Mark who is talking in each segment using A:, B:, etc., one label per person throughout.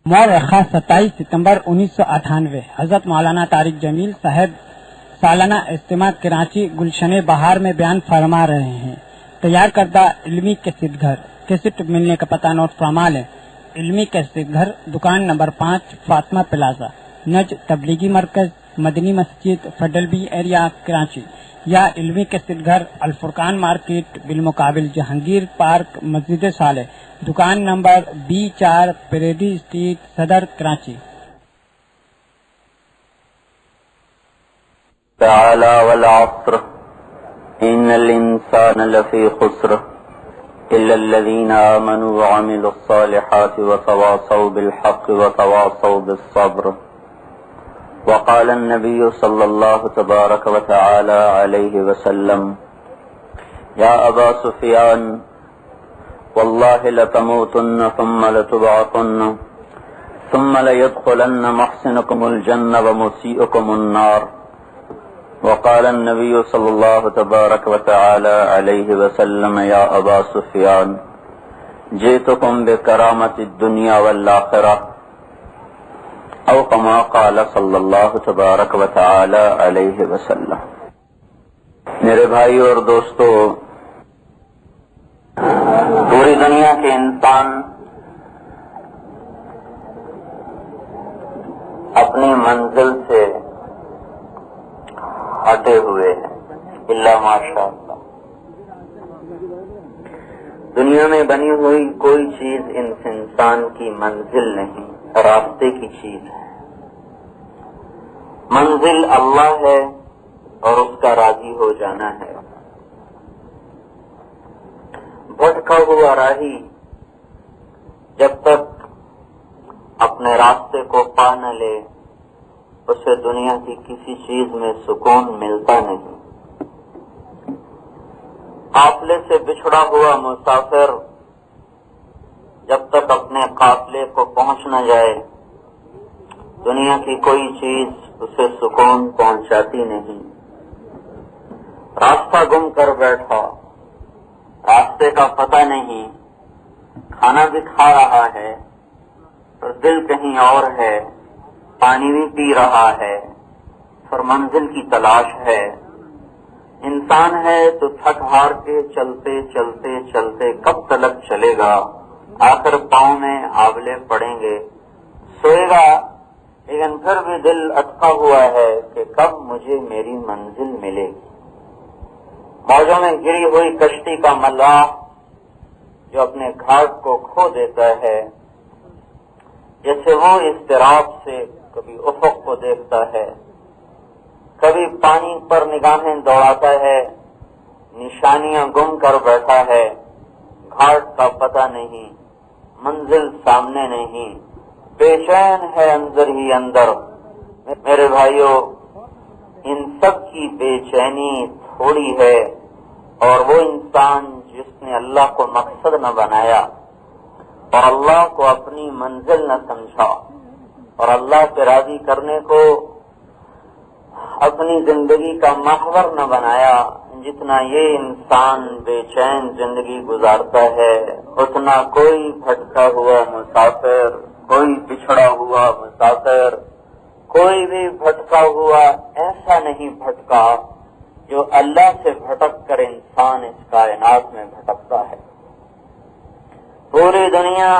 A: مورخہ 27 ستمبر 1998 حضرت مولانا طارق جمیل صاحب سالانہ اجتماع کراچی گلشن بہار میں بیان فرما رہے ہیں۔ تیار کردہ علمی کیسٹ گھر، کیسٹ ملنے کا پتہ نوٹ فرما لیں۔ علمی کیسٹ گھر، دکان نمبر 5، فاطمہ پلازا، نج تبلیغی مرکز، مدنی مسجد، فیڈرل بی ایریا، کراچی، یا علمی کیسٹ گھر، الفرقان مارکیٹ بالمقابل جہانگیر پارک، مسجد صالح، دکان نمبر B4، پیریڈی اسٹریٹ، صدر، کراچی۔
B: تعالى والعصر إن الإنسان لفي خسر إلا الذين آمنوا وعملوا الصالحات وتواصوا بالحق وتواصوا بالصبر. وقال النبي صلى الله تبارك وتعالى عليه وسلم: يا أبا سفيان والله لتموتن ثم لتبعثن ثم ليدخلن محسنكم الجنة ومسيئكم النار. وقال النبي صلى الله تبارك وتعالى عليه وسلم: يا أبا سفيان جئتكم بكرامة الدنيا والآخرة، او كما قال صلی اللہ تبارک و تعالی علیہ وسلم۔ میرے بھائی اور دوستو، پوری دنیا کے انسان اپنی منزل سے ہٹے ہوئے ہیں، الا ماشاء اللہ۔ دنیا میں بنی ہوئی کوئی چیز انسان کی منزل نہیں، راستے کی چیز ہے۔ منزل اللہ ہے اور اس کا راضی ہو جانا ہے۔ بھٹکا ہوا راہی جب تک اپنے راستے کو پا نہ لے، اسے دنیا کی کسی چیز میں سکون ملتا نہیں۔ قافلے سے بچھڑا ہوا مسافر جب تک اپنے قافلے کو پہنچ نہ جائے، دنیا کی کوئی چیز اسے سکون پہنچاتی نہیں۔ راستہ گم کر بیٹھا، راستے کا پتہ نہیں، کھانا بھی کھا رہا ہے اور دل کہیں اور ہے، پانی بھی پی رہا ہے اور منزل کی تلاش ہے۔ انسان ہے تو تھک ہار کے چلتے چلتے چلتے کب تلک چلے گا، آخر پاؤں میں آبلے پڑیں گے، سوئے گا، لیکن پھر بھی دل اٹکا ہوا ہے کہ کب مجھے میری منزل ملے گی۔ موجوں میں گری ہوئی کشتی کا ملاح جو اپنے گھاٹ کو کھو دیتا ہے، جیسے وہ اضطراب سے کبھی افق کو دیکھتا ہے، کبھی پانی پر نگاہیں دوڑاتا ہے، نشانیاں گم کر بیٹھا ہے، گھاٹ کا پتہ نہیں، منزل سامنے نہیں، بے چین ہے اندر ہی اندر۔ میرے بھائیوں، ان سب کی بے چینی تھوڑی ہے، اور وہ انسان جس نے اللہ کو مقصد نہ بنایا اور اللہ کو اپنی منزل نہ سمجھا اور اللہ سے راضی کرنے کو اپنی زندگی کا محور نہ بنایا، جتنا یہ انسان بے چین زندگی گزارتا ہے، اتنا کوئی بھٹکا ہوا مسافر، کوئی بچھڑا ہوا مسافر، کوئی بھی بھٹکا ہوا ایسا نہیں بھٹکا جو اللہ سے بھٹک کر انسان اس کائنات میں بھٹکتا ہے۔ پوری دنیا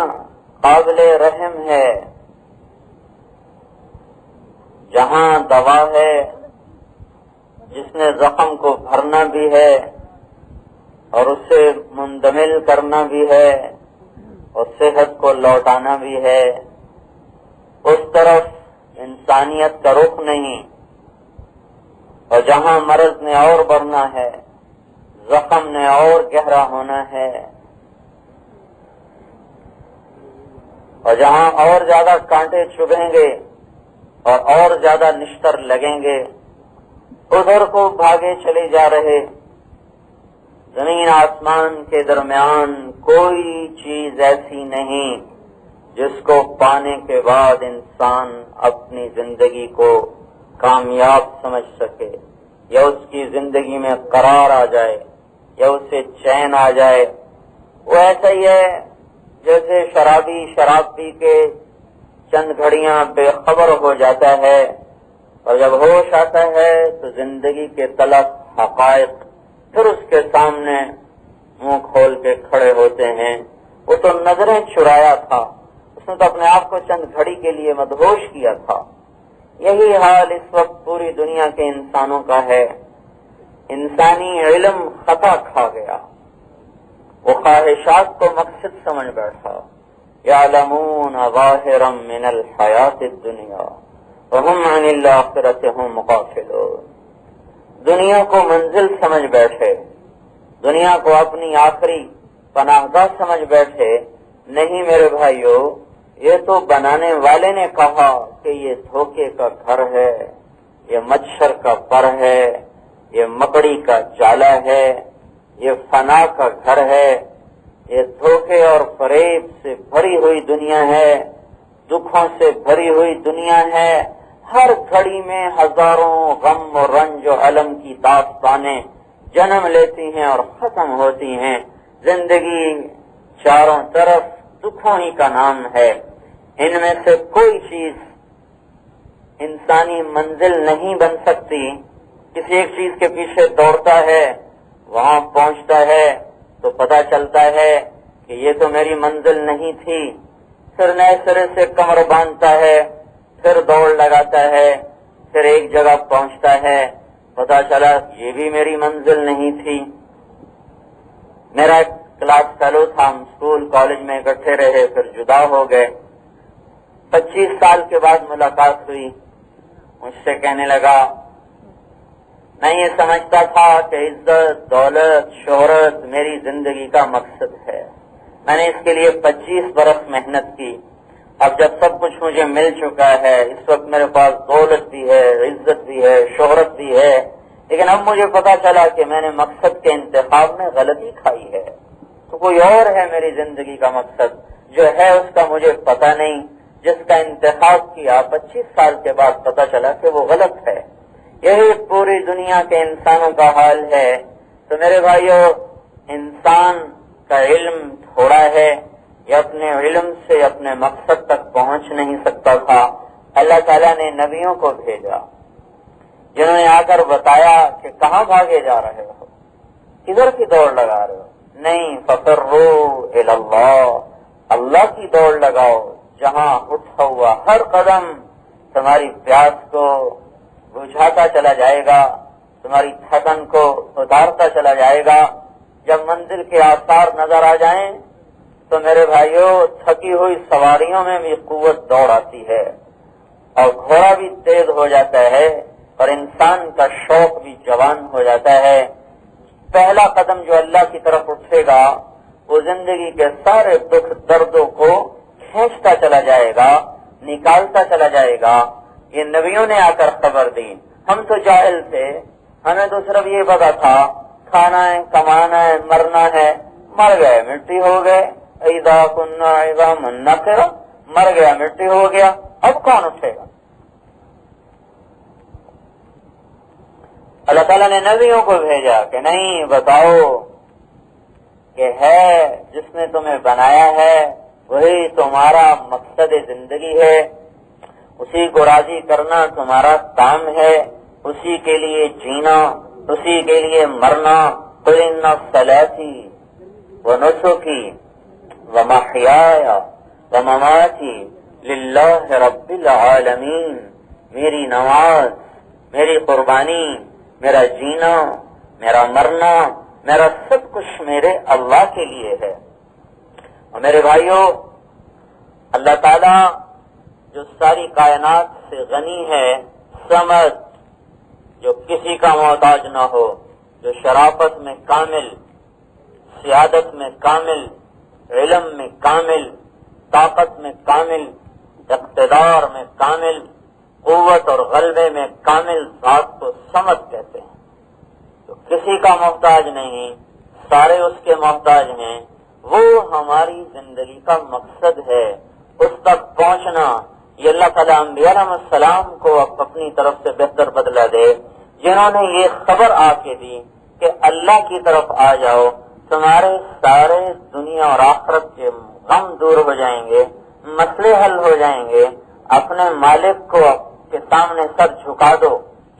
B: قابل رحم ہے، جہاں دوا ہے، جس نے زخم کو بھرنا بھی ہے اور اسے مندمل کرنا بھی ہے اور صحت کو لوٹانا بھی ہے، اس طرف انسانیت کا رخ نہیں، اور جہاں مرض نے اور بڑھنا ہے، زخم نے اور گہرا ہونا ہے، اور جہاں اور زیادہ کانٹے چبھیں گے اور زیادہ نشتر لگیں گے، ادھر کو بھاگے چلے جا رہے۔ زمین آسمان کے درمیان کوئی چیز ایسی نہیں جس کو پانے کے بعد انسان اپنی زندگی کو کامیاب سمجھ سکے، یا اس کی زندگی میں قرار آ جائے، یا اسے چین آ جائے۔ وہ ایسا ہی ہے جیسے شرابی شراب پی کے چند گھڑیاں بے خبر ہو جاتا ہے، اور جب ہوش آتا ہے تو زندگی کے تلخ حقائق پھر اس کے سامنے منہ کھول کے کھڑے ہوتے ہیں۔ وہ تو نظریں چرایا تھا، اس نے تو اپنے آپ کو چند گھڑی کے لیے مدہوش کیا تھا۔ یہی حال اس وقت پوری دنیا کے انسانوں کا ہے۔ انسانی علم خطا کھا گیا، وہ خواہشات کو مقصد سمجھ بیٹھا۔ یعلمون ظاہرا من الحیات الدنیا وهم عن الآخرۃ هم غافلون۔ دنیا کو منزل سمجھ بیٹھے، دنیا کو اپنی آخری پناہ گاہ سمجھ بیٹھے۔ نہیں میرے بھائیو، یہ تو بنانے والے نے کہا کہ یہ دھوکے کا گھر ہے، یہ مچھر کا پر ہے، یہ مکڑی کا جالا ہے، یہ فنا کا گھر ہے، یہ دھوکے اور فریب سے بھری ہوئی دنیا ہے، دکھوں سے بھری ہوئی دنیا ہے۔ ہر گھڑی میں ہزاروں غم و رنج و الم کی داستانیں جنم لیتی ہیں اور ختم ہوتی ہیں۔ زندگی چاروں طرف دکھوں ہی کا نام ہے۔ ان میں سے کوئی چیز انسانی منزل نہیں بن سکتی۔ کسی ایک چیز کے پیچھے دوڑتا ہے، وہاں پہنچتا ہے تو پتہ چلتا ہے کہ یہ تو میری منزل نہیں تھی، پھر نئے سرے سے کمر باندھتا ہے، پھر دوڑ لگاتا ہے، پھر ایک جگہ پہنچتا ہے، پتہ چلا یہ بھی میری منزل نہیں تھی۔ میرا ایک کلاس فیلو تھا، ہم اسکول کالج میں اکٹھے رہے، پھر جدا ہو گئے۔ 25 سال کے بعد ملاقات ہوئی، مجھ سے کہنے لگا میں یہ سمجھتا تھا کہ عزت، دولت، شہرت میری زندگی کا مقصد ہے، میں نے اس کے لیے 25 برس محنت کی، اب جب سب کچھ مجھے مل چکا ہے، اس وقت میرے پاس دولت بھی ہے، عزت بھی ہے، شہرت بھی ہے، لیکن اب مجھے پتا چلا کہ میں نے مقصد کے انتخاب میں غلطی کھائی ہے، تو کوئی اور ہے میری زندگی کا مقصد، جو ہے اس کا مجھے پتا نہیں، جس کا انتخاب کیا 25 سال کے بعد پتا چلا کہ وہ غلط ہے۔ یہی پوری دنیا کے انسانوں کا حال ہے۔ تو میرے بھائیو، انسان کا علم تھوڑا ہے، یہ اپنے علم سے اپنے مقصد تک پہنچ نہیں سکتا تھا۔ اللہ تعالیٰ نے نبیوں کو بھیجا جنہوں نے آ کر بتایا کہ کہاں بھاگے جا رہے ہو، کدھر کی دوڑ لگا رہے ہو؟ نہیں، ففروا الی اللہ، اللہ کی دوڑ لگاؤ، جہاں اٹھا ہوا ہر قدم تمہاری پیاس کو بجھاتا چلا جائے گا، تمہاری تھکن کو اتارتا چلا جائے گا۔ جب منزل کے آثار نظر آ جائیں تو میرے بھائیوں، تھکی ہوئی سواریوں میں بھی قوت دوڑ آتی ہے، اور گھوڑا بھی تیز ہو جاتا ہے، اور انسان کا شوق بھی جوان ہو جاتا ہے۔ پہلا قدم جو اللہ کی طرف اٹھے گا وہ زندگی کے سارے دکھ دردوں کو کھینچتا چلا جائے گا، نکالتا چلا جائے گا۔ یہ نبیوں نے آ کر خبر دی، ہم تو جاہل تھے، ہمیں تو صرف یہ پتا تھا کھانا ہے، کمانا ہے، مرنا ہے، مر گئے مٹی ہو گئے، اذا كنا عظاما نخرة، مر گیا مٹی ہو گیا، اب کون اٹھے گا؟ اللہ تعالیٰ نے نبیوں کو بھیجا کہ نہیں، بتاؤ کہ ہے جس نے تمہیں بنایا ہے وہی تمہارا مقصد زندگی ہے، اسی کو راضی کرنا تمہارا کام ہے، اسی کے لیے جینا، اسی کے لیے مرنا۔ قل ان صلاتي ونسكي ومحياي ومماتي لله رب العالمین، میری نماز، میری قربانی، میرا جینا، میرا مرنا، میرا سب کچھ میرے اللہ کے لیے ہے۔ اور میرے بھائیوں، اللہ تعالیٰ جو ساری کائنات سے غنی ہے، سمد، جو کسی کا محتاج نہ ہو، جو شرافت میں کامل، سیادت میں کامل، علم میں کامل، طاقت میں کامل، اقتدار میں کامل، قوت اور غلبے میں کامل ذات کو سمد کہتے ہیں، جو کسی کا محتاج نہیں، سارے اس کے محتاج ہیں۔ وہ ہماری زندگی کا مقصد ہے، اس تک پہنچنا۔ یہ اللہ تعالیٰ انبیاء علیہ السلام کو اپنی طرف سے بہتر بدلہ دے، جنہوں نے یہ خبر آ کے دی کہ اللہ کی طرف آ جاؤ، تمہارے سارے دنیا اور آخرت کے غم دور ہو جائیں گے، مسئلے حل ہو جائیں گے، اپنے مالک کو کے سامنے سر جھکا دو،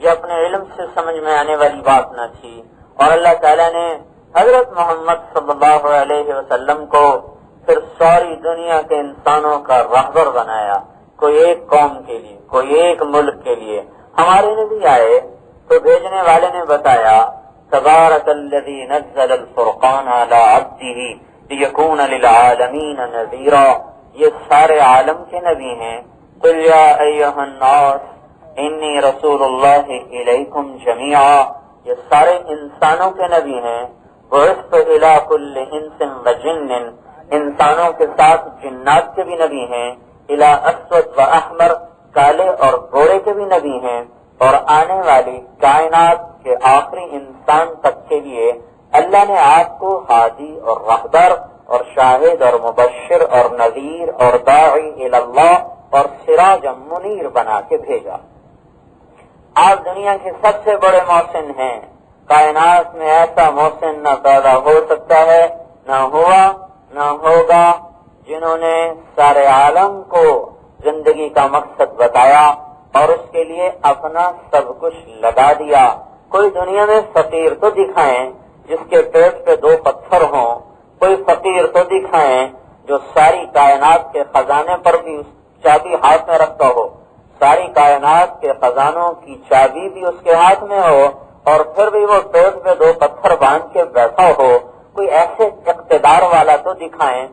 B: یہ اپنے علم سے سمجھ میں آنے والی بات نہ تھی۔ اور اللہ تعالیٰ نے حضرت محمد صلی اللہ علیہ وسلم کو پھر ساری دنیا کے انسانوں کا رہبر بنایا، کوئی ایک قوم کے لیے، کوئی ایک ملک کے لیے۔ ہمارے نبی آئے تو بھیجنے والے نے بتایا تبارک الذی نزل الفرقان علی عبدہ لیکون للعالمین نذیرا، یہ سارے عالم کے نبی ہیں۔ قل یا ایھا الناس انی رسول اللہ الیکم جمیعا، یہ سارے انسانوں کے نبی ہیں۔ بعثت الی کل انس وجن، انسانوں کے ساتھ جنات کے بھی نبی ہیں۔ الی اسود و احمر، کالے اور گورے کے بھی نبی ہیں۔ اور آنے والی کائنات کے آخری انسان تک کے لیے اللہ نے آپ کو ہادی اور رہبر اور شاہد اور مبشر اور نذیر اور داعی الی اللہ اور سراج منیر بنا کے بھیجا۔ آپ دنیا کے سب سے بڑے محسن ہیں، کائنات میں ایسا محسن نہ پیدا ہو سکتا ہے، نہ ہوا، نہ ہوگا، جنہوں نے سارے عالم کو زندگی کا مقصد بتایا اور اس کے لیے اپنا سب کچھ لگا دیا۔ کوئی دنیا میں فقیر تو دکھائیں جس کے پیٹ پہ 2 پتھر ہوں، کوئی فقیر تو دکھائیں جو ساری کائنات کے خزانے پر بھی چابی ہاتھ میں رکھتا ہو، ساری کائنات کے خزانوں کی چابی بھی اس کے ہاتھ میں ہو اور پھر بھی وہ پیٹ پہ 2 پتھر باندھ کے بیٹھا ہو۔ کوئی ایسے اقتدار والا تو دکھائیں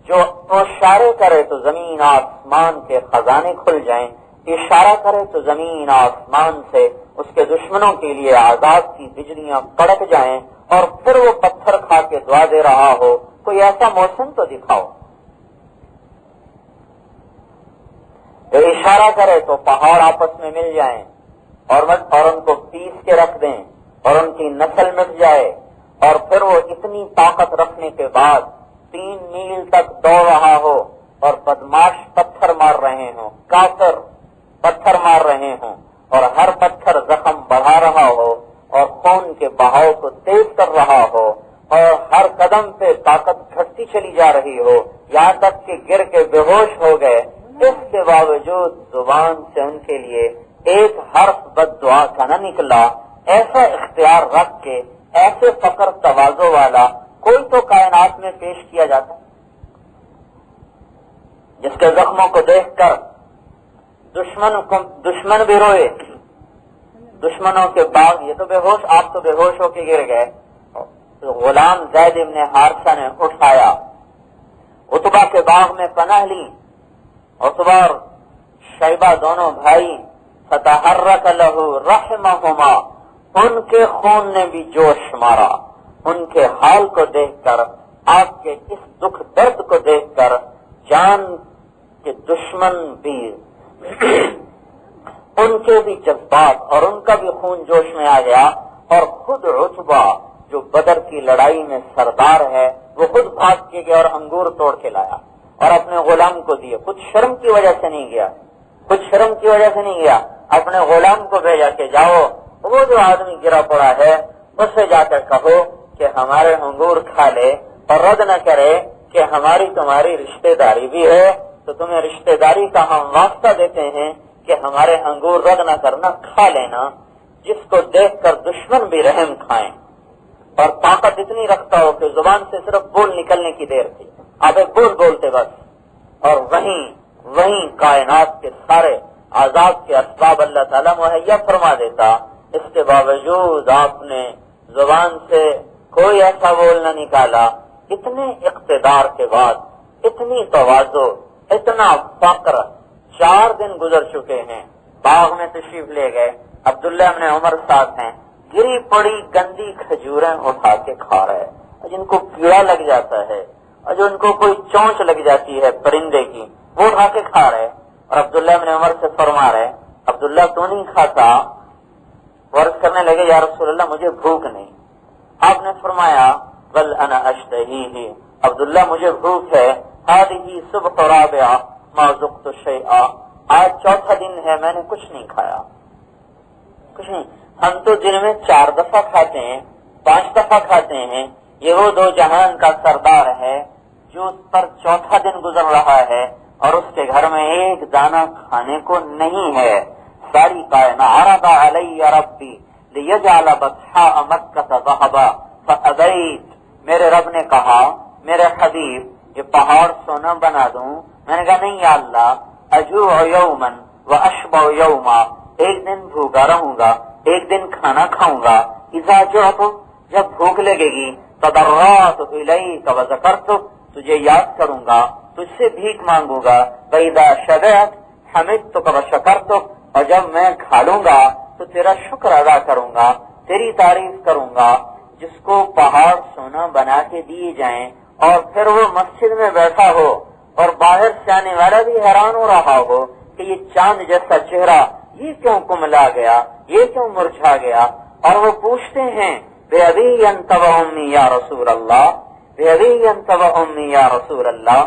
B: جو اشارے کرے تو زمین آسمان کے خزانے کھل جائیں، اشارہ کرے تو زمین آسمان سے اس کے دشمنوں کے لیے عذاب کی بجلیاں کڑک جائیں اور پھر وہ پتھر کھا کے دعا دے رہا ہو۔ کوئی ایسا محسن تو دکھاؤ جو اشارہ کرے تو پہاڑ آپس میں مل جائیں اور ان کو پیس کے رکھ دیں اور ان کی نسل مٹ جائے، اور پھر وہ اتنی طاقت رکھنے کے بعد 3 میل تک دوڑ رہا ہو اور بدماش پتھر مار رہے ہوں، کافر پتھر مار رہے ہوں اور ہر پتھر زخم بڑھا رہا ہو اور خون کے بہاؤ کو تیز کر رہا ہو اور ہر قدم پہ طاقت گھٹتی چلی جا رہی ہو، یہاں تک کہ گر کے بے ہوش ہو گئے، اس کے باوجود زبان سے ان کے لیے ایک حرف بد دعا کا نہ نکلا۔ ایسا اختیار رکھ کے ایسے فقر تواضع والا کوئی تو کائنات میں پیش کیا جاتا جس کے زخموں کو دیکھ کر دشمن بھی روئے، دشمنوں کے باغ، یہ تو بے ہوش، آپ تو بے ہوش ہو کے گر گئے، تو غلام زید ابن حارثہ نے اٹھایا، عتبہ کے باغ میں پناہ لی، عتبہ اور شیبہ دونوں بھائی، فتحرک لہ رحمہما، ان کے خون نے بھی جوش مارا، ان کے حال کو دیکھ کر، آپ کے اس دکھ درد کو دیکھ کر جان کے دشمن بھی ان کے بھی جذبات اور ان کا بھی خون جوش میں آ گیا، اور خود عتبہ جو بدر کی لڑائی میں سردار ہے وہ خود بھاگ کے گیا اور انگور توڑ کے لایا اور اپنے غلام کو دیے۔ خود شرم کی وجہ سے نہیں گیا، اپنے غلام کو بھیجا کہ جاؤ وہ جو آدمی گرا پڑا ہے اس سے جا کر کہو کہ ہمارے انگور کھا لے اور رد نہ کرے کہ ہماری تمہاری رشتہ داری بھی ہے، تو تمہیں رشتہ داری کا ہم واسطہ دیتے ہیں کہ ہمارے انگور رد نہ کرنا، کھا لینا، جس کو دیکھ کر دشمن بھی رحم کھائیں۔ اور طاقت اتنی رکھتا ہو کہ زبان سے صرف بول نکلنے کی دیر تھی، آپ ایک بول بولتے بس، اور وہیں کائنات کے سارے عذاب کے اسباب اللہ تعالیٰ مہیا فرما دیتا۔ اس کے باوجود آپ نے زبان سے کوئی ایسا بول نہ نکالا۔ اتنے اقتدار کے بعد، اتنی تواضع، اتنا فقر، 4 دن گزر چکے ہیں، باغ میں تشریف لے گئے، عبداللہ ابن عمر ساتھ ہیں، گری پڑی گندی کھجوریں اٹھا کے کھا رہے، جن کو کیڑا لگ جاتا ہے اور جو ان کو کوئی چونچ لگ جاتی ہے پرندے کی، وہ اٹھا کے کھا رہے، اور عبداللہ ابن عمر سے فرما رہے، عبداللہ تو نہیں کھاتا؟ ورد کرنے لگے یا رسول اللہ مجھے بھوک نہیں۔ آپ نے فرمایا بل انا اشتہی، عبداللہ مجھے بھوک ہے، هذه صبح رابعہ ما ذقت شیئا، آج 4تھا دن ہے میں نے کچھ نہیں کھایا، کچھ نہیں۔ ہم تو دن میں 4 دفعہ کھاتے ہیں، 5 دفعہ کھاتے ہیں، یہ وہ 2 جہان کا سردار ہے جو اس پر 4تھا دن گزر رہا ہے، اور اس کے گھر میں ایک دانہ کھانے کو نہیں ہے. ساری کائنات عرض علی ربی لیجعل بطحاء مکہ ذهبا فابیت. میرے رب نے کہا میرے حبیب یہ پہاڑ سونا بنا دوں. میں نے کہا نہیں یا اللہ، اجوع یوما واشبع یوما، ایک دن بھوکا رہوں گا، ایک دن کھانا کھاؤں گا. اذا جعت، جب بھوک لگے گی، تضرعت الیک وذکرتک، تجھے یاد کروں گا، تجھ سے بھیک مانگوں گا. واذا شبعت حمدتک وشکرتک، اور جب میں کھا لوں گا تو تیرا شکر ادا کروں گا، تیری تعریف کروں گا. جس کو پہاڑ سونا بنا کے دیے جائیں اور پھر وہ مسجد میں بیٹھا ہو اور باہر سے آنے والا بھی حیران ہو رہا ہو کہ یہ چاند جیسا چہرہ یہ کیوں کملا گیا، یہ کیوں مرجھا گیا. اور وہ پوچھتے ہیں بے ابی انت و امی یا رسول اللہ، بے ابی انت و امی یا رسول اللہ.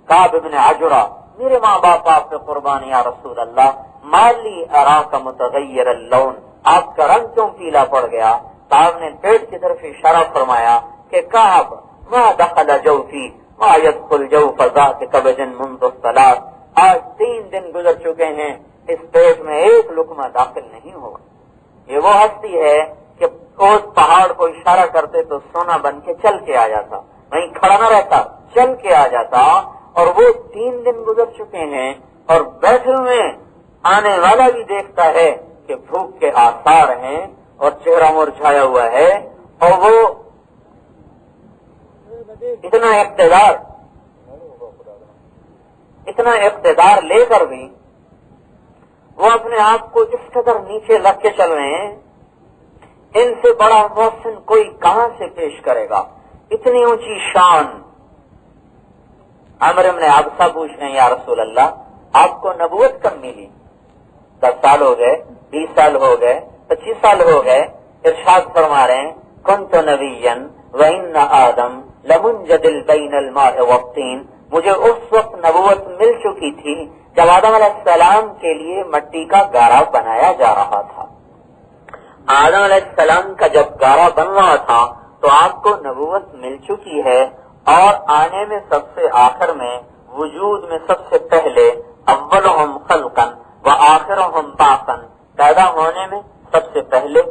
B: کعب بن عجرہ، میرے ماں باپ آپ پہ قربان یا رسول اللہ. مالی اراک متغیر اللون، آپ کا رنگ کیوں پیلا پڑ گیا؟ صاحب نے پیٹ کی طرف اشارہ فرمایا کہ کعب ما دخل جوفی ما يدخل جوف ذات کبد منذ الصلاۃ، آج 3 دن گزر چکے ہیں اس پیٹ میں ایک لقمہ داخل نہیں ہوا. یہ وہ ہستی ہے کہ اس پہاڑ کو اشارہ کرتے تو سونا بن کے چل کے آ جاتا، وہیں کھڑا نہ رہتا، چل کے آ جاتا. اور وہ 3 دن گزر چکے ہیں اور بیٹھے ہوئے آنے والا بھی دیکھتا ہے کہ بھوک کے آثار ہیں اور چہرہ مرجھایا ہوا ہے. اور وہ اتنا اقتدار لے کر بھی وہ اپنے آپ کو اس قدر نیچے رکھ کے چل رہے ہیں، ان سے بڑا محسن کوئی کہاں سے پیش کرے گا؟ اتنی اونچی شان. عمرو بن عبسہ پوچھ رہے ہیں یا رسول اللہ آپ کو نبوت کب ملی؟ 10 سال ہو گئے، 20 سال ہو گئے، 25 سال ہو گئے. ارشاد فرما رہے ہیں کنت نبیا وان آدم لمنجدل بین الماء والطین، مجھے اس وقت نبوت مل چکی تھی جب آدم علیہ السلام کے لیے مٹی کا گارا بنایا جا رہا تھا. آدم علیہ السلام کا جب گارا بن رہا تھا تو آپ کو نبوت مل چکی ہے، اور آنے میں سب سے آخر میں، وجود میں سب سے پہلے، اولہم خلقا وآخرہم بعثا، پیدا ہونے میں سب سے پہلے،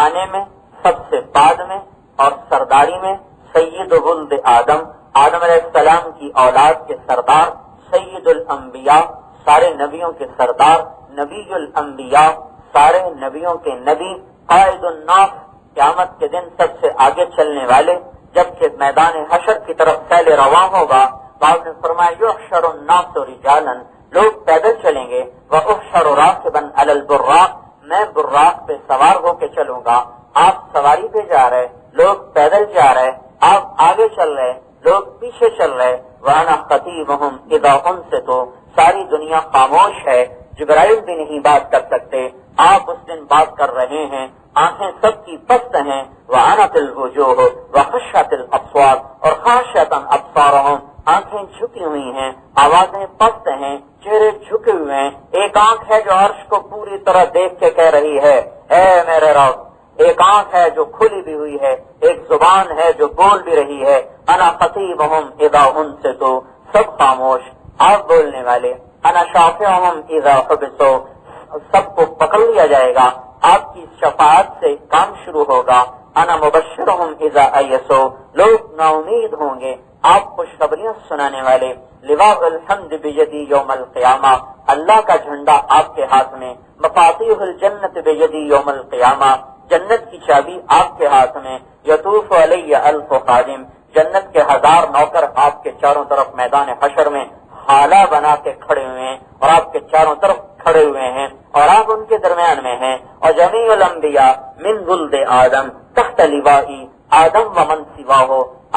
B: آنے میں سب سے بعد میں، اور سرداری میں سید ولد آدم، آدم علیہ السلام کی اولاد کے سردار، سید الانبیاء، سارے نبیوں کے سردار، نبی الانبیاء، سارے نبیوں کے نبی، قائد الناس، قیامت کے دن سب سے آگے چلنے والے. جبکہ میدان حشر کی طرف سیل رواں ہوگا، بعد نے فرمایا یحشر الناس رجالا، لوگ پیدل چلیں گے، واحشر راکبا علی البراق، میں براق پہ سوار ہو کے چلوں گا. آپ سواری پہ جا رہے، لوگ پیدل جا رہے، آپ آگے چل رہے، لوگ پیچھے چل رہے. وانا خطیبہم اذا انصتو، ساری دنیا خاموش ہے، جبرائیل بھی نہیں بات کر سکتے، آپ اس دن بات کر رہے ہیں. آنکھیں سب کی پست ہیں، وعنت الوجوہ وخشعت الاصوات، اور خاشعۃ ابصارہم، آنکھیں جھکی ہوئی ہیں، آوازیں پست ہیں، چہرے جھکے ہوئے ہیں. ایک آنکھ ہے جو عرش کو پوری طرح دیکھ کے کہہ رہی ہے اے میرے رب، ایک آنکھ ہے جو کھلی بھی ہوئی ہے، ایک زبان ہے جو بول بھی رہی ہے. انا خطیبہم اذا انصتو، سب خاموش، آپ بولنے والے. انا شافعہم اذا حبسوا، سب کو پکڑ لیا جائے گا، آپ کی شفاعت سے کام شروع ہوگا. انا مبشرہم اذا ایسوا، لوگ نا امید ہوں گے، آپ کو خوشخبریاں سنانے والے. لواء الحمد بیدی یوم القیامہ، اللہ کا جھنڈا آپ کے ہاتھ میں. مفاتیح الجنت بیدی یوم القیامہ، جنت کی چابی آپ کے ہاتھ میں. یطوف علی الف خادم، جنت کے 1000 نوکر آپ کے چاروں طرف میدان حشر میں حالہ بنا کے کھڑے ہوئے ہیں، اور آپ کے چاروں طرف کھڑے ہوئے ہیں، اور آپ ان کے درمیان میں ہیں. اور جمیع الانبیاء من ولد آدم تحت لوائی آدم ومن سواہ،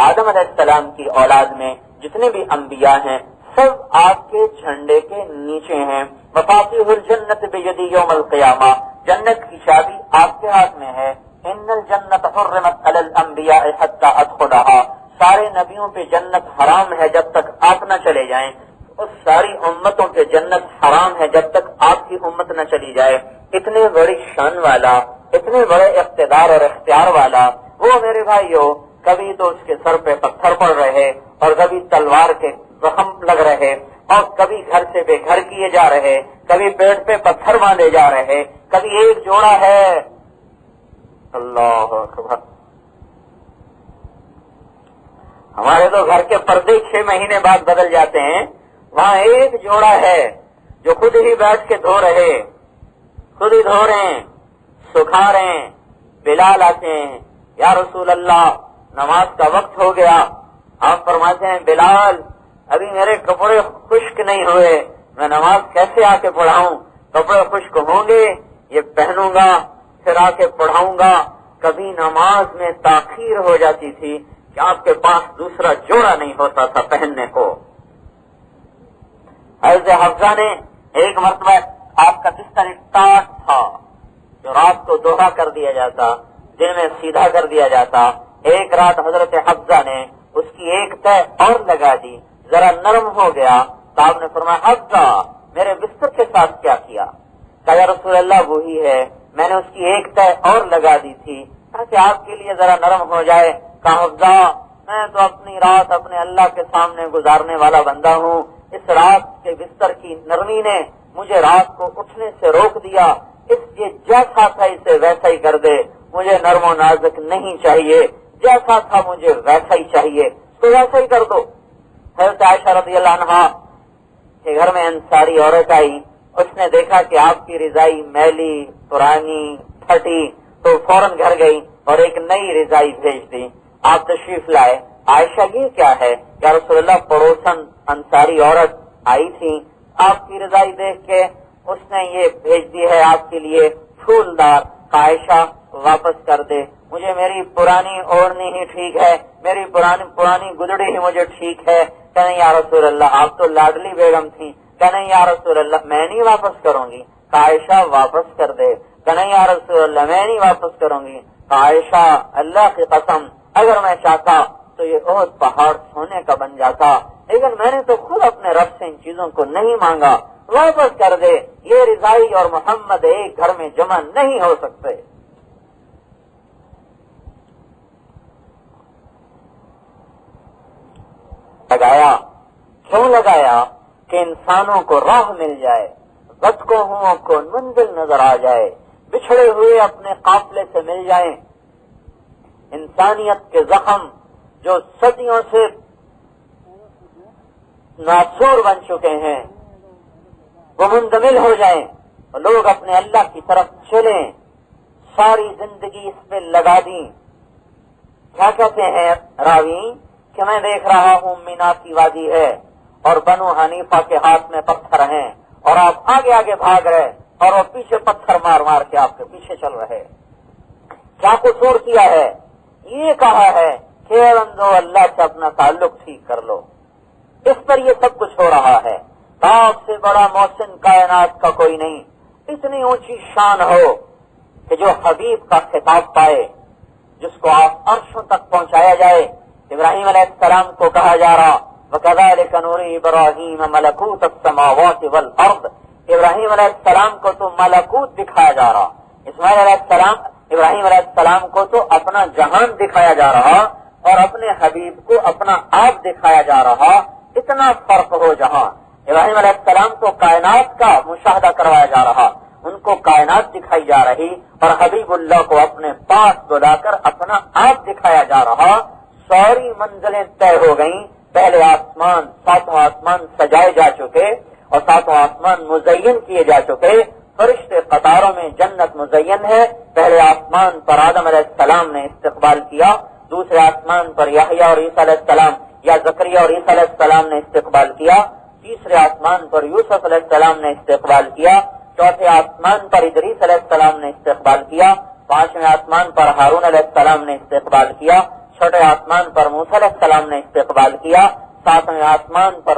B: آدم علیہ السلام کی اولاد میں جتنے بھی انبیاء ہیں سب آپ کے جھنڈے کے نیچے ہیں. مفاتیح الجنت بیدی یوم القیامہ، جنت کی چابی آپ کے ہاتھ میں ہے. ان الجنت حرمت علی الانبیاء حتی ادخلها، سارے نبیوں پہ جنت حرام ہے جب تک آپ نہ چلے جائیں. اور ساری امتوں پہ جنت حرام ہے جب تک آپ کی امت نہ چلی جائے. اتنے بڑی شان والا، اتنے بڑے اقتدار اور اختیار والا وہ میرے بھائیو، کبھی تو اس کے سر پہ پتھر پڑ رہے اور کبھی تلوار کے زخم لگ رہے اور کبھی گھر سے بے گھر کیے جا رہے، کبھی پیٹ پہ پتھر باندھے جا رہے، کبھی ایک جوڑا ہے. اللہ اکبر. ہمارے تو گھر کے پردے 6 مہینے بعد بدل جاتے ہیں، وہاں ایک جوڑا ہے جو خود ہی بیٹھ کے دھو رہے، خود ہی دھو رہے ہیں، سکھا رہے ہیں. بلال آتے ہیں، یا رسول اللہ نماز کا وقت ہو گیا. آپ فرماتے ہیں بلال ابھی میرے کپڑے خشک نہیں ہوئے، میں نماز کیسے آ کے پڑھاؤں؟ کپڑے خشک ہوں گے یہ پہنوں گا پھر آ کے پڑھاؤں گا. کبھی نماز میں تاخیر ہو جاتی تھی کہ آپ کے پاس دوسرا جوڑا نہیں ہوتا تھا پہننے کو. حضرت حفصہ نے ایک مرتبہ آپ کا بستر ایک ٹاٹ تھا جو رات کو دوہرا کر دیا جاتا، دن میں سیدھا کر دیا جاتا. ایک رات حضرت حفصہ نے اس کی ایک تہ اور لگا دی، ذرا نرم ہو گیا تو آپ نے فرمایا حفصہ میرے بستر کے ساتھ کیا کیا؟ کہا یا رسول اللہ وہی ہے، میں نے اس کی ایک تہ اور لگا دی تھی تاکہ آپ کے لیے ذرا نرم ہو جائے. کہا حفصہ میں تو اپنی رات اپنے اللہ کے سامنے گزارنے والا بندہ ہوں، اس رات کے بستر کی نرمی نے مجھے رات کو اٹھنے سے روک دیا، اس یہ جیسا تھا اسے ویسا ہی کر دے، مجھے نرم و نازک نہیں چاہیے، جیسا تھا مجھے ویسا ہی چاہیے، تو ویسا ہی کر دو. حضرت عائشہ رضی اللہ عنہا کے گھر میں انصاری عورت آئی، اس نے دیکھا کہ آپ کی رضائی میلی پرانی پھٹی تو فوراً گھر گئی اور ایک نئی رضائی بھیج دی. آپ تشریف لائے. عائشہ یہ کیا ہے؟ یا رسول اللہ پڑوسن انصاری عورت آئی تھی، آپ کی رضائی دیکھ کے اس نے یہ بھیج دی ہے آپ کے لیے پھولدار. عائشہ واپس کر دے، مجھے میری پرانی اوڑھنی ہی ٹھیک ہے، میری پرانی گدڑی ہی مجھے ٹھیک ہے. کہ نہیں یا رسول اللہ آپ تو لاڈلی بیگم تھی. کہ نہیں یا رسول اللہ میں نہیں واپس کروں گی. عائشہ واپس کر دے. کہ نہیں یا رسول اللہ میں نہیں واپس کروں گی. عائشہ اللہ کی قسم اگر میں چاہتا تو یہ احد پہاڑ سونے کا بن جاتا، لیکن میں نے تو خود اپنے رب سے ان چیزوں کو نہیں مانگا. واپس کر دے، یہ رضائی اور محمد ایک گھر میں جمع نہیں ہو سکتے. لگایا کیوں لگایا؟ کہ انسانوں کو راہ مل جائے، بدگوہوں کو منزل نظر آ جائے، بچھڑے ہوئے اپنے قافلے سے مل جائیں. انسانیت کے زخم جو صدیوں سے ناسور بن چکے ہیں وہ مندمل ہو جائیں، لوگ اپنے اللہ کی طرف چلیں. ساری زندگی اس پہ لگا دی. کیا کہتے ہیں راوی کہ میں دیکھ رہا ہوں مینا کی وادی ہے اور بنو حنیفہ کے ہاتھ میں پتھر ہیں اور آپ آگے آگے بھاگ رہے اور وہ پیچھے پتھر مار مار کے آپ کے پیچھے چل رہے. کیا قصور کیا ہے؟ یہ کہا ہے کہ بندو اللہ سے اپنا تعلق ٹھیک کر لو. اس پر یہ سب کچھ ہو رہا ہے. آپ سے بڑا محسن کائنات کا کوئی نہیں. اتنی اونچی شان ہو کہ جو حبیب کا خطاب پائے، جس کو آپ عرشوں تک پہنچایا جائے. ابراہیم علیہ السلام کو کہا جا رہا وَكَذَلِكَ نُرِي إِبْرَاهِيمَ مَلَكُوتَ السَّمَاوَاتِ وَالْأَرْضِ. ابراہیم علیہ السلام کو تو ملکوت دکھایا جا رہا، اسماعیل علیہ السلام ابراہیم علیہ السلام کو تو اپنا جہان دکھایا جا رہا اور اپنے حبیب کو اپنا آپ دکھایا جا رہا. اتنا فرق ہو جہاں. ابراہیم علیہ السلام کو کائنات کا مشاہدہ کروایا جا رہا، ان کو کائنات دکھائی جا رہی، اور حبیب اللہ کو اپنے پاس بلا کر اپنا آپ دکھایا جا رہا. ساری منزلیں طے ہو گئیں. پہلے آسمان، ساتوں آسمان سجائے جا چکے اور ساتوں آسمان مزین کیے جا چکے. فرشتے قطاروں میں جنت مزین ہے. پہلے آسمان پر آدم علیہ السلام نے استقبال کیا، دوسرے آسمان پر یحییٰ اور عیسیٰ علیہ السلام یا زکریا اور عیسیٰ علیہ السلام نے استقبال کیا، تیسرے آسمان پر یوسف علیہ السلام نے استقبال کیا، چوتھے آسمان پر ادریس علیہ السلام نے استقبال کیا، پانچویں آسمان پر ہارون علیہ السلام نے استقبال کیا، چھٹے آسمان پر موسیٰ علیہ السلام نے استقبال کیا، ساتویں آسمان پر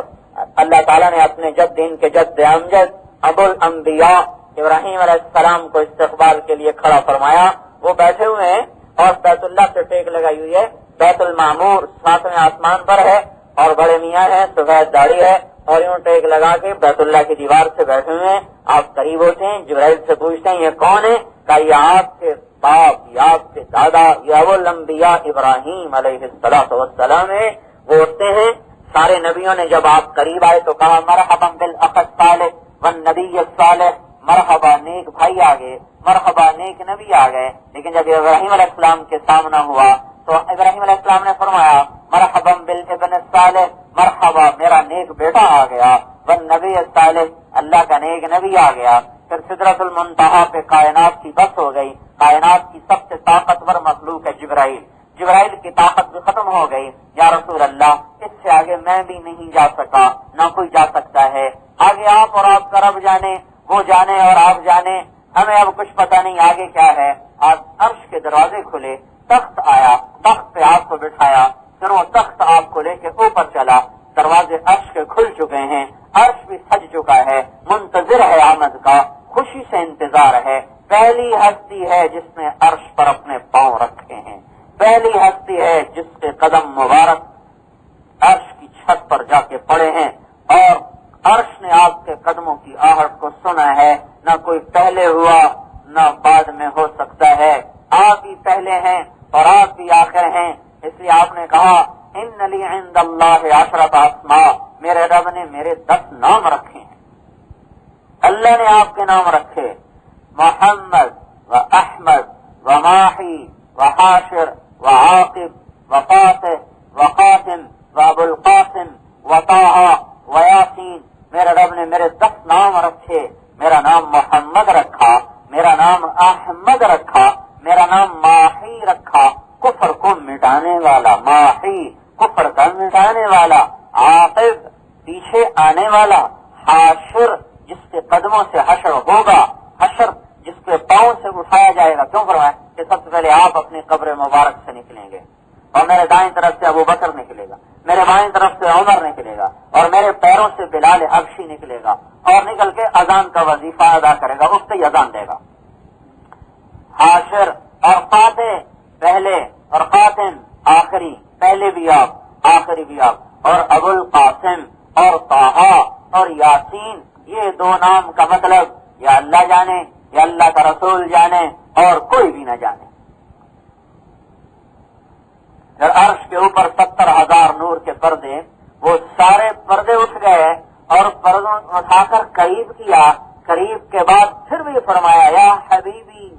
B: اللہ تعالیٰ نے اپنے جد ان کے جد امجد ابو الانبیاء ابراہیم علیہ السلام کو استقبال کے لیے کھڑا فرمایا. وہ بیٹھے ہوئے ہیں اور بیت اللہ سے ٹیک لگائی ہوئی ہے. بیت المعمور ساتویں آسمان پر ہے اور بڑے میاں ہیں، سفید داڑھی ہے اور یوں ٹیک لگا کے بیت اللہ کی دیوار سے بیٹھے ہوئے ہیں. آپ قریب ہوتے ہیں، جبرائیل سے پوچھتے ہیں یہ کون ہے؟ کہ یہ آپ کے باپ یا آپ کے دادا یا ابو الانبیاء ابراہیم علیہ السلام ہے. وہ اٹھتے ہیں، سارے نبیوں نے جب آپ قریب آئے تو کہا مرحبا بالاخ الصالح والنبی الصالح، مرحبا نیک بھائی آ گئے، مرحبا نیک نبی آ گئے۔ لیکن جب ابراہیم علیہ السلام کے سامنا ہوا تو ابراہیم علیہ السلام نے فرمایا مرحبا بالابن الصالح، مرحبا میرا نیک بیٹا آ گیا، والنبی الصالح اللہ کا نیک نبی آ گیا۔ پھر سدرۃ المنتہا پہ کائنات کی بس ہو گئی، کائنات کی سب سے طاقتور مخلوق ہے جبرائیل، جبرائیل کی طاقت بھی ختم ہو گئی۔ یا رسول اللہ اس سے آگے میں بھی نہیں جا سکا، نہ کوئی جا سکتا ہے، آگے آپ اور آپ کا رب جانے، وہ جانے اور آپ جانے، ہمیں اب کچھ پتہ نہیں آگے کیا ہے۔ آج عرش کے دروازے کھلے، تخت آیا، تخت پہ آپ کو بٹھایا، پھر وہ تخت آپ کو لے کے اوپر چلا، دروازے عرش کے کھل چکے ہیں، عرش بھی سج چکا ہے، منتظر ہے آمد کا، خوشی سے انتظار ہے۔ پہلی ہستی ہے جس نے عرش پر اپنے پاؤں رکھے ہیں، پہلی ہستی ہے جس کے قدم مبارک عرش کی چھت پر جا کے پڑے ہیں، اور عرش نے آپ کے قدموں کی آہٹ کو سنا ہے۔ نہ کوئی پہلے ہوا نہ بعد میں ہو سکتا ہے، آپ ہی پہلے ہیں اور آپ ہی آخر ہیں۔ اس لیے آپ نے کہا ان لی عند اللہ عشرۃ اسماء، میرے رب نے میرے 10 نام رکھے ہیں، اللہ نے آپ کے نام رکھے، محمد و احمد و ماحی و حاشر و عاقب و فاتح و قاسم و ابو القاسم و طٰہٰ و یاسین، میرے رب نے میرے 10 نام رکھے، میرا نام محمد رکھا، میرا نام احمد رکھا، میرا نام ماحی رکھا، کفر کو مٹانے والا، ماحی کفر کا مٹانے والا، عاقب پیچھے آنے والا، حاشر جس کے قدموں سے حشر ہوگا، حشر جس کے پاؤں سے اٹھایا جائے گا۔ کیوں فرمایا کہ سب سے پہلے آپ اپنی قبر مبارک سے نکلیں گے، اور میرے دائیں طرف سے ابو بکر نکلے گا، میرے بائیں طرف سے عمر نکلے گا، اور میرے پیروں سے بلال حبشی نکلے گا، اور نکل کے اذان کا وظیفہ ادا کرے گا، اس سے ہی اذان دے گا۔ حاشر اور فاتح پہلے اور قاسم آخری، پہلے بھی آپ آخری بھی آپ، اور ابو القاسم اور طٰہٰ اور یاسین، یہ 2 نام کا مطلب یا اللہ جانے یا اللہ کا رسول جانے اور کوئی بھی نہ جانے۔ جب عرش کے اوپر 70,000 نور کے پردے، وہ سارے پردے اٹھ گئے اور پردوں اٹھا کر قریب کیا، قریب کے بعد پھر بھی فرمایا یا حبیبی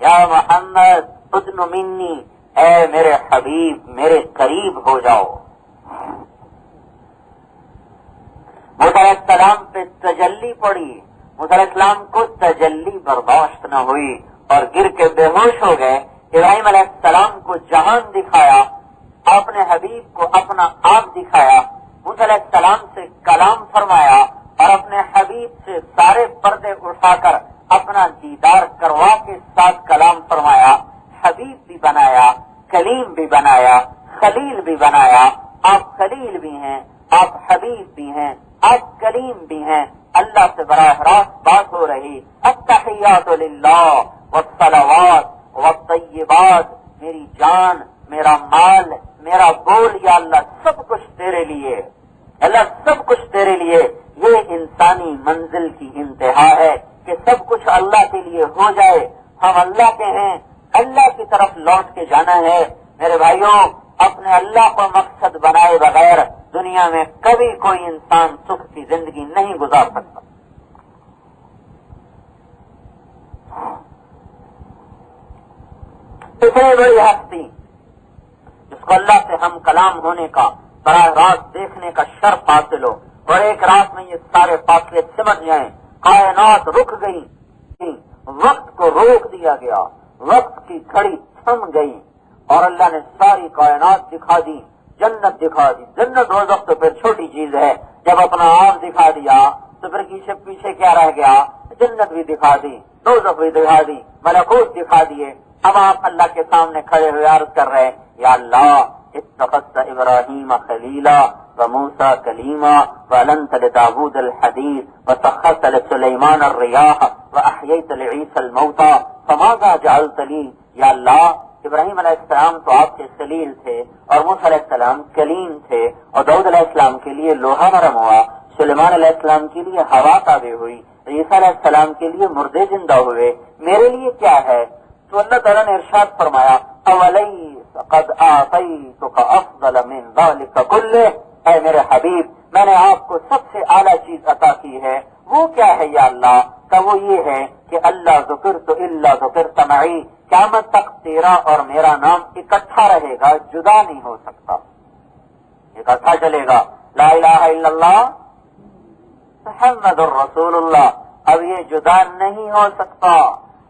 B: یا محمد ادن منی، اے میرے حبیب میرے قریب ہو جاؤ۔ موسیٰ علیہ السلام پہ تجلی پڑی، موسیٰ علیہ السلام کو تجلی برداشت نہ ہوئی اور گر کے بے ہوش ہو گئے۔ ابراہیم علیہ السلام کو جہان دکھایا، اپنے حبیب کو اپنا آپ دکھایا، موسیٰ علیہ السلام سے کلام فرمایا، اور اپنے حبیب سے سارے پردے اٹھا کر اپنا دیدار کروا کے ساتھ کلام فرمایا، حبیب بھی بنایا، کلیم بھی بنایا، خلیل بھی بنایا۔ آپ خلیل بھی ہیں، آپ حبیب بھی ہیں، آپ کلیم بھی ہیں، اللہ سے براہ راست بات ہو رہی۔ التحیات للہ والصلوات والطیبات، میری جان، میرا مال، میرا بول یا اللہ سب کچھ تیرے لیے، اللہ سب کچھ تیرے لیے۔ یہ انسانی منزل کی انتہا ہے کہ سب کچھ اللہ کے لیے ہو جائے، ہم اللہ کے ہیں، اللہ کی طرف لوٹ کے جانا ہے۔ میرے بھائیوں، اپنے اللہ کو مقصد بنائے بغیر دنیا میں کبھی کوئی انسان سکھ کی زندگی نہیں گزار سکتا۔ اتنی بڑی ہستی جس کو اللہ سے ہم کلام ہونے کا، براہ راست دیکھنے کا شرف حاصل ہو، اور ایک رات میں یہ سارے فاصلے سمٹ جائیں، کائنات رک گئی، وقت کو روک دیا گیا، وقت کی گھڑی تھم گئی، اور اللہ نے ساری کائنات دکھا دی، جنت دکھا دی۔ جنت دوزخ تو پھر چھوٹی چیز ہے، جب اپنا آپ دکھا دیا تو پھر پیچھے کیا رہ گیا؟ جنت بھی دکھا دی، دوزخ بھی دکھا دی، ملکوت دکھا دیے۔ اب آپ اللہ کے سامنے کھڑے ہوئے عرض کر رہے ہیں یا اللہ اتخذت ابراہیم خلیلا وموسیٰ کلیما وَأَلَنْتَ لِدَاوُودَ الْحَدِيدَ وَسَخَّرْتَ لِسُلَيْمَانَ الرِّيَاحَ وَأَحْيَيْتَ لِعِيسَى الْمَوْتَى فَمَاذَا جَعَلْتَ لِي، یا اللہ ابراہیم علیہ السلام تو آپ کے خلیل تھے، اور موسیٰ علیہ السلام کلیم تھے، اور داؤد علیہ السلام کے لیے لوہا نرم ہوا، سلیمان علیہ السلام کے لیے ہوا تابع ہوئی، عیسیٰ علیہ السلام کے لیے مردے زندہ ہوئے، میرے لیے کیا ہے؟ تو اللہ تعالیٰ نے ارشاد فرمایا قد آتیتک افضل من ذلک کلہ، اے میرے حبیب میں نے آپ کو سب سے اعلیٰ چیز عطا کی ہے، وہ کیا ہے یا اللہ؟ کہ وہ یہ ہے کہ اللہ ذکرت الا ذکرت معی، قیامت تک تیرا اور میرا نام اکٹھا رہے گا، جدا نہیں ہو سکتا، اکٹھا چلے گا۔ لا الہ الا اللہ محمد الرسول اللہ، اب یہ جدا نہیں ہو سکتا۔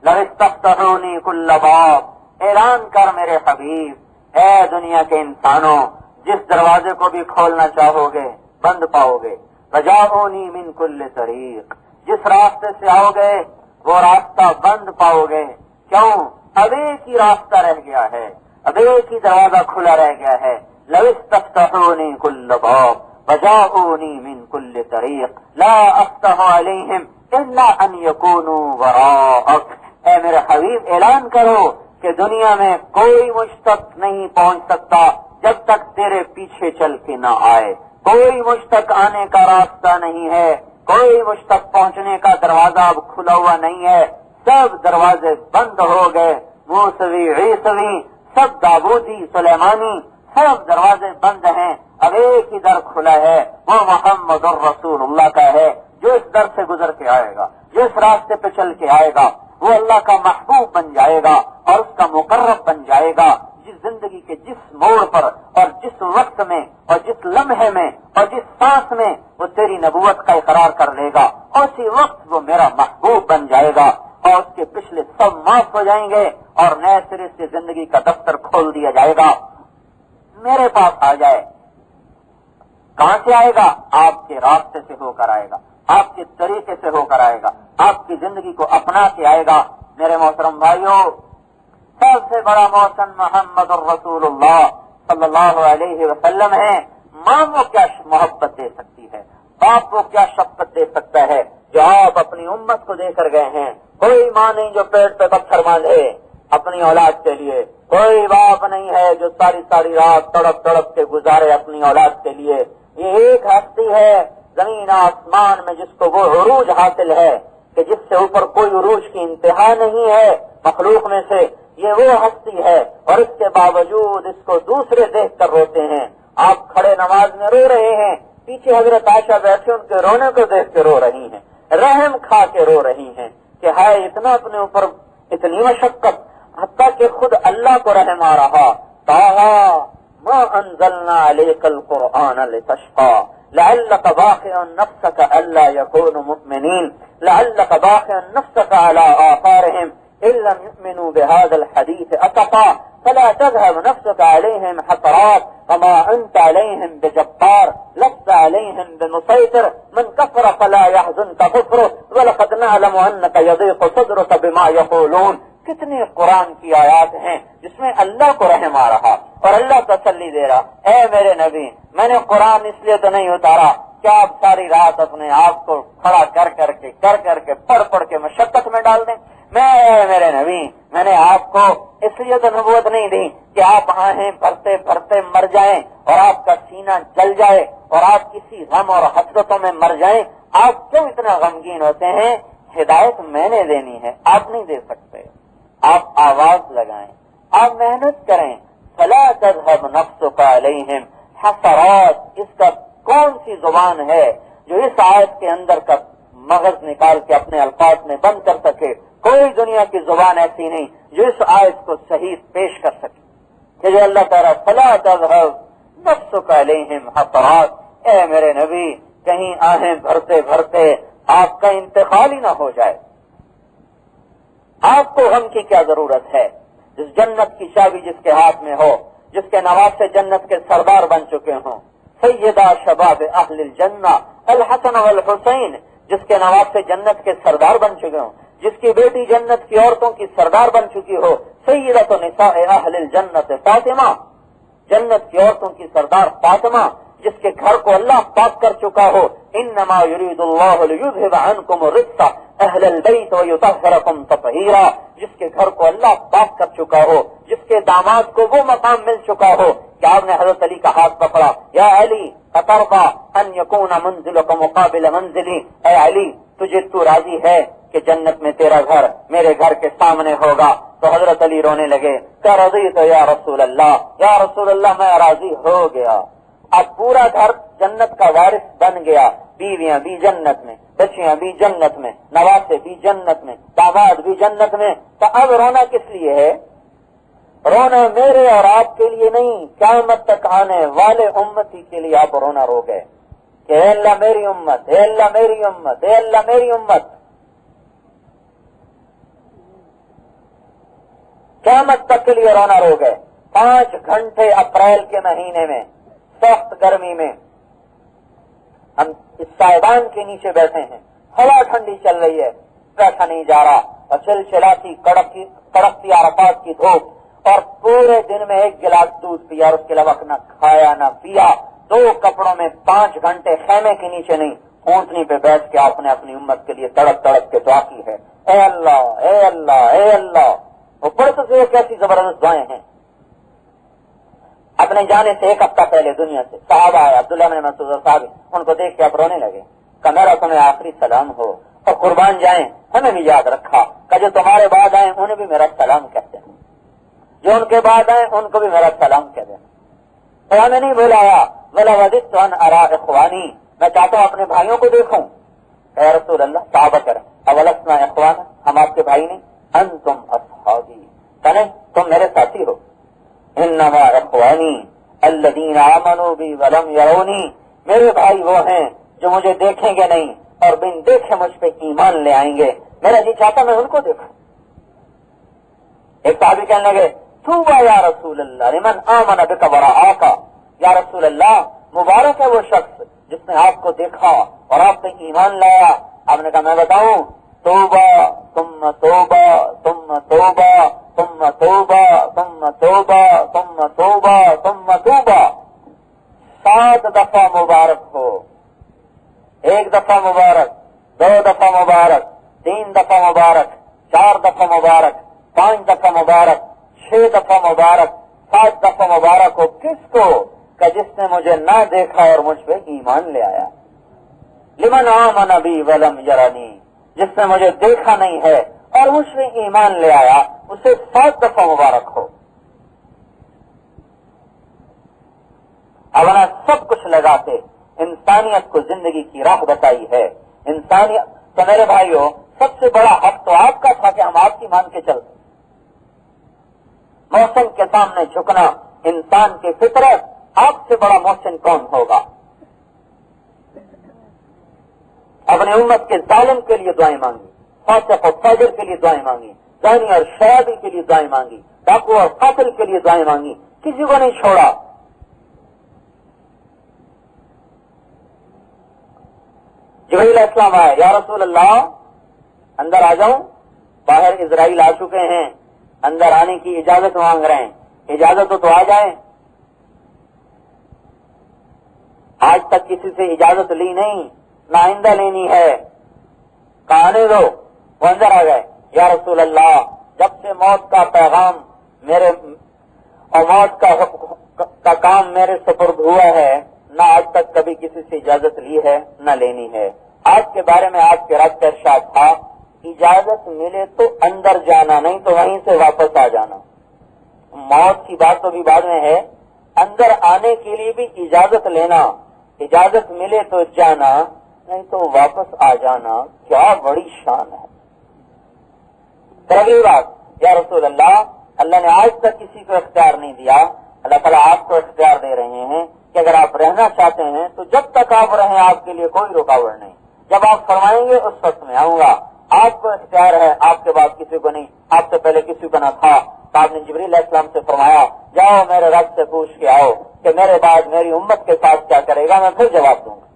B: لو استفتحونی کل باب، اعلان کر میرے حبیب، اے دنیا کے انسانوں جس دروازے کو بھی کھولنا چاہو گے بند پاؤ گے، وجاؤنی من کل طریق، جس راستے سے آؤ گے وہ راستہ بند پاؤ گے۔ کیوں؟ اب ایک ہی راستہ رہ گیا ہے، اب ایک ہی دروازہ کھلا رہ گیا ہے۔ لو استفتحونی کل باب وجاؤنی من کل طریق لا افتح علیہم الا ان یکونوا وراءک، اے میرے حبیب اعلان کرو کہ دنیا میں کوئی مجھ تک نہیں پہنچ سکتا جب تک تیرے پیچھے چل کے نہ آئے، کوئی مجھ تک آنے کا راستہ نہیں ہے، کوئی مجھ تک پہنچنے کا دروازہ اب کھلا ہوا نہیں ہے، سب دروازے بند ہو گئے، موسوی عیسوی سب داودی سلیمانی سب دروازے بند ہیں، اب ایک ہی در کھلا ہے، وہ محمد الرسول اللہ کا ہے، جو اس در سے گزر کے آئے گا، جو اس راستے پہ چل کے آئے گا وہ اللہ کا محبوب بن جائے گا اور اس کا مقرب بن جائے گا۔ جس زندگی کے جس موڑ پر اور جس وقت میں اور جس لمحے میں اور جس سانس میں وہ تیری نبوت کا اقرار کر لے گا، اسی وقت وہ میرا محبوب بن جائے گا اور اس کے پچھلے سب معاف ہو جائیں گے اور نئے سرے سے زندگی کا دفتر کھول دیا جائے گا۔ میرے پاس آ جائے، کہاں سے آئے گا؟ آپ کے راستے سے ہو کر آئے گا، آپ کے طریقے سے ہو کر آئے گا، آپ کی زندگی کو اپنا کے آئے گا۔ میرے محترم بھائیوں، سب سے بڑا محسن محمد الرسول اللہ صلی اللہ علیہ وسلم ہے۔ ماں وہ کیا محبت دے سکتی ہے، باپ وہ کیا شفقت دے سکتا ہے جو آپ اپنی امت کو دے کر گئے ہیں۔ کوئی ماں نہیں جو پیٹ پہ پتھر باندھے اپنی اولاد کے لیے، کوئی باپ نہیں ہے جو ساری ساری رات تڑپ تڑپ کے گزارے اپنی اولاد کے لیے۔ یہ ایک ہستی ہے زمین آسمان میں جس کو وہ عروج حاصل ہے کہ جس سے اوپر کوئی عروج کی انتہا نہیں ہے مخلوق میں سے، یہ وہ ہستی ہے، اور اس کے باوجود اس کو دوسرے دیکھ کر روتے ہیں۔ آپ کھڑے نماز میں رو رہے ہیں، پیچھے حضرت عائشہ بیٹھے ان کے رونے کو دیکھ کے رو رہی ہیں، رحم کھا کے رو رہی ہیں کہ ہائے اتنا اپنے اوپر اتنی مشقت، حتیٰ کہ خود اللہ کو رحم آ رہا۔ طٰہٰ ما انزلنا علیک القرآن لتشقیٰ لعلک باخع نفسک الا یکونوا مؤمنین لعلک باخع نفسک علی آثارہم ان لم یؤمنوا بهذا الحدیث اسفا فلا تذهب نفسك عليهم حسرات وما انت عليهم بجبار لست عليهم بمسيطر من كفر فلا يحزنك كفره ولقد نعلم انك يضيق صدرك بما يقولون۔ کتنی قرآن کی آیات ہیں جس میں اللہ کو رحم آ رہا اور اللہ تسلی دے رہا۔ اے میرے نبی، میں نے قرآن اس لیے تو نہیں اتارا کیا آپ ساری رات اپنے آپ کو کھڑا کر کے پڑھ کے مشقت میں ڈال دیں۔ میرے نبی، میں نے آپ کو اس لیے تو نبوت نہیں دی کہ آپ آہیں بھرتے بھرتے مر جائیں اور آپ کا سینہ جل جائے اور آپ کسی غم اور حسرتوں میں مر جائیں۔ آپ کیوں اتنا غمگین ہوتے ہیں؟ ہدایت میں نے دینی ہے، آپ نہیں دے سکتے۔ آپ آواز لگائیں، آپ محنت کریں۔ فلا تذهب نفسك عليهم حسرات، اس کا کون سی زبان ہے جو اس آیت کے اندر کا مغز نکال کے اپنے الفاظ میں بند کر سکے؟ کوئی دنیا کی زبان ایسی نہیں جو اس آیت کو صحیح پیش کر سکے کہ جو اللہ تعالیٰ فلا تذهب نفسك عليهم حسرات، اے میرے نبی کہیں آہیں بھرتے بھرتے آپ کا انتقال ہی نہ ہو جائے۔ آپ کو غم کی کیا ضرورت ہے؟ جس جنت کی چابی جس کے ہاتھ میں ہو، جس کے نواز سے جنت کے سردار بن چکے ہوں، سیدہ شباب اہل الجنہ الحسن والحسین، جس کے نواز سے جنت کے سردار بن چکے ہوں، جس کی بیٹی جنت کی عورتوں کی سردار بن چکی ہو، سیدۃ نساء اہل الجنت فاطمہ، جنت کی عورتوں کی سردار فاطمہ، جس کے گھر کو اللہ پاک کر چکا ہو، انما یرید اللہ لیذھب عنکم الرجس اہل البیت ویطہرکم تطہیرا، جس کے گھر کو اللہ پاک کر چکا ہو، جس کے داماد کو وہ مقام مل چکا ہو کہ آپ نے حضرت علی کا ہاتھ پکڑا، یا علی اترضى ان یکون منزلک مقابل منزلی، اے علی تجھے تو راضی ہے کہ جنت میں تیرا گھر میرے گھر کے سامنے ہوگا، تو حضرت علی رونے لگے کہ رضیت یا رسول اللہ، یا رسول اللہ میں راضی ہو گیا، اب پورا گھر جنت کا وارث بن گیا، بیویاں بھی جنت میں، بچیاں بھی جنت میں، نواسے بھی جنت میں، داماد بھی جنت میں، تو اب رونا کس لیے ہے؟ رونا میرے اور آپ کے لیے نہیں، قیامت تک آنے والے امتی کے لیے آپ رونا رو گئے کہ اے اللہ میری امت، اے اللہ میری امت، اے اللہ میری امت۔ قیامت تک کے لیے رونا رو گئے۔ 5 گھنٹے اپریل کے مہینے میں سخت گرمی میں ہم اس سائبان کے نیچے بیٹھے ہیں، ہوا ٹھنڈی چل رہی ہے، بیٹھا نہیں جا رہا، اور چلچلاتی کڑکتی عرفات کی دھوپ، اور پورے دن میں 1 گلاس دودھ پیا اور اس کے علاوہ نہ کھایا نہ پیا، 2 کپڑوں میں 5 گھنٹے خیمے کے نیچے نہیں، اونٹنی پہ بیٹھ کے آپ نے اپنی امت کے لیے تڑپ تڑپ کے دعا کی ہے، اے اللہ اے اللہ اے اللہ۔ وہ پڑھتے تھے کیسی زبردست دعائیں ہیں۔ اپنے جانے سے 1 ہفتہ پہلے دنیا سے صحابہ آئے، عبداللہ بن مسعود صاحب، ان کو دیکھ کے آپ رونے لگے کہ میرا تمہیں آخری سلام ہو، اور قربان جائیں ہمیں بھی یاد رکھا کہ جو تمہارے بعد آئے انہیں بھی میرا سلام کہتے ہیں، جو ان کے بعد آئے ان کو بھی میرا سلام کہتے ہیں۔ تو ہمیں نہیں بلایا، ولا وددت ان ارى اخوانی، میں چاہتا ہوں اپنے بھائیوں کو دیکھوں۔ اے رسول اللہ، صحابہ کریں اولسنا اخوانا، ہم آپ کے بھائی نہیں، انتم اصحابی، کہنے تم میرے ساتھی ہو۔ انما اخوانی الذین آمنوا بی ولم یرونی، میرے بھائی وہ ہیں جو مجھے دیکھیں گے نہیں اور بن دیکھے مجھ پہ ایمان لے آئیں گے، میرا جی چاہتا میں ان کو دیکھوں۔ ایک صحابی کہنے لگے توبہ یا رسول اللہ لمن آمن بک ورآک، یا رسول اللہ مبارک ہے وہ شخص جس نے آپ کو دیکھا اور آپ پہ ایمان لایا۔ آپ نے کہا میں بتاؤں، توبہ ثم توبہ ثم توبہ ثم توبہ ثم توبہ ثم توبہ ثم توبہ، 7 دفعہ مبارک ہو، 1 دفعہ مبارک، 2 دفعہ مبارک، 3 دفعہ مبارک، 4 دفعہ مبارک، 5 دفعہ مبارک، 6 دفعہ مبارک، 7 دفعہ مبارک ہو کس کو؟ کہ جس نے مجھے نہ دیکھا اور مجھ پہ ایمان لے آیا۔ لمن آمن بی ولم یرنی، جس نے مجھے دیکھا نہیں ہے اور مجھ پہ ایمان لے آیا، اسے 7 دفعہ مبارک ہو۔ اب سب کچھ لگا کے انسانیت کو زندگی کی راہ بتائی ہے۔ انسانیت تو میرے بھائیوں، سب سے بڑا حق تو آپ کا تھا کہ ہم آپ کی مان کے چلتے۔ محسن کے سامنے جھکنا انسان کی فطرت، آپ سے بڑا محسن کون ہوگا؟ اپنے امت کے ظالم کے لیے دعائیں مانگی، فاسق اور فاجر کے لیے دعائیں مانگی، زانی اور شرابی کے لیے دعائیں مانگی، ڈاکو اور قاتل کے لیے دعائیں مانگی، کسی کو نہیں چھوڑا۔ جبرائیل علیہ السلام آئے، یا رسول اللہ اندر آ جاؤں؟ باہر اسرائیل آ چکے ہیں، اندر آنے کی اجازت مانگ رہے ہیں، اجازت تو آ جائیں۔ آج تک کسی سے اجازت لی نہیں، نہ آئندہ لینی ہے، کہانے دو۔ وہ اندر آ گئے، یا رسول اللہ جب سے موت کا پیغام میرے اور موت کا کام میرے سپرد ہوا ہے، نہ آج تک کبھی کسی سے اجازت لی ہے نہ لینی ہے۔ آج کے بارے میں آپ کے رب کا ارشاد تھا، اجازت ملے تو اندر جانا، نہیں تو وہیں سے واپس آ جانا۔ موت کی بات تو بھی بعد میں ہے، اندر آنے کے لیے بھی اجازت لینا، اجازت ملے تو جانا نہیں تو واپس آ جانا، کیا بڑی شان ہے۔ پھر اگلی بات، یا رسول اللہ اللہ نے آج تک کسی کو اختیار نہیں دیا، اللہ تعالیٰ آپ کو اختیار دے رہے ہیں کہ اگر آپ رہنا چاہتے ہیں تو جب تک آپ رہیں آپ کے لیے کوئی رکاوٹ نہیں، جب آپ فرمائیں گے اس وقت میں آؤں گا۔ آپ کو اختیار ہے، آپ کے بعد کسی کو نہیں، آپ سے پہلے کسی کو نہ تھا۔ تو آپ نے جبریل علیہ السلام سے فرمایا جاؤ میرے رب سے پوچھ کے آؤ کہ میرے بعد میری امت کے ساتھ کیا کرے گا، میں پھر جواب دوں گا۔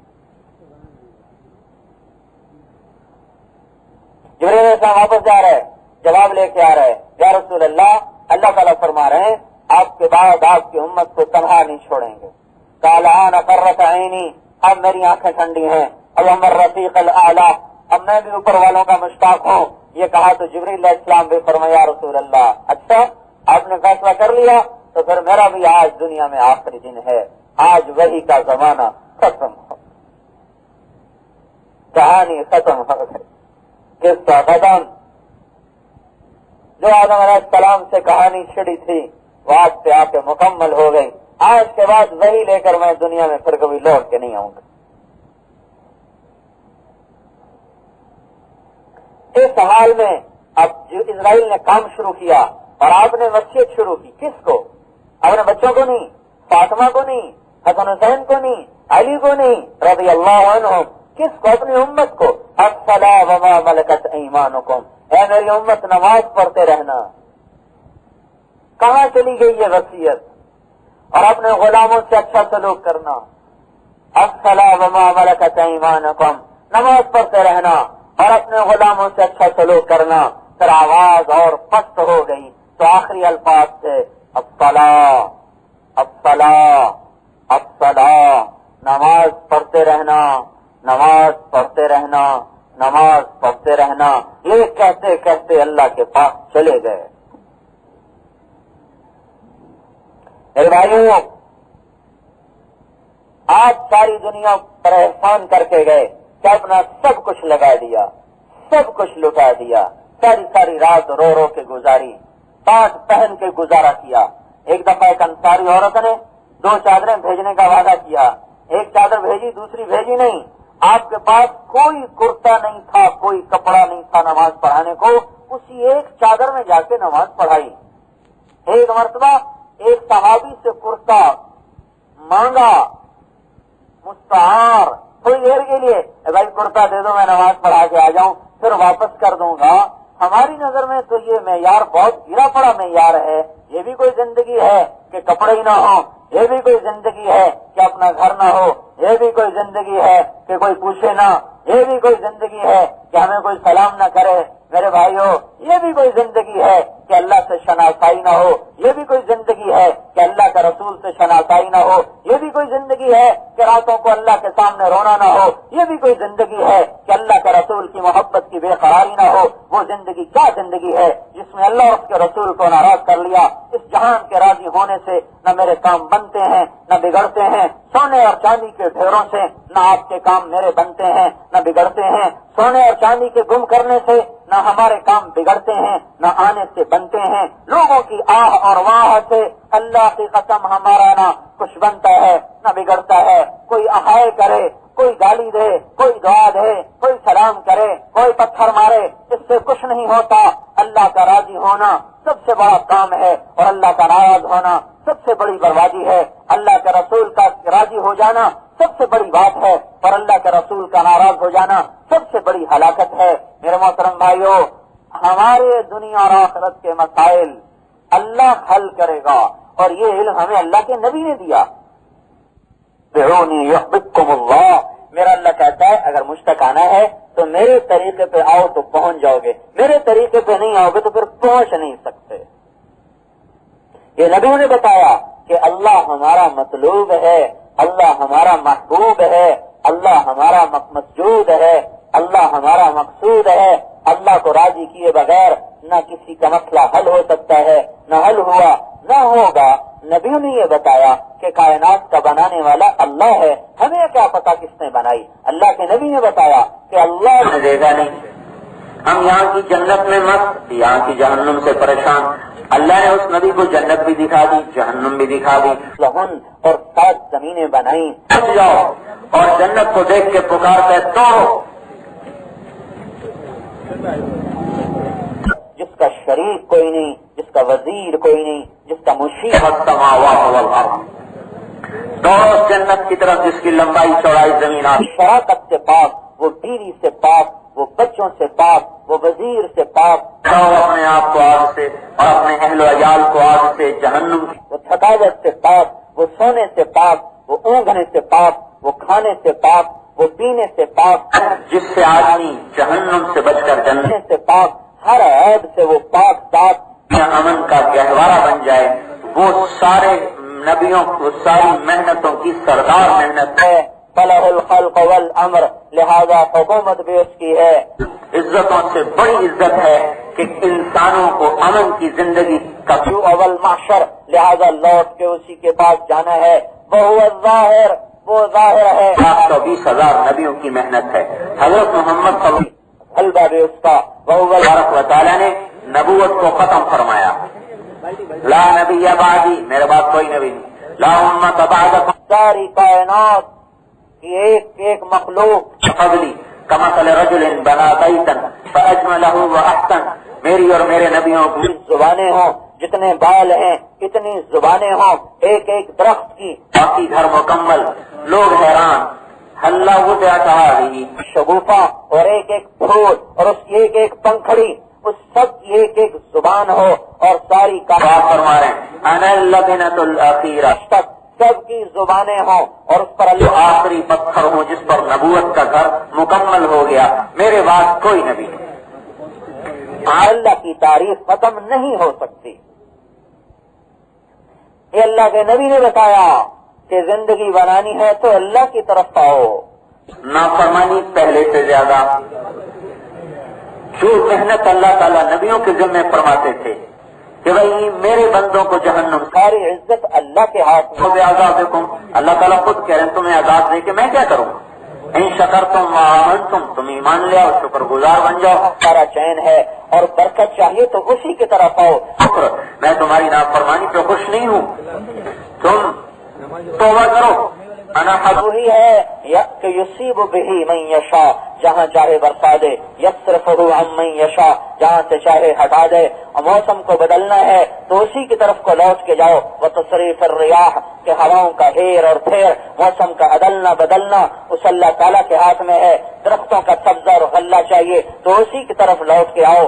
B: جبریل علیہ السلام واپس جا رہے، جواب لے کے آ رہے، یا رسول اللہ اللہ تعالیٰ فرما رہے ہیں آپ کے بعد آپ کی امت کو تنہا نہیں چھوڑیں گے۔ کالان قرۃ عینی، اب میری آنکھیں ٹھنڈی ہیں، اب ہمر رفیق الاعلیٰ، اب میں بھی اوپر والوں کا مشتاق ہوں۔ یہ کہا تو جبریل علیہ السلام بھی فرمایا رسول اللہ اچھا آپ نے فیصلہ کر لیا تو پھر میرا بھی آج دنیا میں آخری دن ہے، آج وحی کا زمانہ ختم ہو، کہانی ختم ہو گئی۔ قصہ ختم. جو آدم علیہ السلام سے کہانی چھڑی تھی وہ آج سے آ کے مکمل ہو گئی. آج کے بعد وہی لے کر میں دنیا میں پھر کبھی لوٹ کے نہیں آؤں گا. اس حال میں اب جو اسرائیل نے کام شروع کیا اور آپ نے وصیت شروع کی، کس کو؟ اپنے بچوں کو نہیں، فاطمہ کو نہیں، حسن حسین کو نہیں، علی کو نہیں رضی اللہ عنہم. کس کو؟ اپنی امت کو. الصلاۃ وما ملکت ایمانکم، اے میری امت نماز پڑھتے رہنا. کہاں چلی گئی یہ وصیت؟ اور اپنے غلاموں سے اچھا سلوک کرنا. الصلاۃ وما ملکت ایمانکم، نماز پڑھتے رہنا اور اپنے غلاموں سے اچھا سلوک کرنا. پھر آواز اور پست ہو گئی تو آخری الفاظ سے الصلاۃ الصلاۃ الصلاۃ، نماز پڑھتے رہنا، نماز پڑھتے رہنا، نماز پڑھتے رہنا. یہ کہتے کہتے اللہ کے پاس چلے گئے. میرے بھائیوں، آج ساری دنیا پر احسان کر کے گئے کہ اپنا سب کچھ لگا دیا، سب کچھ لٹا دیا، ساری رات رو رو کے گزاری، پاٹ پہن کے گزارا کیا. ایک دفعہ ایک انصاری عورت نے 2 چادریں بھیجنے کا وعدہ کیا. ایک چادر بھیجی، دوسری بھیجی نہیں. آپ کے پاس کوئی کرتا نہیں تھا، کوئی کپڑا نہیں تھا نماز پڑھانے کو. اسی ایک چادر میں جا کے نماز پڑھائی. ایک مرتبہ ایک صحابی سے کرتا مانگا مستعار تھوڑی دیر کے لیے، بھائی کرتا دے دو میں نماز پڑھا کے آ جاؤں پھر واپس کر دوں گا. ہماری نظر میں تو یہ معیار بہت گرا پڑا معیار ہے. یہ بھی کوئی زندگی ہے کہ کپڑے ہی نہ ہوں؟ یہ بھی کوئی زندگی ہے کہ اپنا گھر نہ ہو؟ یہ بھی کوئی زندگی ہے کہ کوئی پوچھے نہ؟ یہ بھی کوئی زندگی ہے کہ ہمیں کوئی سلام نہ کرے؟ میرے بھائیو، یہ بھی کوئی زندگی ہے کہ اللہ سے شناسائی نہ ہو؟ یہ بھی کوئی زندگی ہے کہ اللہ کا رسول سے شناسائی نہ ہو؟ یہ بھی کوئی زندگی ہے کہ راتوں کو اللہ کے سامنے رونا نہ ہو؟ یہ بھی کوئی زندگی ہے کہ اللہ کے رسول کی محبت کی بے قراری نہ ہو؟ وہ زندگی کیا زندگی ہے جس میں اللہ اور اس کے رسول کو ناراض کر لیا؟ اس جہان کے راضی ہونے سے نہ میرے کام بنتے ہیں نہ بگڑتے ہیں. سونے اور چاندی کے ڈھیروں سے نہ آپ کے کام میرے بنتے ہیں نہ بگڑتے ہیں. سونے اور چاندی کے گم کرنے سے نہ ہمارے کام بگڑتے ہیں نہ آنے سے بنتے ہیں. لوگوں کی آہ اور واہ سے اللہ کی قسم ہمارا نہ کچھ بنتا ہے نہ بگڑتا ہے. کوئی احائے کرے، کوئی گالی دے، کوئی دعا دے، کوئی سلام کرے، کوئی پتھر مارے، اس سے کچھ نہیں ہوتا. اللہ کا راضی ہونا سب سے بڑا کام ہے اور اللہ کا ناراض ہونا سب سے بڑی بربادی ہے. اللہ کے رسول کا راضی ہو جانا سب سے بڑی بات ہے اور اللہ کے رسول کا ناراض ہو جانا سب سے بڑی ہلاکت ہے. میرے محترم بھائیو، ہمارے دنیا اور آخرت کے مسائل اللہ حل کرے گا اور یہ علم ہمیں اللہ کے نبی نے دیا. یحببکم اللہ، میرا اللہ کہتا ہے اگر مجھ تک آنا ہے تو میرے طریقے پہ آؤ تو پہنچ جاؤ گے، میرے طریقے پہ نہیں آؤ گے تو پھر پہنچ نہیں سکتے. یہ نبیوں نے بتایا کہ اللہ ہمارا مطلوب ہے، اللہ ہمارا محبوب ہے، اللہ ہمارا مسجود ہے، اللہ ہمارا مقصود ہے. اللہ کو راضی کیے بغیر نہ کسی کا مسئلہ حل ہو سکتا ہے، نہ حل ہوا نہ ہوگا. نبیوں نے یہ بتایا کہ کائنات کا بنانے والا اللہ ہے. ہمیں کیا پتا کس نے بنائی؟ اللہ کے نبی نے بتایا کہ اللہ دے گا نہیں. ہم یہاں کی جنت میں مست، یہاں کی جہنم سے پریشان. اللہ نے اس نبی کو جنت بھی دکھا دی، جہنم بھی دکھا دی. لہن اور 7 زمینیں بنائی. جاؤ اور جنت کو دیکھ کے پکارتے تو جس کا شریک کوئی نہیں، جس کا وزیر کوئی نہیں، جس کا مشیر السماوات والارض، دونوں جنت کی طرف جس کی لمبائی چوڑائی زمین شراکت سے پاک، وہ بیوی سے پاک، وہ بچوں سے پاک، وہ وزیر سے پاک. اپنے آپ کو آگ سے اور اپنے اہل و عیال کو آگ سے، جہنم وہ تھکاوٹ سے پاک، وہ سونے سے پاک، وہ اونگنے سے پاک، وہ کھانے سے پاک، وہ پینے سے پاک، جس سے آدمی جہنم سے بچ کر جننے سے پاک، ہر عیب سے وہ پاک صاف امن کا گہوارہ بن جائے. وہ سارے نبیوں کو ساری محنتوں کی سردار محنت ہے. فلاح الخلق والامر، لہذا حکومت بھی اس کی ہے. عزتوں سے بڑی عزت ہے کہ انسانوں کو امن کی زندگی کا اول محشر، لہذا لوٹ کے اسی کے پاس جانا ہے. وہ ظاہر، وہ ظاہر ہے. 120,000 نبیوں کی محنت ہے. حضرت محمد صلی اللہ علیہ وسلم الباب وسطی وهو تبارک و تعالیٰ نے نبوت کو ختم فرمایا. لا نبی بعدی، میرے بعد کوئی نبی نہیں. لا امت بعدکم، ساری کائنات کی ایک ایک مخلوق قبلی کمثل رجل بنا بیتا فاجملہ واحسن، میری اور میرے نبیوں کی زبانیں ہوں، جتنے بال ہیں اتنی زبانیں ہوں ایک ایک درخت کی، باقی گھر مکمل. لوگ حیران، ہلّا وضع کہا شگوفہ اور ایک ایک پھول اور اس کی ایک ایک پنکھڑی، اس سب کی ایک ایک زبان ہو اور ساری کا فرما رہے ہیں انا اللبنۃ الاخیرہ، سب کی زبانیں ہوں اور اس پر اللہ آخری پتھر ہو جس پر نبوت کا گھر مکمل ہو گیا. میرے بعد کوئی نبی نہیں. اللہ کی تعریف ختم نہیں ہو سکتی. یہ اللہ کے نبی نے بتایا کہ زندگی بنانی ہے تو اللہ کی طرف آؤ. نافرمانی پہلے سے زیادہ، جو محنت اللہ تعالیٰ نبیوں کے ذمہ فرماتے تھے کہ بھائی میرے بندوں کو جہنم، ساری عزت اللہ کے ہاتھ میں. عذابکم، اللہ تعالیٰ خود کہہ رہے ہیں تمہیں عذاب دے کے میں کیا کروں. ان شکرتم وآمنتم، تم ایمان لے آؤ شکر گزار بن جاؤ. سارا چین ہے اور برکت چاہیے تو اسی کی طرف آؤ. شکر، میں تمہاری نافرمانی پہ خوش نہیں ہوں، تم توبہ کرو. انا وہی ہے کہ یصیب بہ من یشاء، جہاں چاہے برسا دے، یصرفہ عن من یشاء، جہاں سے چاہے ہٹا دے. موسم کو بدلنا ہے تو اسی کی طرف کو لوٹ کے جاؤ. وتصریف الریاح، کہ ہواؤں کا ہیر اور پھیر، موسم کا عدلنا بدلنا اس اللہ تعالیٰ کے ہاتھ میں ہے. درختوں کا سبزہ اور غلہ چاہیے تو اسی کی طرف لوٹ کے آؤ.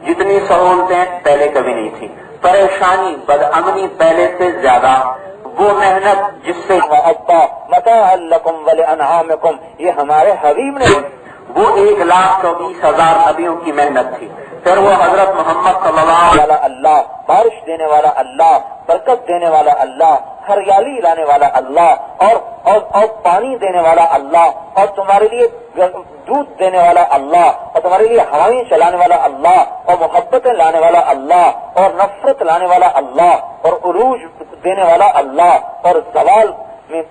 B: جتنی سہولتیں پہلے کبھی نہیں تھی، پریشانی بدامنی پہلے سے زیادہ، وہ محنت جس سے متاعا لکم ولانعامکم، یہ ہمارے حبیب نے، وہ 1,24,000 نبیوں کی محنت تھی. پھر وہ حضرت محمد صلی اللہ علیہ وسلم، اللہ بارش دینے والا اللہ، برکت دینے والا اللہ، ہریالی لانے والا اللہ اور پانی دینے والا اللہ، اور تمہارے لیے دودھ دینے والا اللہ، اور تمہارے لیے ہوائیں چلانے والا اللہ، اور محبتیں لانے والا اللہ، اور نفرت لانے والا اللہ، اور عروج دینے والا اللہ، اور زوال میں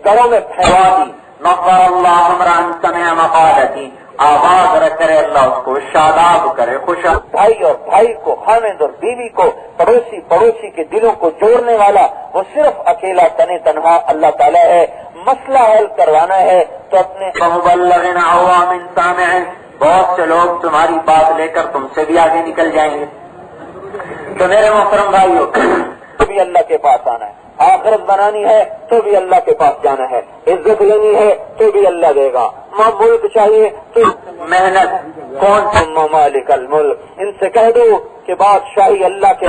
B: گھروں میں پھیلا دی. نصر اللہ عمران سمع مقالتی، آباد کرے اللہ اس کو، شاداب کرے خوش. بھائی اور بھائی کو، خامد اور بیوی کو، پڑوسی کے دلوں کو جوڑنے والا وہ صرف اکیلا تنے تنہا اللہ تعالیٰ ہے. مسئلہ حل کروانا ہے تو اپنے مبلغ عوام سامع، بہت سے لوگ تمہاری بات لے کر تم سے بھی آگے نکل جائیں گے. تو میرے محترم بھائیو، تو بھی اللہ کے پاس آنا ہے. آخرت بنانی ہے تو بھی اللہ کے پاس جانا ہے. عزت لینی ہے تو بھی اللہ دے گا. ملک چاہیے تو محنت. کون تم مالک الملک، ان سے کہہ دو کہ بادشاہی اللہ کے.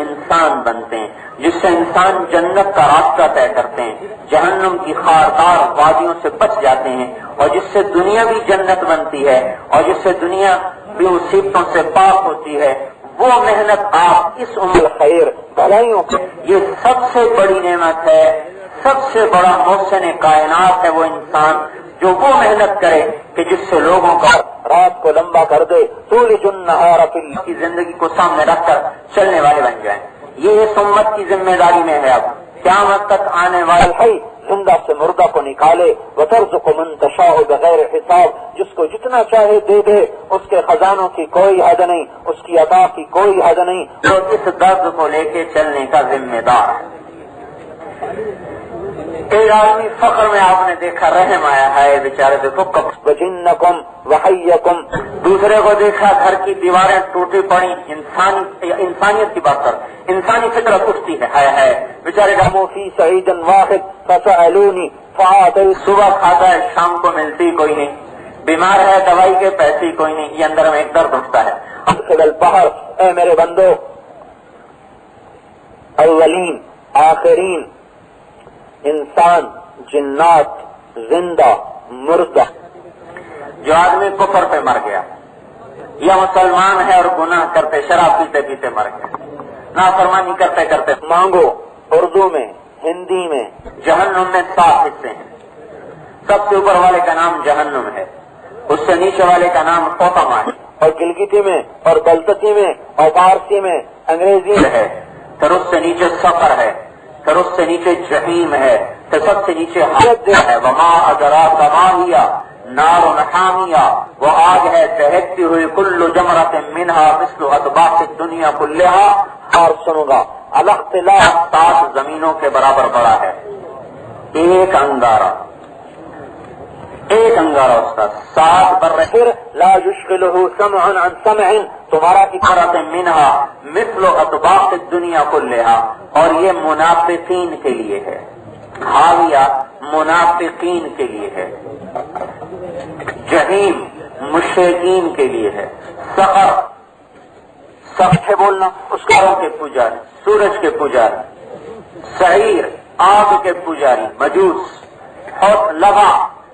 B: انسان بنتے ہیں جس سے انسان جنت کا راستہ طے کرتے ہیں، جہنم کی خاردار وادیوں سے بچ جاتے ہیں، اور جس سے دنیا بھی جنت بنتی ہے اور جس سے دنیا بھی مصیبتوں سے پاک ہوتی ہے. وہ محنت آپ اس عمر خیر بھلائیوں کی، یہ سب سے بڑی نعمت ہے. سب سے بڑا محسن کائنات ہے وہ انسان جو وہ محنت کرے کہ جس سے لوگوں کا رات کو لمبا کر دے، تولج النہار فی الليل، کی زندگی کو سامنے رکھ کر چلنے والے بن جائیں. یہ اس امت کی ذمہ داری میں ہے. اب قیامت تک آنے والے ہے زندہ سے مردہ کو نکالے. وترزق من تشاء بغیر حساب، جس کو جتنا چاہے دے دے، اس کے خزانوں کی کوئی حد نہیں، اس کی عطا کی کوئی حد نہیں. تو اس درد کو لے کے چلنے کا ذمہ دار ہے. ایک آدمی فخر میں آپ نے دیکھا رحم آیا ہے بیچارے دیکھو وجنکم وحیکم. دوسرے کو دیکھا گھر کی دیواریں ٹوٹی پڑی، انسانیت کی بات کر، انسانی فطرت اٹھتی ہے بیچارے کا منہ فی سعید واحد فسألونی فآتیت. صبح کھاتا ہے شام کو ملتی کوئی نہیں، بیمار ہے دوائی کے پیسے کوئی نہیں، یہ اندر میں ایک درد اٹھتا ہے. البحر، اے میرے بندو، اولین آخرین، انسان، جنات، زندہ، مردہ. جو آدمی کفر پہ مر گیا یا مسلمان ہے اور گناہ کرتے شراب پیتے پیتے مر گیا، نافرمانی کرتے کرتے، مانگو اردو میں ہندی میں، جہنم میں 7 حصے ہیں. سب سے اوپر والے کا نام جہنم ہے، اس سے نیچے والے کا نام اوتما ہے، اور گلگتی میں اور بلتکی میں اور فارسی میں انگریزی میں ہے. پھر اس سے نیچے سفر ہے، پھر اس سے نیچے جہیم ہے، پھر سب سے نیچے حد ہے. وما ادراک ما ہی نار حامیہ، وہ آگ ہے دہکتی ہوئی کل جمرۃ منہا مثل اطباق الدنیا کلھا. اور سنو گا الاختلاف 7 زمینوں کے برابر بڑا ہے. ایک انگارہ اس کا 7 بر. پھر لا يشغلہ سمع عن سمع، تمہارا اقرت منہا مثل اطباق الدنیا کلھا. اور یہ منافقین کے لیے ہے، حاویہ منافقین کے لیے ہے، جہنم مشرکین کے لیے ہے، سقر سب بولنا اس کاروں کے پجاری، سورج کے پجاری، سعیر آگ کے پجاری مجوس، اور لبا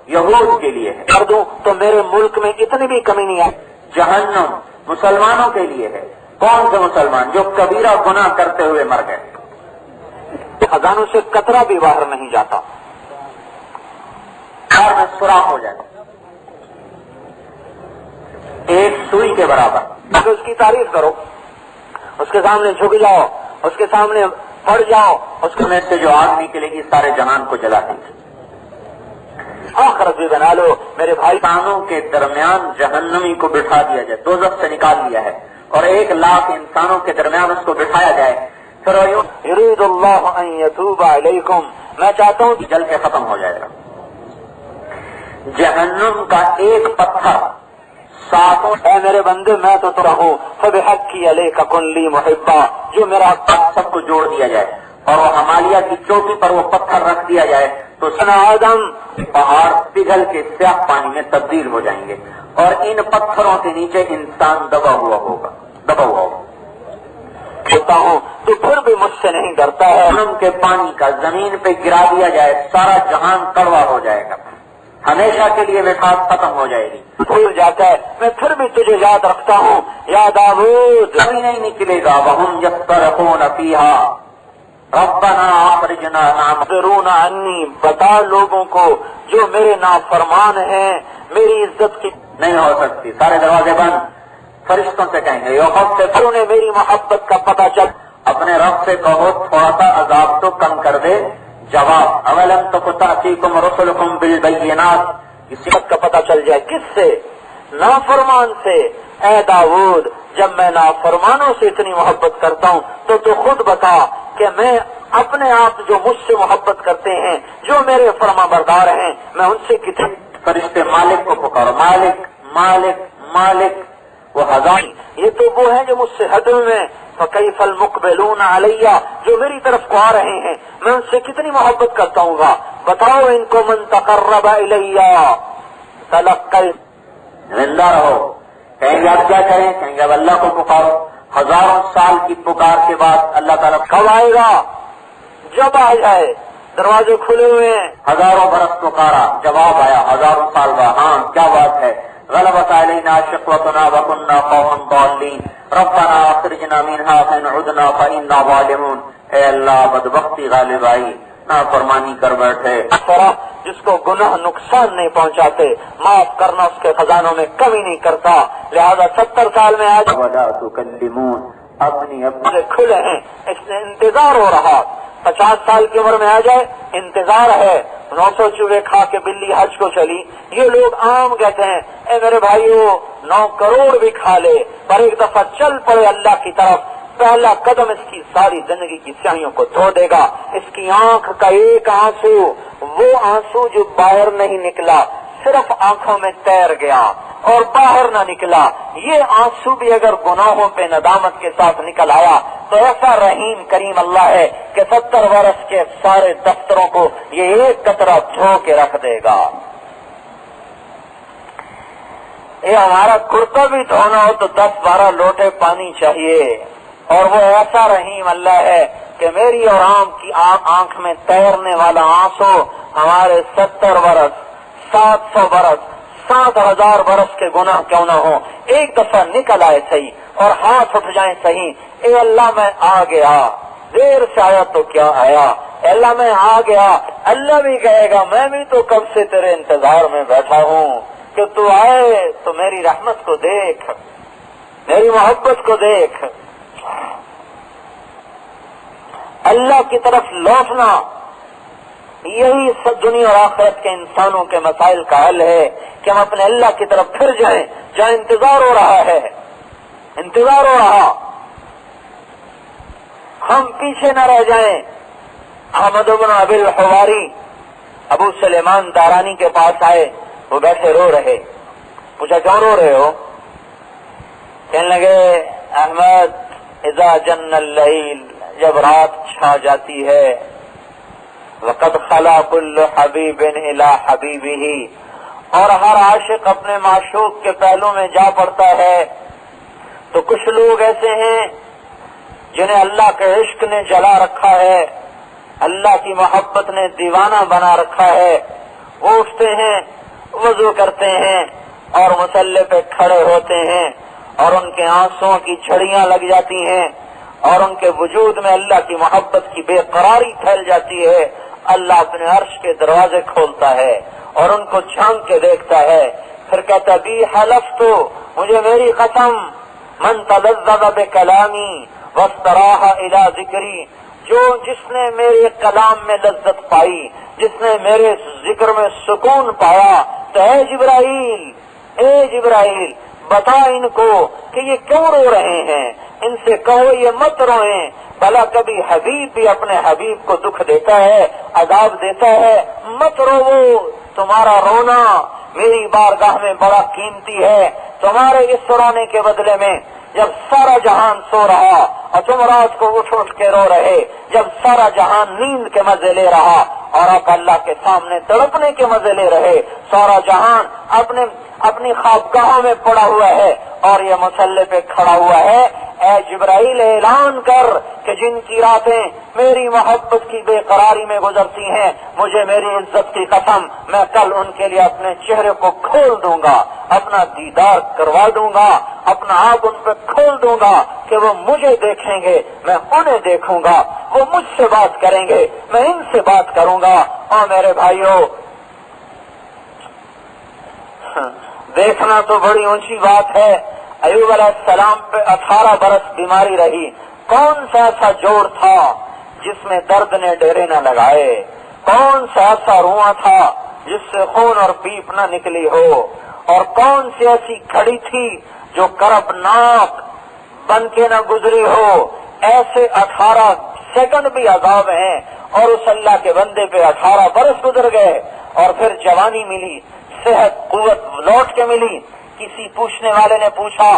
B: یہود کے لیے ہے. کر دوں تو میرے ملک میں اتنی بھی کمی نہیں ہے. جہنم مسلمانوں کے لیے ہے. کون سے مسلمان؟ جو کبیرہ گناہ کرتے ہوئے مر گئے، خزانوں سے قطرہ بھی باہر نہیں جاتا، گھر میں سوراخ ہو جائے ایک سوئی کے برابر. اس کی تعریف کرو، اس کے سامنے جھک جاؤ، اس کے سامنے پڑ جاؤ، اس کے میں سے جو آگ نکلے گی سارے جہان کو جلا دیں گے. آخرت بھی بنا لو میرے بھائی. انسانوں کے درمیان جہنمی کو بٹھا دیا جائے، دوزخ سے نکال دیا ہے، اور 1 لاکھ انسانوں کے درمیان اس کو بٹھایا جائے. پھر یرید اللہ ان یتوب علیکم، میں چاہتا ہوں کہ جل کے ختم ہو جائے گا. جہنم کا ایک پتھر 7 اے میرے بندے میں تو رہوں فبحقی علیک کن لی محبا، جو میرا سب کو جوڑ دیا جائے اور وہ ہمالیہ کی چوٹی پر وہ پتھر رکھ دیا جائے تو سنا آدم پہاڑ پگھل کے سیاہ پانی میں تبدیل ہو جائیں گے، اور ان پتھروں کے نیچے انسان دبا ہوا ہوگا. کہتا ہوں تو پھر بھی مجھ سے نہیں ڈرتا ہے. جہنم کے پانی کا زمین پہ گرا دیا جائے، سارا جہان کڑوا ہو جائے گا، ہمیشہ کے لیے مٹھاس ختم ہو جائے گی. بھول جاتا ہے میں پھر بھی تجھے یاد رکھتا ہوں یا داؤد. کبھی نہیں نکلے گا. وہم یفترقون فیہا ربنا اخرجنا نعمرون عنی، بتا لوگوں کو جو میرے نافرمان ہیں میری عزت کی نہیں ہو سکتی. سارے دروازے بند. فرشتوں سے کہیں گے یوخففون نے میری محبت کا پتہ چل. اپنے رب سے کہو تھوڑا سا عذاب تو کم کر دے. جواب اولم تک تأتیکم رسلکم بالبینات، کسی بات کا پتہ چل جائے. کس سے؟ نافرمان سے. اے داؤد جب میں نافرمانوں سے اتنی محبت کرتا ہوں تو خود بتا کہ میں اپنے آپ جو مجھ سے محبت کرتے ہیں، جو میرے فرما بردار ہیں، میں ان سے کتنے. فرشتے مالک کو پکارو، مالک مالک مالک. وہ ہزار یہ تو وہ ہیں جو مجھ سے ہٹے ہوئے ہیں. فکیف المقبلون علیہ، جو میری طرف کو آ رہے ہیں میں ان سے کتنی محبت کرتا ہوں گا. بتاؤ ان کو من تقرب الیہ تلقی. زندہ رہو. کہیں گے آپ کیا کریں؟ کہیں گے اب اللہ کو پکارو. 1000 سال کی پکار کے بعد اللہ تعالیٰ کب آئے گا؟ جب آ جائے. دروازے کھلے ہوئے ہیں، 1000 برس پکارا، جواب آیا 1000 سال بعد. ہاں کیا بات ہے؟ غلبت علینا شقوتنا وکنا قوما ضالین ربنا اخرجنا منها فإن عدنا فإنا ظالمون. اے اللہ بدبختی غالب آئی، نافرمانی کر بیٹھے. جس کو گناہ نقصان نہیں پہنچاتے معاف کرنا اس کے خزانوں میں کمی نہیں کرتا. لہذا 70 سال میں آج ولا تکلمون اپنی کھلے ہیں. اس نے انتظار ہو رہا. 50 سال کی عمر میں آ جائے انتظار ہے. 900 چوہے کھا کے بلی حج کو چلی. یہ لوگ عام کہتے ہیں اے میرے بھائیو 9 کروڑ بھی کھا لے پر ایک دفعہ چل پڑے اللہ کی طرف، پہلا قدم اس کی ساری زندگی کی سیاہیوں کو دھو دے گا. اس کی آنکھ کا ایک آنسو، وہ آنسو جو باہر نہیں نکلا، صرف آنکھوں میں تیر گیا اور باہر نہ نکلا، یہ آنسو بھی اگر گناہوں پہ ندامت کے ساتھ نکل آیا تو ایسا رحیم کریم اللہ ہے کہ 70 برس کے سارے دفتروں کو یہ ایک قطرہ دھو کے رکھ دے گا. یہ ہمارا کرتا بھی دھونا ہو تو 10-12 لوٹے پانی چاہیے. اور وہ ایسا رحیم اللہ ہے کہ میری اور عام کی آنکھ میں تیرنے والا آنسو ہمارے 70 برس 700 برس 7000 برس کے گناہ کیوں نہ ہو ایک دفعہ نکل آئے صحیح اور ہاتھ اٹھ جائیں صحیح. اے اللہ میں آ گیا، دیر سے آیا تو کیا آیا. اے اللہ میں آ گیا. اللہ بھی کہے گا میں بھی تو کب سے تیرے انتظار میں بیٹھا ہوں کہ تو آئے تو میری رحمت کو دیکھ، میری محبت کو دیکھ. اللہ کی طرف لوٹنا یہی دنیا اور آخرت کے انسانوں کے مسائل کا حل ہے کہ ہم اپنے اللہ کی طرف پھر جائیں جہاں انتظار ہو رہا ہے، انتظار ہو رہا، ہم پیچھے نہ رہ جائیں۔ احمد بن ابی الحواری ابو سلیمان دارانی کے پاس آئے، وہ بیٹھے رو رہے، پوچھا کیوں رو رہے ہو؟ کہنے لگے احمد اذا جن اللیل، جب رات چھا جاتی ہے، وقد خلا كل حبیب الی حبیبہ، اور ہر عاشق اپنے معشوق کے پہلو میں جا پڑتا ہے، تو کچھ لوگ ایسے ہیں جنہیں اللہ کے عشق نے جلا رکھا ہے، اللہ کی محبت نے دیوانہ بنا رکھا ہے، وہ اٹھتے ہیں، وضو کرتے ہیں اور مصلی پہ کھڑے ہوتے ہیں، اور ان کے آنسوؤں کی جھڑیاں لگ جاتی ہیں، اور ان کے وجود میں اللہ کی محبت کی بے قراری پھیل جاتی ہے۔ اللہ اپنے عرش کے دروازے کھولتا ہے اور ان کو جھانک کے دیکھتا ہے، پھر کہتا بی حلفت، مجھے میری قسم، من تلذذ بکلامی واستراح الی ذکری، جس نے میرے کلام میں لذت پائی، جس نے میرے ذکر میں سکون پایا، تو اے جبرائیل بتا ان کو کہ یہ کیوں رو رہے ہیں، ان سے کہو یہ مت روئیں، بھلا کبھی حبیب بھی اپنے حبیب کو دکھ دیتا ہے، عذاب دیتا ہے، مت رو، تمہارا رونا میری بارگاہ میں بڑا قیمتی ہے، تمہارے اس رونے کے بدلے میں جب سارا جہان سو رہا اور تم رات کو اٹھ اٹھ کے رو رہے، جب سارا جہان نیند کے مزے لے رہا اور آپ اللہ کے سامنے تڑپنے کے مزے لے رہے، سارا جہان اپنی خوابگاہوں میں پڑا ہوا ہے اور یہ مصلی پہ کھڑا ہوا ہے، اے جبرائیل اعلان کر کہ جن کی راتیں میری محبت کی بے قراری میں گزرتی ہیں، مجھے میری عزت کی قسم، میں کل ان کے لیے اپنے چہرے کو کھول دوں گا، اپنا دیدار کروا دوں گا، اپنا آنکھ ان پہ کھول دوں گا کہ وہ مجھے دیکھیں گے، میں انہیں دیکھوں گا، وہ مجھ سے بات کریں گے، میں ان سے بات کروں گا۔ اور میرے بھائیوں، دیکھنا تو بڑی اونچی بات ہے۔ ایوب علیہ السلام پہ 18 برس بیماری رہی، کون سا ایسا جوڑ تھا جس میں درد نے ڈیرے نہ لگائے؟ کون سا ایسا رواں تھا جس سے خون اور پیپ نہ نکلی ہو؟ اور کون سی ایسی کھڑی تھی جو کربناک بن کے نہ گزری ہو؟ ایسے 18 سیکنڈ بھی عذاب ہیں، اور اس اللہ کے بندے پہ 18 برس گزر گئے، اور پھر جوانی ملی، صحت قوت لوٹ کے ملی۔ کسی پوچھنے والے نے پوچھا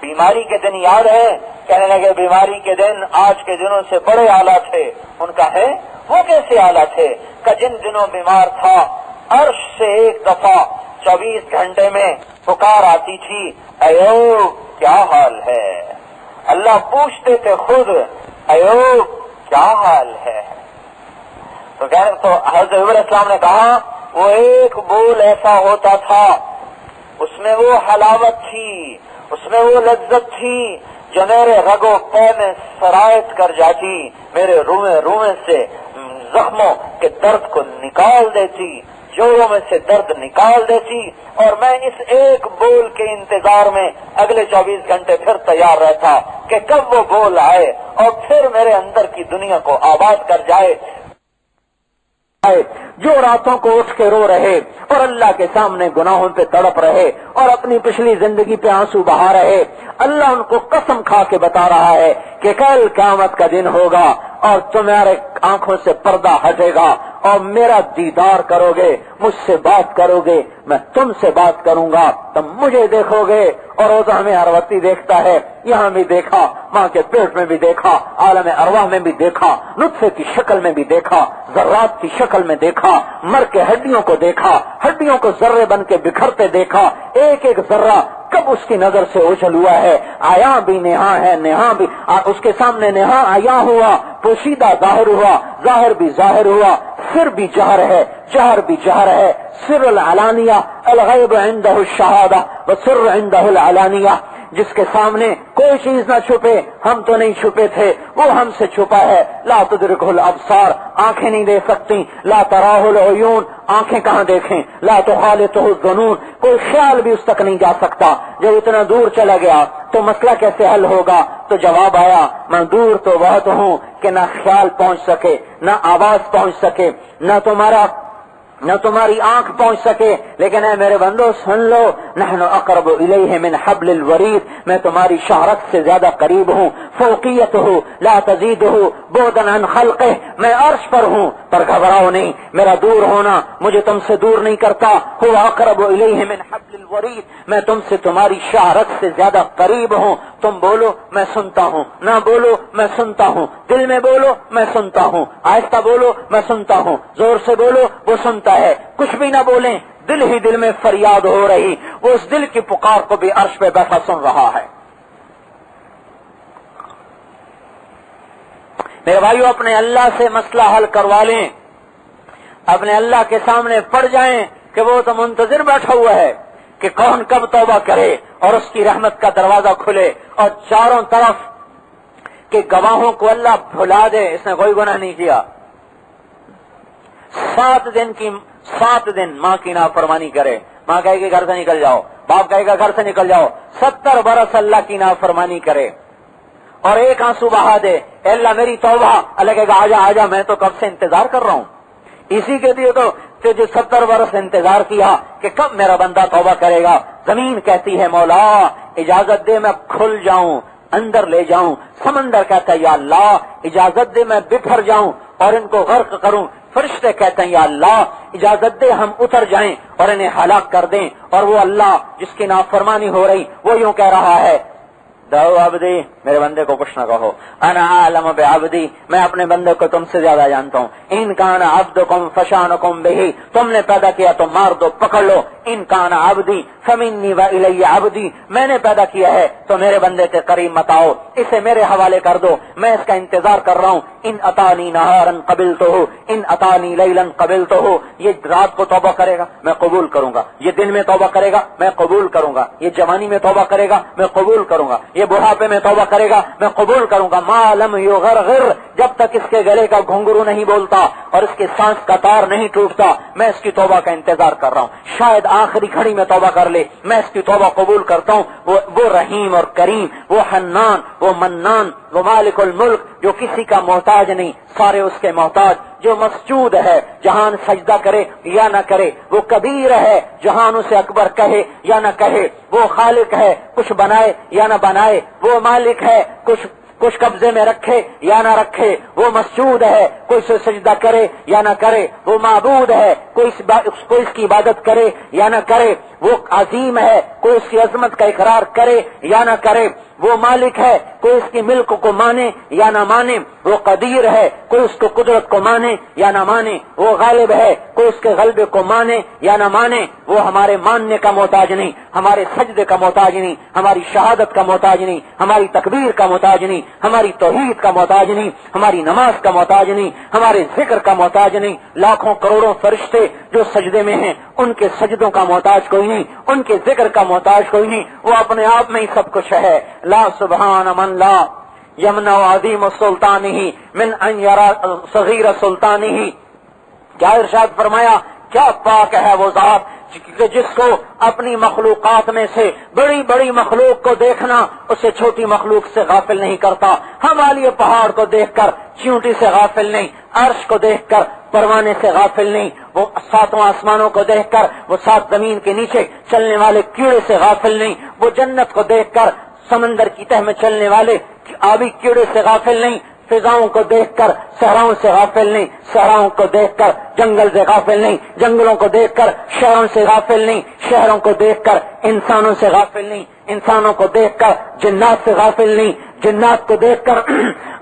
B: بیماری کے دن یاد ہے؟ کہنے لگے بیماری کے دن آج کے دنوں سے بڑے اعلیٰ تھے۔ ان کا ہے وہ کیسے اعلیٰ تھے؟ کہ جن دنوں بیمار تھا عرش سے ایک دفعہ 24 گھنٹے میں پکار آتی تھی، ایوب کیا حال ہے؟ اللہ پوچھتے تھے خود، ایوب کیا حال ہے؟ تو حضرت ایوب علیہ السلام نے کہا وہ ایک بول ایسا ہوتا تھا، اس میں وہ حلاوت تھی، اس میں وہ لذت تھی جو میرے رگ و پے میں سرایت کر جاتی، میرے روئے سے زخموں کے درد کو نکال دیتی، جوڑوں میں سے درد نکال دیتی، اور میں اس ایک بول کے انتظار میں اگلے 24 گھنٹے پھر تیار رہتا کہ کب وہ بول آئے اور پھر میرے اندر کی دنیا کو آباد کر جائے۔ جو راتوں کو اٹھ کے رو رہے اور اللہ کے سامنے گناہوں پہ تڑپ رہے اور اپنی پچھلی زندگی پہ آنسو بہا رہے، اللہ ان کو قسم کھا کے بتا رہا ہے کہ کل قیامت کا دن ہوگا اور تمہارے آنکھوں سے پردہ ہٹے گا اور میرا دیدار کرو گے، مجھ سے بات کرو گے، میں تم سے بات کروں گا، تم مجھے دیکھو گے۔ اور روزہ ہمیں ہر وقت دیکھتا ہے، یہاں بھی دیکھا، ماں کے پیٹ میں بھی دیکھا، عالم ارواح میں بھی دیکھا، نطفے کی شکل میں بھی دیکھا، ذرات کی شکل میں دیکھا، مر کے ہڈیوں کو دیکھا، ہڈیوں کو ذرے بن کے بکھرتے دیکھا، ایک ایک ذرہ کب اس کی نظر سے اوجھل ہوا ہے، آیا بھی نہا ہے، نہا بھی اس کے سامنے نہا آیا ہوا، پوشیدہ ظاہر ہوا، ظاہر بھی ظاہر ہوا، سر بھی جہر ہے، جہر بھی جہر ہے، سر العلانیہ، الغیب عندہ الشہادہ وسر عندہ العلانیہ، جس کے سامنے کوئی چیز نہ چھپے، ہم تو نہیں چھپے تھے، وہ ہم سے چھپا ہے۔ لا تدرکہ الابصار، آنکھیں نہیں دیکھ سکتی، لا تراہ العیون، آنکھیں کہاں دیکھیں، لا تخالطہ الظنون، کوئی خیال بھی اس تک نہیں جا سکتا۔ جب اتنا دور چلا گیا
C: تو مسئلہ کیسے حل ہوگا؟ تو جواب آیا میں دور تو بہت ہوں کہ نہ خیال پہنچ سکے، نہ آواز پہنچ سکے، نہ تمہاری آنکھ پہنچ سکے، لیکن اے میرے بندو سن لو، نحن اقرب الیہ من حبل الورید، میں تمہاری شہرت سے زیادہ قریب ہوں، فوقیتہ لا تزیدہ بعدا عن خلقہ، میں عرش پر ہوں پر گھبراؤ نہیں، میرا دور ہونا مجھے تم سے دور نہیں کرتا، هو اقرب الیہ من حبل الورید، میں تم سے تمہاری شہرت سے زیادہ قریب ہوں، تم بولو میں سنتا ہوں، نہ بولو میں سنتا ہوں، دل میں بولو میں سنتا ہوں، آہستہ بولو میں سنتا ہوں، زور سے بولو وہ سنتا ہے، کچھ بھی نہ بولیں، دل ہی دل میں فریاد ہو رہی، وہ اس دل کی پکار کو بھی عرش پہ بیٹھا سن رہا ہے۔ میرے بھائیو اپنے اللہ سے مسئلہ حل کروا لیں، اپنے اللہ کے سامنے پڑ جائیں کہ وہ تو منتظر بیٹھا ہوا ہے کہ کون کب توبہ کرے اور اس کی رحمت کا دروازہ کھلے اور چاروں طرف کے گواہوں کو اللہ بھلا دے اس نے کوئی گناہ نہیں کیا۔ 7 دن ماں کی نافرمانی کرے، ماں کہے گی گھر سے نکل جاؤ، باپ کہے گا گھر سے نکل جاؤ، 70 برس اللہ کی نافرمانی کرے اور ایک آنسو بہا دے، اے اللہ میری توبہ، اللہ کہے گا آجا آجا میں تو کب سے انتظار کر رہا ہوں، اسی کے لیے تو تجھے 70 برس انتظار کیا کہ کب میرا بندہ توبہ کرے گا۔ زمین کہتی ہے مولا اجازت دے میں کھل جاؤں، اندر لے جاؤں، سمندر کہتا ہے یا اللہ اجازت دے میں بپھر جاؤں اور ان کو غرق کروں، فرشتے کہتے ہیں یا اللہ اجازت دے ہم اتر جائیں اور انہیں ہلاک کر دیں، اور وہ اللہ جس کی نافرمانی ہو رہی وہ یوں کہہ رہا ہے دعو عبدی، میرے بندے کو کچھ نہ کہو، انا عالم بعبدی، میں اپنے بندے کو تم سے زیادہ جانتا ہوں، ان کان عبدکم فشانکم بہی، تم نے پیدا کیا تو مار دو پکڑ لو، ان کان عبدی فمنی والی عبدی، میں نے پیدا کیا ہے تو میرے بندے کے قریب مت آؤ، اسے میرے حوالے کر دو، میں اس کا انتظار کر رہا ہوں، ان اتانی نہارا قبلتہ ان اتانی لیلا قبلتہ، یہ رات کو توبہ کرے گا میں قبول کروں گا، یہ دن میں توبہ کرے گا میں قبول کروں گا، یہ جوانی میں توبہ کرے گا میں قبول کروں گا، یہ بڑھاپے میں توبہ کرے گا میں قبول کروں گا، ما لم یغرغر، جب تک اس کے گلے کا گھنگرو نہیں بولتا اور اس کے سانس کا تار نہیں ٹوٹتا میں اس کی توبہ کا انتظار کر رہا ہوں، شاید آخری گھڑی میں توبہ کر لے، میں اس کی توبہ قبول کرتا ہوں، وہ رحیم اور کریم، وہ حنان، وہ منان، وہ مالک الملک، جو کسی کا محتاج نہیں، سارے اس کے محتاج، جو مسجود ہے جہان سجدہ کرے یا نہ کرے، وہ کبیر ہے جہان اسے اکبر کہے یا نہ کہے، وہ خالق ہے کچھ بنائے یا نہ بنائے، وہ مالک ہے کچھ قبضے میں رکھے یا نہ رکھے، وہ مسجود ہے کوئی اسے سجدہ کرے یا نہ کرے، وہ معبود ہے کوئی اس کی عبادت کرے یا نہ کرے، وہ عظیم ہے کوئی اس کی عظمت کا اقرار کرے یا نہ کرے، وہ مالک ہے کوئی اس کی ملک کو مانے یا نہ مانے، وہ قدیر ہے کوئی اس کو قدرت کو مانے یا نہ مانے، وہ غالب ہے کوئی اس کے غلبے کو مانے یا نہ مانے، وہ ہمارے ماننے کا محتاج نہیں، ہمارے سجدے کا محتاج نہیں، ہماری شہادت کا محتاج نہیں، ہماری تکبیر کا محتاج نہیں، ہماری توحید کا محتاج نہیں، ہماری نماز کا محتاج نہیں، ہمارے ذکر کا محتاج نہیں، لاکھوں کروڑوں فرشتے جو سجدے میں ہیں ان کے سجدوں کا محتاج کوئی نہیں، ان کے ذکر کا محتاج کوئی نہیں، وہ اپنے آپ میں ہی سب کچھ ہے، لا سبحان من لا یمنع عظیم سلطانہ من ان یرا صغیر سلطانہ، کیا ارشاد فرمایا، کیا پاک ہے وہ ذات جس کو اپنی مخلوقات میں سے بڑی بڑی مخلوق کو دیکھنا اسے چھوٹی مخلوق سے غافل نہیں کرتا، ہمالیہ پہاڑ کو دیکھ کر چیونٹی سے غافل نہیں، عرش کو دیکھ کر پروانے سے غافل نہیں، وہ 7 آسمانوں کو دیکھ کر وہ 7 زمین کے نیچے چلنے والے کیڑے سے غافل نہیں، وہ جنت کو دیکھ کر سمندر کی تہ میں چلنے والے آبی کیڑے سے غافل نہیں، فضاؤں کو دیکھ کر صحراؤں سے غافل نہیں، صحراؤں کو دیکھ کر جنگل سے غافل نہیں، جنگلوں کو دیکھ کر شہروں سے غافل نہیں، شہروں کو دیکھ کر انسانوں سے غافل نہیں، انسانوں کو دیکھ کر جنات سے غافل نہیں، جنات کو دیکھ کر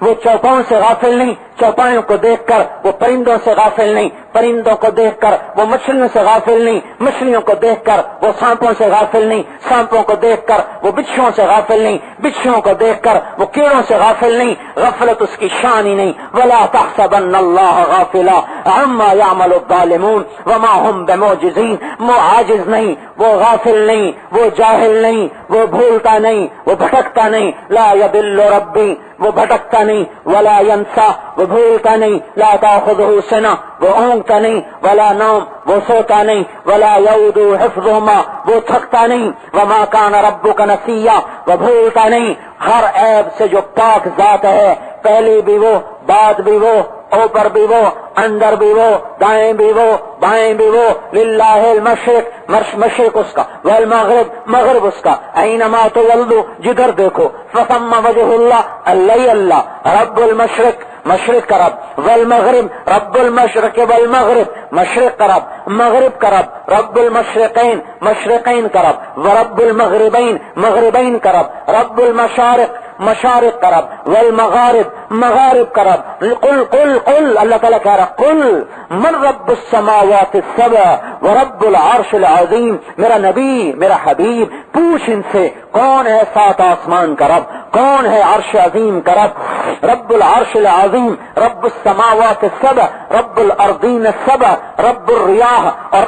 C: وہ چوپاؤں سے غافل نہیں، چوپایوں کو دیکھ کر وہ پرندوں سے غافل نہیں، پرندوں کو دیکھ کر وہ مچھلیوں سے غافل نہیں، مچھلیوں کو دیکھ کر وہ سانپوں سے غافل نہیں، سانپوں کو دیکھ کر وہ بچھوؤں سے غافل نہیں، بچھوؤں کو دیکھ کر وہ کیڑوں سے غافل نہیں، غفلت اس کی شان ہی نہیں، ولا تحسبن اللہ غافلا عما يعمل الظالمون وما هم بمعجزین، وہ عاجز نہیں، وہ غافل نہیں، وہ جاہل نہیں، وہ بھولتا نہیں، وہ بھٹکتا نہیں، لا يضل ربی وہ بھٹکتا نہیں، ولا ینسا وہ بھولتا نہیں، لا تاخذہ سنہ وہ اونگتا نہیں، ولا نوم وہ سوتا نہیں، ولا یعود حفظہما وہ تھکتا نہیں، وما کان ربک نسیا وہ بھولتا نہیں۔ ہر عیب سے جو پاک ذات ہے، پہلے بھی وہ، بعد بھی وہ، اوپر بھی وہ، اندر بھی وہ، دائیں بھی وہ، بائیں بھی وہ، للہ المشرق مشرق اس کا، والمغرب مغرب اس کا، اینما تولوا جدھر دیکھو فثم وجہ اللہ، اللہ اللہ، رب المشرق مشرق کا رب، والمغرب رب المشرق والمغرب مشرق کا رب، مغرب کا رب، رب المشرقین مشرقین کا رب، ورب المغربین مغربین کا رب، رب المشارق مشارق کا رب، والمغارب مغارب کا رب۔ قل قل قل اللہ تعالیٰ کہہ رہا قل من رب السماوات السبع ورب العرش العظیم، میرا نبی میرا حبیب پوچھ ان سے کون ہے سات آسمان کا رب، کون ہے عرش عظیم کا رب، رب العرش العظیم، رب السماوات السبع، رب الارضین السبع، رب الریاح، اور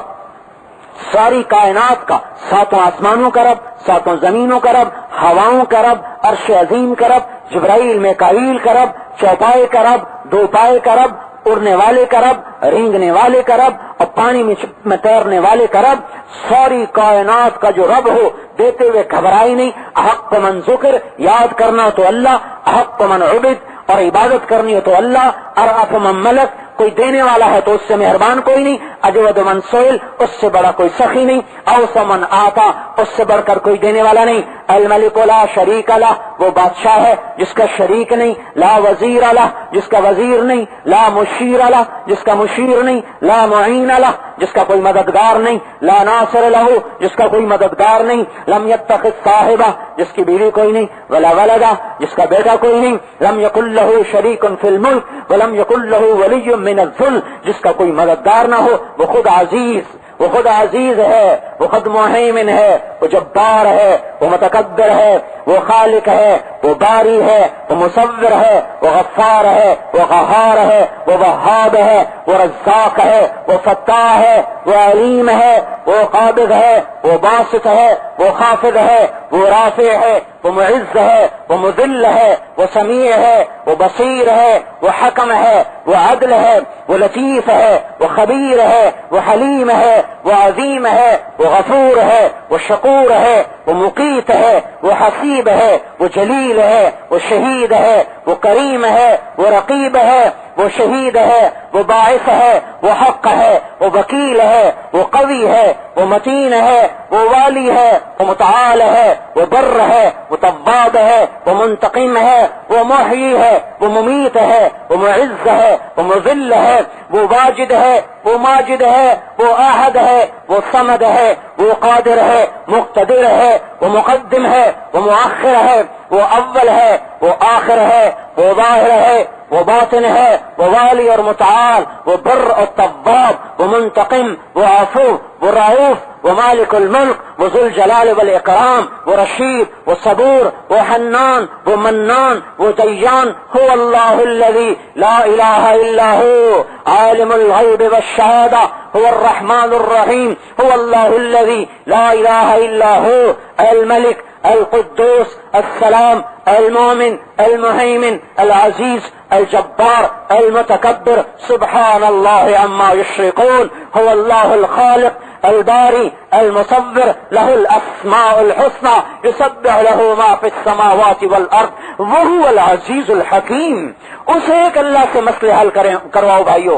C: ساری کائنات کا، ساتوں آسمانوں کا رب، ساتوں زمینوں کا رب، ہواؤں کا رب، عرش عظیم کا رب، جبرائیل میکائیل کا رب، چوپائے کا رب، دو پائے کا رب، اڑنے والے کا رب، رینگنے والے کا رب، اور پانی میں تیرنے والے کا رب، ساری کائنات کا جو رب ہو، دیتے ہوئے گھبرائی نہیں۔ احق من ذکر، یاد کرنا تو اللہ، احق من عبد، اور عبادت کرنی ہو تو اللہ، ارأف من ملک، کوئی دینے والا ہے تو اس سے مہربان کوئی نہیں، اجود من سئل، اس سے بڑا کوئی سخی نہیں، اوس من آتا، اس سے بڑھ کر کوئی دینے والا نہیں، الملک لا شریک لہ، وہ بادشاہ ہے جس کا شریک نہیں، لا وزیر لہ، جس کا وزیر نہیں، لا مشیر لہ، جس کا مشیر نہیں، لا معین لہ، جس کا کوئی مددگار نہیں، لا ناصر لہ، جس کا کوئی مددگار نہیں، لم یتخذ صاحبہ، جس کی بیوی کوئی نہیں، ولا ولدہ، جس کا بیٹا کوئی نہیں، لم یکن لہ شریک فی الملک ولم یکن لہ ولی من الذل، جس کا کوئی مددگار نہ ہو، وہ خود عزیز، وہ خود عزیز ہے، وہ خود مہیمن ہے، وہ جبار ہے، وہ متکبر ہے، وہ خالق ہے، وہ باری ہے، وہ مصور ہے، وہ غفار ہے، وہ قہار ہے، وہ وہاب ہے، وہ رزاق ہے، وہ فتاح ہے، وہ علیم ہے، وہ قابض ہے، وہ باسط ہے، وہ خافض ہے، وہ رافع ہے، وہ معز ہے، وہ مذل ہے، وہ سمیع ہے، وہ بصیر ہے، وہ حکم ہے، وہ عدل ہے، وہ لطیف ہے، وہ خبیر ہے، وہ حلیم ہے، وہ عظیم ہے، وہ غفور ہے، وہ شکور ہے، وہ مقیت ہے، وہ حسیب ہے، وہ جلیل ہے، وہ شہید ہے، وہ کریم ہے، وہ رقیب ہے، وہ شہید ہے، وہ باعث ہے، وہ حق ہے، وہ وکیل ہے، وہ قوی ہے، وہ متین ہے، وہ والی ہے، وہ متعال ہے، وہ بر ہے، وہ تواب ہے، وہ منتقم ہے، وہ محیی ہے، وہ ممیت ہے، وہ معز ہے، وہ مذل ہے، وہ واجد ہے، وہ ماجد ہے، وہ احد ہے، وہ صمد ہے، وہ قادر ہے، مقتدر ہے، وہ مقدم ہے، وہ مؤخر ہے، وہ اول ہے، وہ آخر ہے، وہ ظاہر ہے، وہ باطن ہے، وہ والی اور متعال، وہ بر اور تواب، وہ منتقم، وہ عفو، وہ رؤوف، وہ مالک الملک، وہ ذو الجلال والاکرام، وہ رشید، وہ صبور، وہ حنان، وہ منان، وہ دیان، هو اللہ الذی لا الہ الا هو عالم الغیب والشہادہ، هو الرحمن الرحیم، هو اللہ الذی لا الہ الا هو الملک القدوس السلام المؤمن المہیمن العزیز الجبار المتکبر سبحان اللہ عما یشرکون، هو اللہ الخالق الباری المصور، له الاسماء الحسنى يسبح له ما في السماوات والارض وهو العزیز الحکیم۔ اسے ایک اللہ سے مسئلے حل کرواؤ بھائیو،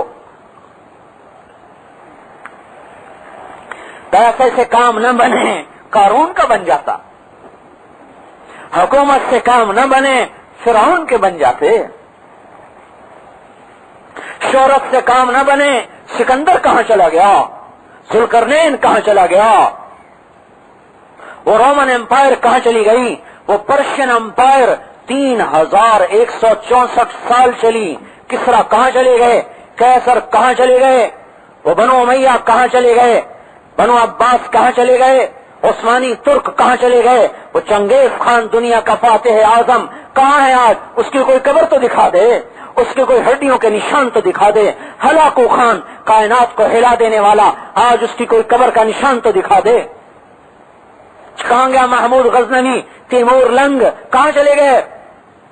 C: پیسے سے کام نہ بنے قارون کا بن جاتا، حکومت سے کام نہ بنے فرعون کے بن جاتے، شہرت سے کام نہ بنے سکندر کہاں چلا گیا، ذوالقرنین کہاں چلا گیا، وہ رومن امپائر کہاں چلی گئی، وہ پرشین امپائر 3164 سال چلی، کسرا کہاں چلے گئے، قیصر کہاں چلے گئے، وہ بنو امیہ کہاں چلے گئے، بنو عباس کہاں چلے گئے، عثمانی ترک کہاں چلے گئے، وہ چنگیز خان دنیا کا فاتح اعظم کہاں ہے آج، اس کی کوئی قبر تو دکھا دے، اس کے کوئی ہڈیوں کے نشان تو دکھا دے، ہلاکو خان کائنات کو ہلا دینے والا آج اس کی کوئی قبر کا نشان تو دکھا دے، کہاں گیا محمود غزنوی، تیمور لنگ کہاں چلے گئے،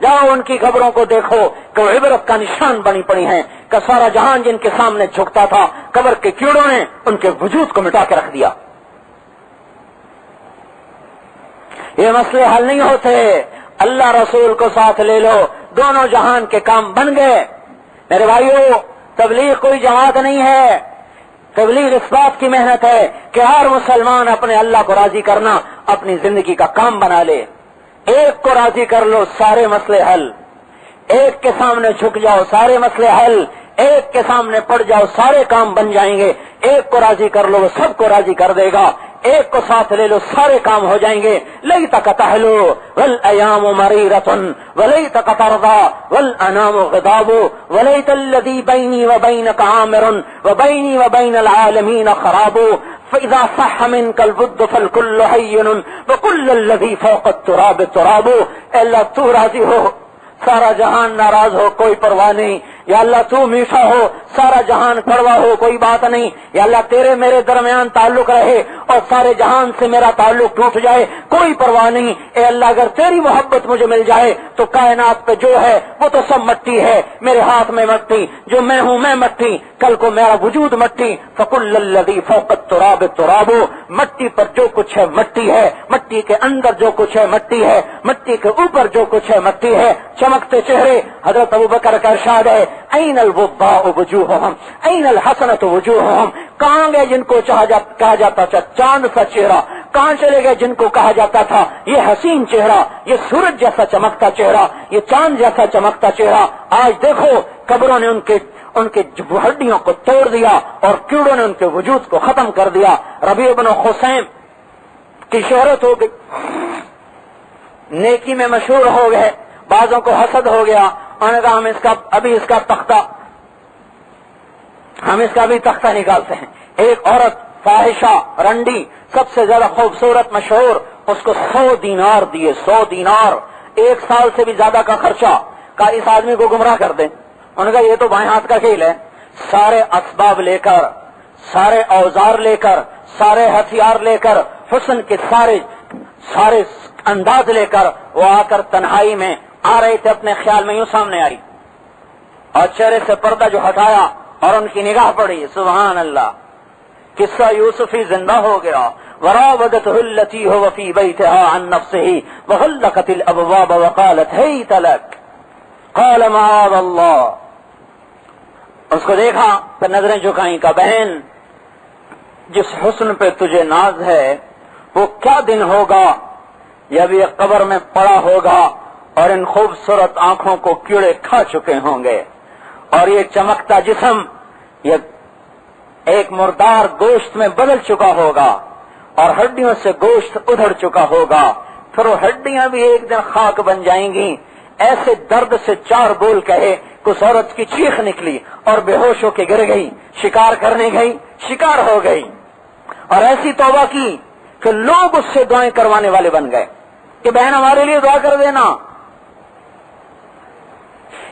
C: جاؤ ان کی قبروں کو دیکھو کہ وہ عبرت کا نشان بنی پڑی ہیں کہ سارا جہان جن کے سامنے جھکتا تھا قبر کے کیڑوں نے ان کے وجود کو مٹا کے رکھ دیا. یہ مسئلے حل نہیں ہوتے. اللہ رسول کو ساتھ لے لو, دونوں جہان کے کام بن گئے. میرے بھائیو, تبلیغ کوئی جماعت نہیں ہے. تبلیغ اس بات کی محنت ہے کہ ہر مسلمان اپنے اللہ کو راضی کرنا اپنی زندگی کا کام بنا لے. ایک کو راضی کر لو, سارے مسئلے حل. ایک کے سامنے جھک جاؤ, سارے مسئلے حل. ایک کے سامنے پڑ جاؤ, سارے کام بن جائیں گے. ایک کو راضی کر لو, وہ سب کو راضی کر دے گا. ایک کو ساتھ لے لو, سارے کام ہو جائیں گے. لیتک تحلو والایام مریرۃ ولیتک ترضى والانام غضاب ولیت الذی بینی وبینک عامر وبینی وبین العالمین خراب فاذا صح منک الود فالکل حین وکل الذی فوق التراب تراب. اے اللہ تو راضی ہو, سارا جہان ناراض ہو, کوئی پرواہ نہیں. یا اللہ تو میٹھا ہو, سارا جہان کڑوا ہو, کوئی بات نہیں. یا اللہ تیرے میرے درمیان تعلق رہے اور سارے جہان سے میرا تعلق ٹوٹ جائے, کوئی پرواہ نہیں. اے اللہ اگر تیری محبت مجھے مل جائے تو کائنات پہ جو ہے وہ تو سب مٹی ہے, میرے ہاتھ میں مٹی, جو میں ہوں میں مٹی, کل کو میرا وجود مٹی. فکل الذی فوق التراب تراب. مٹی پر جو کچھ ہے مٹی ہے, مٹی کے اندر جو کچھ ہے مٹی ہے, مٹی کے اوپر جو کچھ ہے مٹی ہے. چمکتے چہرے, حضرت ابوبکر کا ارشاد ہے, این الوضاء وجوہہم این الحسنۃ وجوہہم. کہاں گئے جن کو کہا جاتا تھا چاند سا چہرہ, کہاں چلے گئے جن کو کہا جاتا تھا یہ حسین چہرہ, یہ سورج جیسا چمکتا چہرہ, یہ چاند جیسا چمکتا چہرہ. آج دیکھو قبروں نے ان کے ہڈیوں کو توڑ دیا اور کیڑوں نے ان کے وجود کو ختم کر دیا. ربیع بن خثیم کی شہرت ہو گئی, نیکی میں مشہور ہو گئے, بعضوں کو حسد ہو گیا. انہوں نے کہا ہم اس کا بھی تختہ نکالتے ہیں. ایک عورت فاحشہ رنڈی سب سے زیادہ خوبصورت مشہور, اس کو 100 دینار دیے, 100 دینار, 1 سال سے بھی زیادہ کا خرچہ. کہا اس آدمی کو گمراہ کر دیں. انہوں نے کہا یہ تو بائیں ہاتھ کا کھیل ہے. سارے اسباب لے کر, سارے اوزار لے کر, سارے ہتھیار لے کر, حسن کے سارے انداز لے کر وہ آ کر تنہائی میں آ رہے تھے, اپنے خیال میں یوں سامنے آئی اور چہرے سے پردہ جو ہٹایا اور ان کی نگاہ پڑی, سبحان اللہ, قصہ یوسفی زندہ ہو گیا. وراودته التي هو في بيتها عن نفسه وغلقت الابواب وقالت هيت لك قال معاذ الله. اس کو دیکھا تو نظریں جھکائیں, کا بہن جس حسن پہ تجھے ناز ہے وہ کیا دن ہوگا جب یہ قبر میں پڑا ہوگا اور ان خوبصورت آنکھوں کو کیڑے کھا چکے ہوں گے اور یہ چمکتا جسم یہ ایک مردار گوشت میں بدل چکا ہوگا اور ہڈیوں سے گوشت ادھڑ چکا ہوگا. پھر وہ ہڈیاں بھی ایک دن خاک بن جائیں گی. ایسے درد سے 4 بول کہے کس عورت کی چیخ نکلی اور بے ہوش ہو کے گر گئی, شکار کرنے گئی, شکار ہو گئی اور ایسی توبہ کی کہ لوگ اس سے دعائیں کروانے والے بن گئے کہ بہن ہمارے لیے دعا کر دینا.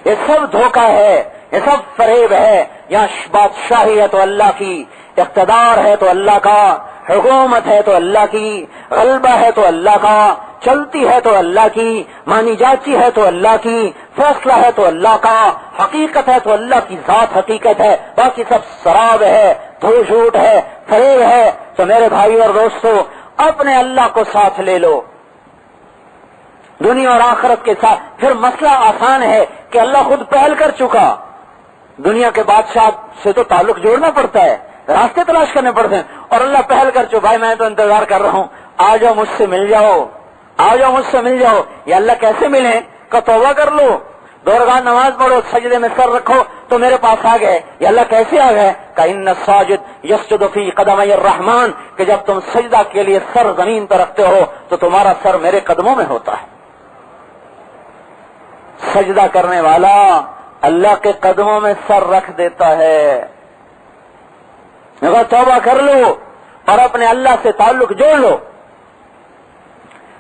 C: یہ سب دھوکہ ہے, یہ سب فریب ہے. یہاں بادشاہی ہے تو اللہ کی, اقتدار ہے تو اللہ کا, حکومت ہے تو اللہ کی, غلبہ ہے تو اللہ کا, چلتی ہے تو اللہ کی, مانی جاتی ہے تو اللہ کی, فیصلہ ہے تو اللہ کا, حقیقت ہے تو اللہ کی ذات حقیقت ہے, باقی سب سراب ہے, دھو جھوٹ ہے, فریب ہے. تو میرے بھائی اور دوستو اپنے اللہ کو ساتھ لے لو دنیا اور آخرت کے ساتھ. پھر مسئلہ آسان ہے کہ اللہ خود پہل کر چکا. دنیا کے بادشاہ سے تو تعلق جوڑنا پڑتا ہے, راستے تلاش کرنے پڑتے ہیں, اور اللہ پہل کر چکا, بھائی میں تو انتظار کر رہا ہوں, آ جاؤ مجھ سے مل جاؤ, آ جاؤ مجھ سے مل جاؤ. یا اللہ کیسے ملیں, کا توبہ کر لو, 2 رکعت نماز پڑھو, سجدے میں سر رکھو تو میرے پاس آ گئے. یا اللہ کیسے آ گئے, کہ ان الساجد یسجد فی قدمی الرحمن, کہ جب تم سجدہ کے لیے سر زمین پر رکھتے ہو تو تمہارا سر میرے قدموں میں ہوتا ہے. سجدہ کرنے والا اللہ کے قدموں میں سر رکھ دیتا ہے. اگر توبہ کر لو اور اپنے اللہ سے تعلق جوڑ لو.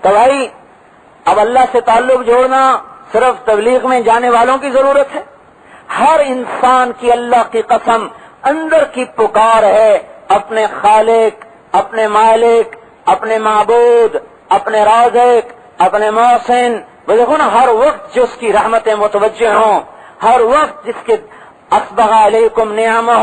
C: تو بھائی اب اللہ سے تعلق جوڑنا صرف تبلیغ میں جانے والوں کی ضرورت ہے. ہر انسان کی اللہ کی قسم اندر کی پکار ہے اپنے خالق, اپنے مالک, اپنے معبود, اپنے رازق, اپنے محسن, وہ دیکھو نا، ہر وقت جو اس کی رحمتیں متوجہ ہوں، ہر وقت جس کے اسبغ علیکم نعمہ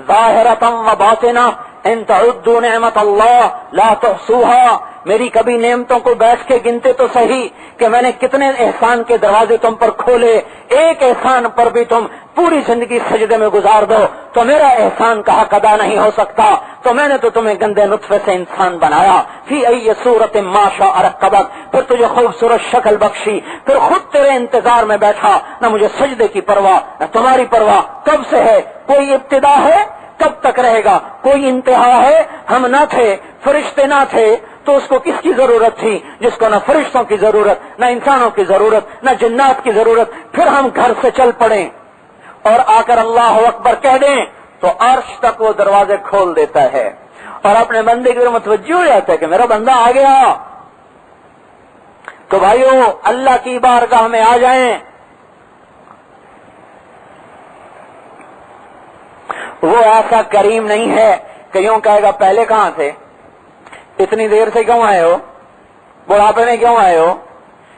C: ظاہرۃ و باطنہ ان تعدوا نعمت اللہ لا تحصوها، میری کبھی نعمتوں کو بیٹھ کے گنتے تو صحیح کہ میں نے کتنے احسان کے دروازے تم پر کھولے، ایک احسان پر بھی تم پوری زندگی سجدے میں گزار دو تو میرا احسان کا حق ادا نہیں ہو سکتا، تو میں نے تو تمہیں گندے نطفے سے انسان بنایا، فی ای صورت ما شاء رکبک، پھر تجھے خوبصورت شکل بخشی، پھر خود تیرے انتظار میں بیٹھا، نہ مجھے سجدے کی پرواہ نہ تمہاری پرواہ، کب سے ہے؟ کوئی ابتدا ہے؟ کب تک رہے گا؟ کوئی انتہا ہے؟ ہم نہ تھے، فرشتے نہ تھے، تو اس کو کس کی ضرورت تھی جس کو نہ فرشتوں کی ضرورت، نہ انسانوں کی ضرورت، نہ جنات کی ضرورت؟ پھر ہم گھر سے چل پڑیں اور آ کر اللہ اکبر کہہ دیں تو عرش تک وہ دروازے کھول دیتا ہے اور اپنے بندے کی متوجہ ہو جاتا ہے کہ میرا بندہ آ گیا۔ تو بھائیو، اللہ کی بارگاہ میں آ جائیں، وہ ایسا کریم نہیں ہے کہ یوں کہے گا پہلے کہاں تھے، اتنی دیر سے کیوں آئے ہو، بڑھاپے میں کیوں آئے ہو،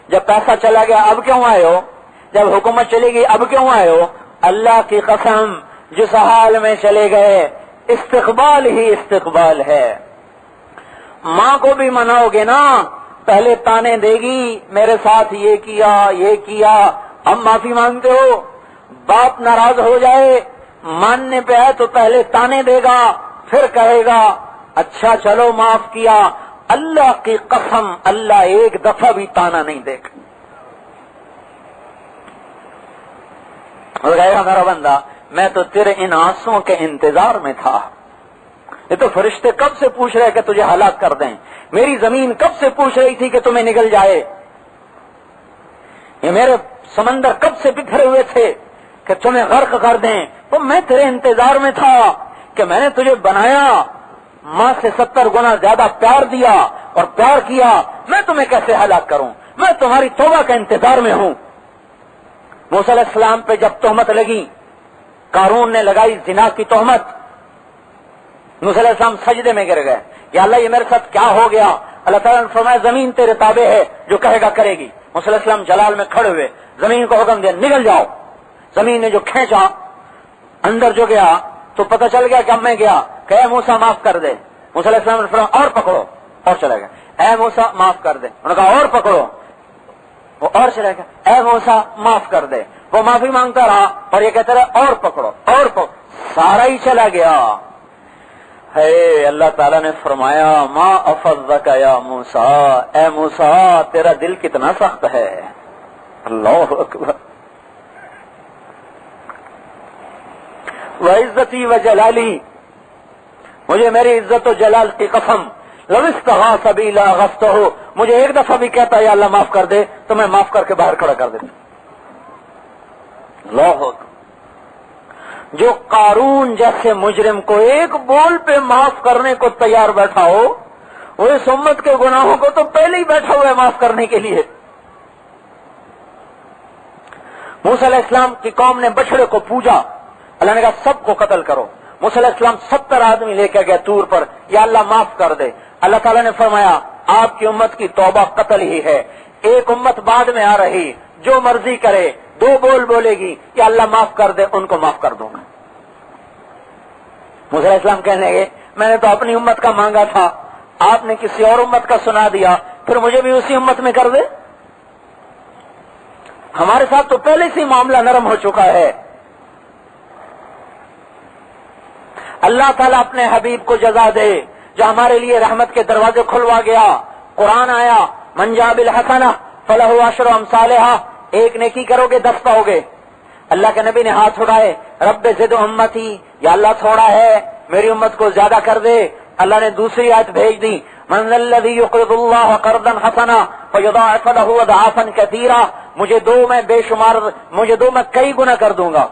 C: جب پیسہ چلا گیا اب کیوں آئے ہو، جب حکومت چلی گئی اب کیوں آئے ہو؟ اللہ کی قسم، جس حال میں چلے گئے استقبال ہی استقبال ہے۔ ماں کو بھی مناؤ گے نا، پہلے تانے دے گی میرے ساتھ یہ کیا، اب معافی مانگتے ہو۔ باپ ناراض ہو جائے، ماننے پہ ہے تو پہلے تانے دے گا، پھر کہے گا اچھا چلو معاف کیا۔ اللہ کی قسم، اللہ ایک دفعہ بھی تانا نہیں دے گا۔ اور کہے گا میرا بندہ میں تو تیرے ان آنسوں کے انتظار میں تھا، یہ تو فرشتے کب سے پوچھ رہے کہ تجھے ہلاک کر دیں، میری زمین کب سے پوچھ رہی تھی کہ تمہیں نگل جائے، یہ میرے سمندر کب سے بکھرے ہوئے تھے کہ تمہیں غرق کر دیں، تو میں تیرے انتظار میں تھا کہ میں نے تجھے بنایا، ماں سے 70 گنا زیادہ پیار دیا اور پیار کیا، میں تمہیں کیسے ہلاک کروں، میں تمہاری توبہ کا انتظار میں ہوں۔ موسیٰ علیہ السلام پہ جب تہمت لگی، قارون نے لگائی زنا کی تہمت، موسیٰ علیہ السلام سجدے میں گر گئے، یا اللہ یہ میرے ساتھ کیا ہو گیا؟ اللہ تعالیٰ نے فرمایا زمین تیرے تابع ہے، جو کہے گا کرے گی۔ موسیٰ علیہ السلام جلال میں کھڑے ہوئے، زمین کو حکم دیا نگل جاؤ، زمین نے جو کھینچا اندر جو گیا تو پتہ چل گیا کہ اب میں گیا، کہ اے موسیٰ معاف کر دے۔ موسیٰ علیہ السلام نے فرمایا اور پکڑو، اور چلا گیا، اے موسیٰ معاف کر دے، انہوں نے کہا اور پکڑو، وہ اور چلا گیا، اے موسیٰ معاف کر دے، وہ معافی مانگتا رہا اور یہ کہتا رہا اور پکڑو اور پکڑو، سارا ہی چلا گیا۔ ہے اللہ تعالیٰ نے فرمایا ما افضک یا موسیٰ، اے موسیٰ تیرا دل کتنا سخت ہے۔ اللہ اکبر۔ وعزتی وجلالی، مجھے میری عزت و جلال کی قسم، لو استغاث بی لاغثتہ، مجھے ایک دفعہ بھی کہتا ہے یا اللہ معاف کر دے تو میں معاف کر کے باہر کھڑا کر دیتا۔ اللہ اکبر۔ جو قارون جیسے مجرم کو ایک بول پہ معاف کرنے کو تیار بیٹھا ہو، وہ اس امت کے گناہوں کو تو پہلے ہی بیٹھا ہوا ہے معاف کرنے کے لیے۔ موسیٰ علیہ السلام کی قوم نے بچڑے کو پوجا، اللہ نے کہا سب کو قتل کرو۔ موسیٰ علیہ السلام 70 آدمی لے کے گئے طور پر، یا اللہ معاف کر دے۔ اللہ تعالیٰ نے فرمایا آپ کی امت کی توبہ قتل ہی ہے، ایک امت بعد میں آ رہی جو مرضی کرے، 2 بول بولے گی یا اللہ معاف کر دے، ان کو معاف کر دوں گا۔ موسیٰ علیہ السلام کہنے لگے میں نے تو اپنی امت کا مانگا تھا، آپ نے کسی اور امت کا سنا دیا، پھر مجھے بھی اسی امت میں کر دے۔ ہمارے ساتھ تو پہلے سے معاملہ نرم ہو چکا ہے۔ اللہ تعالیٰ اپنے حبیب کو جزا دے جو ہمارے لیے رحمت کے دروازے کھلوا گیا۔ قرآن آیا من جاء بالحسنہ فلہ عشر امثالہا، ایک نیکی کرو گے 10 پاؤ گے۔ اللہ کے نبی نے ہاتھ اٹھائے رب زد امتی، یا اللہ تھوڑا ہے میری امت کو زیادہ کر دے۔ اللہ نے دوسری آیت بھیج دی من ذا الذی یقرض اللہ قرضا حسنا فیضاعف لہ اضعافا کثیرا، مجھے دو میں کئی گنا کر دوں گا۔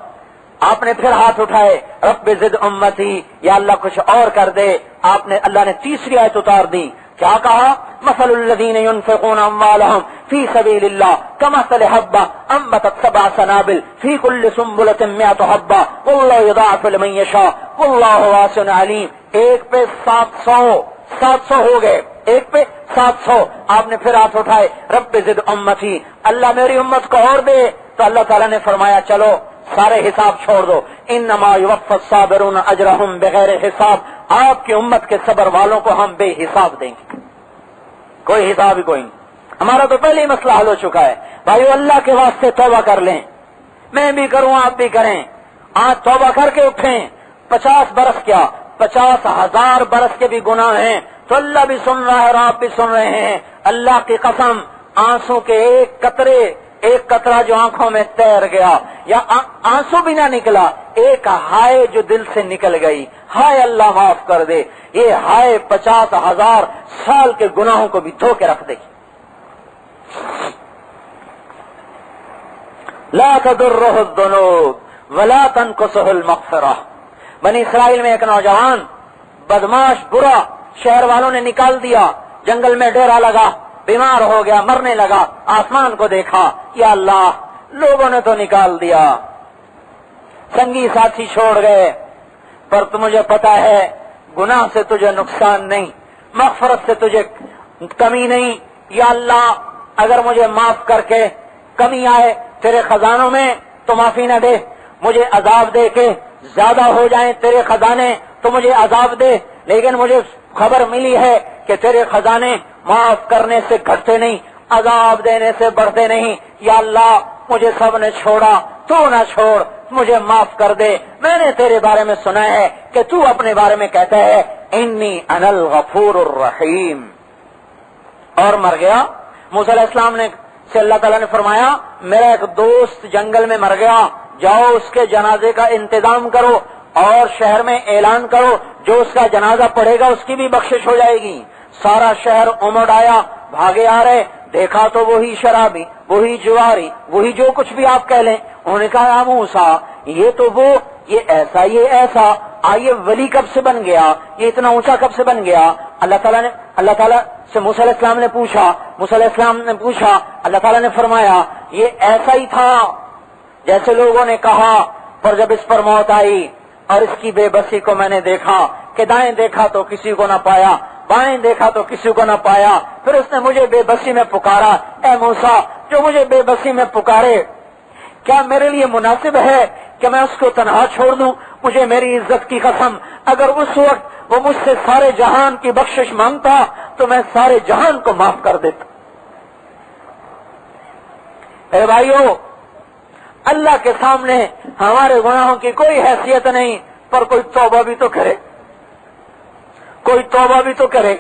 C: آپ نے پھر ہاتھ اٹھائے رب زد امتی، یا اللہ کچھ اور کر دے۔ اللہ نے تیسری آیت اتار دی، کیا کہا مثل الذین ينفقون اموالهم فی سبیل اللہ کمثل حبۃ انبتت 7 سنابل فی کل سنبلۃ 100 حبۃ واللہ یضاعف لمن یشاء واللہ واسع علیم۔ ایک پہ 700 ہو گئے، ایک پہ 700. آپ نے پھر ہاتھ اٹھائے, رب زد امتی, اللہ میری امت کو اور دے. تو اللہ تعالیٰ نے فرمایا چلو سارے حساب چھوڑ دو, انما یوفی الصابرون اجرہم بغیر حساب, آپ کی امت کے صبر والوں کو ہم بے حساب دیں گے, کوئی حساب ہی کوئی نہیں. ہمارا تو پہلے ہی مسئلہ حل ہو چکا ہے. بھائیو اللہ کے واسطے توبہ کر لیں, میں بھی کروں آپ بھی کریں. آج توبہ کر کے اٹھیں. 50 برس کیا 50,000 برس کے بھی گناہ ہیں تو اللہ بھی سن رہا ہے اور آپ بھی سن رہے ہیں. اللہ کی قسم, آنسو کے ایک قطرہ جو آنکھوں میں تیر گیا, یا آنسو بھی نہ نکلا, ایک ہائے جو دل سے نکل گئی, ہائے اللہ معاف کر دے, یہ ہائے 50,000 سال کے گناہوں کو بھی دھو کے رکھ دے. لا تضرہ الذنوب ولا تنقصہ المغفرہ. بنی اسرائیل میں ایک نوجوان بدماش برا شہر والوں نے نکال دیا, جنگل میں ڈیرا لگا, بیمار ہو گیا, مرنے لگا. آسمان کو دیکھا, یا اللہ لوگوں نے تو نکال دیا, سنگی ساتھی چھوڑ گئے, پر مجھے پتا ہے گناہ سے تجھے نقصان نہیں, مغفرت سے تجھے کمی نہیں. یا اللہ اگر مجھے معاف کر کے کمی آئے تیرے خزانوں میں تو معافی نہ دے, مجھے عذاب دے کے زیادہ ہو جائیں تیرے خزانے تو مجھے عذاب دے. لیکن مجھے خبر ملی ہے کہ تیرے خزانے معاف کرنے سے گھٹتے نہیں, عذاب دینے سے بڑھتے نہیں. یا اللہ مجھے سب نے چھوڑا, تو نہ چھوڑ, مجھے معاف کر دے. میں نے تیرے بارے میں سنا ہے کہ تو اپنے بارے میں کہتا ہے انی انا الغفور الرحیم. اور مر گیا. موسیٰ علیہ السلام نے سے اللہ تعالیٰ نے فرمایا میرا ایک دوست جنگل میں مر گیا, جاؤ اس کے جنازے کا انتظام کرو اور شہر میں اعلان کرو, جو اس کا جنازہ پڑھے گا اس کی بھی بخشش ہو جائے گی. سارا شہر امڑ آیا, بھاگے آ رہے, دیکھا تو وہی شرابی, وہی جواری, وہی جو کچھ بھی آپ کہہ لیں. انہوں نے کہا موسیٰ یہ تو وہ, یہ ایسا, آئیے ولی کب سے بن گیا, یہ اتنا اونچا کب سے بن گیا. اللہ تعالیٰ سے موسیٰ علیہ السلام نے پوچھا, اللہ تعالیٰ نے فرمایا یہ ایسا ہی تھا جیسے لوگوں نے کہا, پر جب اس پر موت آئی اور اس کی بے بسی کو میں نے دیکھا کہ دائیں دیکھا تو کسی کو نہ پایا, بائیں دیکھا تو کسی کو نہ پایا, پھر اس نے مجھے بے بسی میں پکارا. اے موسیٰ جو مجھے بے بسی میں پکارے, کیا میرے لیے مناسب ہے کہ میں اس کو تنہا چھوڑ دوں؟ مجھے میری عزت کی قسم اگر اس وقت وہ مجھ سے سارے جہان کی بخشش مانگتا تو میں سارے جہان کو معاف کر دیتا. اے بھائیو, اللہ کے سامنے ہمارے گناہوں کی کوئی حیثیت نہیں, پر کوئی توبہ بھی تو کرے, کوئی توبہ بھی تو کرے.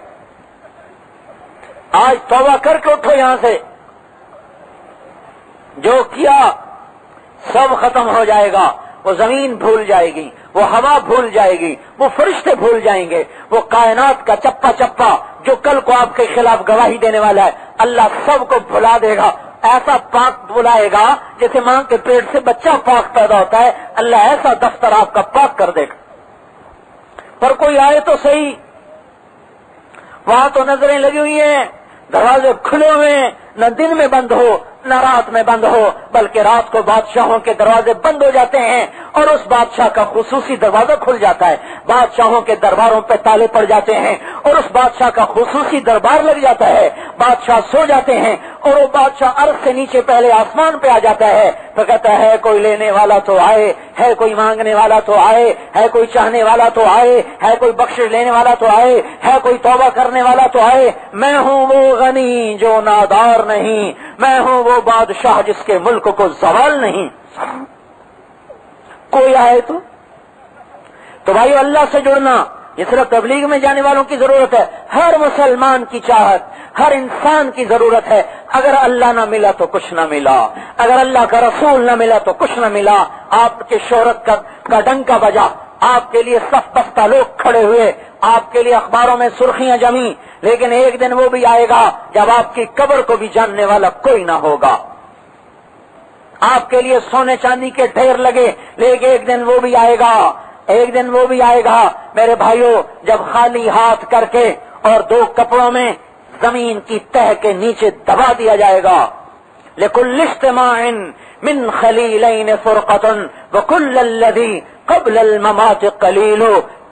C: آج توبہ کر کے اٹھو یہاں سے, جو کیا سب ختم ہو جائے گا. وہ زمین بھول جائے گی, وہ ہوا بھول جائے گی, وہ فرشتے بھول جائیں گے, وہ کائنات کا چپا چپا جو کل کو آپ کے خلاف گواہی دینے والا ہے, اللہ سب کو بھلا دے گا. ایسا پاک بلائے گا جیسے ماں کے پیٹ سے بچہ پاک پیدا ہوتا ہے, اللہ ایسا دفتر آپ کا پاک کر دے گا. پر کوئی آئے تو صحیح, وہاں تو نظریں لگی ہوئی ہیں, دروازے کھلے ہوئے ہیں, نہ دن میں بند ہو نہ رات میں بند ہو, بلکہ رات کو بادشاہوں کے دروازے بند ہو جاتے ہیں اور اس بادشاہ کا خصوصی دروازہ کھل جاتا ہے. بادشاہوں کے درباروں پہ تالے پڑ جاتے ہیں اور اس بادشاہ کا خصوصی دربار لگ جاتا ہے. بادشاہ سو جاتے ہیں اور وہ بادشاہ عرش سے نیچے پہلے آسمان پہ آ جاتا ہے تو کہتا ہے کوئی لینے والا تو آئے, ہے کوئی مانگنے والا تو آئے, ہے کوئی چاہنے والا تو آئے, ہے کوئی بخشش لینے والا تو آئے, ہے کوئی توبہ کرنے والا تو آئے. میں ہوں وہ غنی جو نادار نہیں, میں ہوں وہ بادشاہ جس کے ملک کو زوال نہیں. کوئی آئے تو بھائی اللہ سے جڑنا یہ صرف تبلیغ میں جانے والوں کی ضرورت ہے, ہر مسلمان کی چاہت, ہر انسان کی ضرورت ہے. اگر اللہ نہ ملا تو کچھ نہ ملا, اگر اللہ کا رسول نہ ملا تو کچھ نہ ملا. آپ کے شہرت کا ڈنکا بجا, آپ کے لیے صف بستہ لوگ کھڑے ہوئے, آپ کے لیے اخباروں میں سرخیاں جمی, لیکن ایک دن وہ بھی آئے گا جب آپ کی قبر کو بھی جاننے والا کوئی نہ ہوگا. آپ کے لیے سونے چاندی کے ڈھیر لگے, لیکن ایک دن وہ بھی آئے گا, ایک دن وہ بھی آئے گا میرے بھائیوں, جب خالی ہاتھ کر کے اور 2 کپڑوں میں زمین کی تہ کے نیچے دبا دیا جائے گا. لِكُلِّ اجْتِمَاعٍ مِّن خَلِيلَيْنِ فُرْقَةٌ وَكُلَّ الَّذِي قَبْلَ الْمَمَاتِ قَلِيلٌ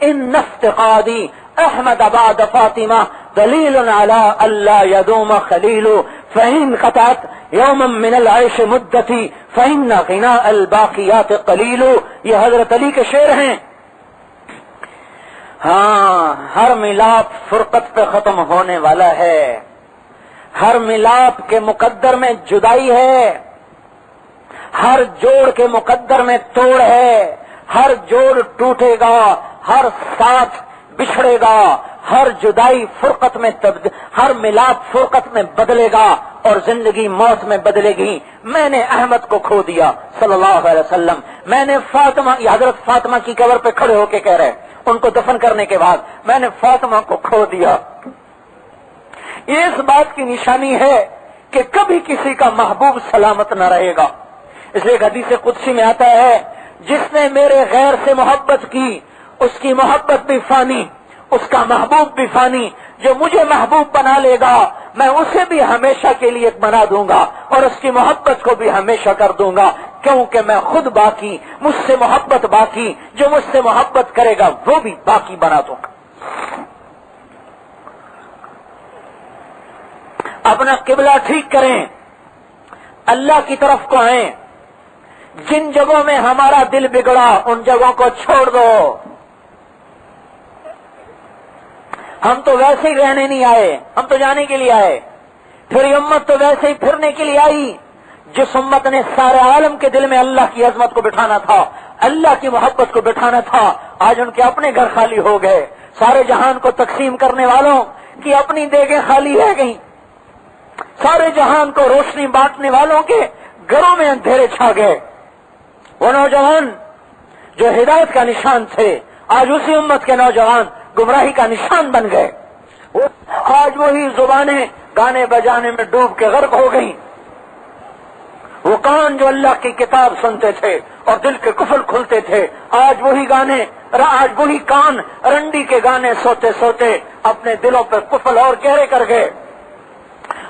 C: إِنَّ افْتِقَادِي أَحْمَدَ بَعْدَ فَاطِمَةَ دلیل علی اللہ یدوم خلیل فإن قطعت یوما من العیش مدتی فإن غناء الباقیات قلیل. یہ حضرت علی کے شعر ہیں. ہاں، ہر ملاپ فرقت پہ ختم ہونے والا ہے. ہر ملاپ کے مقدر میں جدائی ہے، ہر جوڑ کے مقدر میں توڑ ہے. ہر جوڑ ٹوٹے گا، ہر ساتھ بچھڑے گا، ہر جدائی فرقت میں ہر ملاپ فرقت میں بدلے گا اور زندگی موت میں بدلے گی. میں نے احمد کو کھو دیا صلی اللہ علیہ وسلم. میں نے فاطمہ، یہ حضرت فاطمہ کی قبر پہ کھڑے ہو کے کہہ رہے ان کو دفن کرنے کے بعد، میں نے فاطمہ کو کھو دیا. یہ اس بات کی نشانی ہے کہ کبھی کسی کا محبوب سلامت نہ رہے گا. اس لیے حدیث قدسی میں آتا ہے، جس نے میرے غیر سے محبت کی اس کی محبت بھی فانی، اس کا محبوب بھی فانی. جو مجھے محبوب بنا لے گا میں اسے بھی ہمیشہ کے لیے بنا دوں گا اور اس کی محبت کو بھی ہمیشہ کر دوں گا، کیونکہ میں خود باقی، مجھ سے محبت باقی، جو مجھ سے محبت کرے گا وہ بھی باقی بنا دوں گا. اپنا قبلہ ٹھیک کریں، اللہ کی طرف کو آئیں. جن جگہوں میں ہمارا دل بگڑا ان جگہوں کو چھوڑ دو. ہم تو ویسے ہی رہنے نہیں آئے، ہم تو جانے کے لیے آئے. پھر امت تو ویسے ہی پھرنے کے لیے آئی. جس امت نے سارے عالم کے دل میں اللہ کی عظمت کو بٹھانا تھا، اللہ کی محبت کو بٹھانا تھا، آج ان کے اپنے گھر خالی ہو گئے. سارے جہان کو تقسیم کرنے والوں کی اپنی دیگیں خالی رہ گئیں. سارے جہان کو روشنی بانٹنے والوں کے گھروں میں اندھیرے چھا گئے. وہ نوجوان جو ہدایت کا نشان تھے آج اسی امت کے نوجوان گمراہی کا نشان بن گئے. آج وہی زبانیں گانے بجانے میں ڈوب کے غرق ہو گئیں. وہ کان جو اللہ کی کتاب سنتے تھے اور دل کے قفل کھلتے تھے، آج وہی گانے، آج وہی کان رنڈی کے گانے سوتے سوتے اپنے دلوں پہ قفل اور گہرے کر گئے.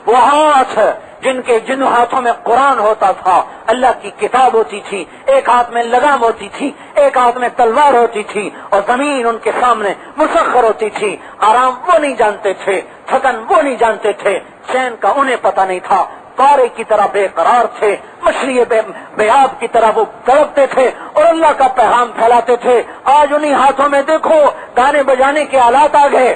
C: وہ ہاتھ جن ہاتھوں میں قرآن ہوتا تھا، اللہ کی کتاب ہوتی تھی، ایک ہاتھ میں لگام ہوتی تھی، ایک ہاتھ میں تلوار ہوتی تھی اور زمین ان کے سامنے مسخر ہوتی تھی. آرام وہ نہیں جانتے تھے، تھکن وہ نہیں جانتے تھے، چین کا انہیں پتہ نہیں تھا. پارے کی طرح بے قرار تھے، مچھلی بے آب کی طرح وہ تڑپتے تھے اور اللہ کا پیغام پھیلاتے تھے. آج انہیں ہاتھوں میں دیکھو گانے بجانے کے آلات آ گئے.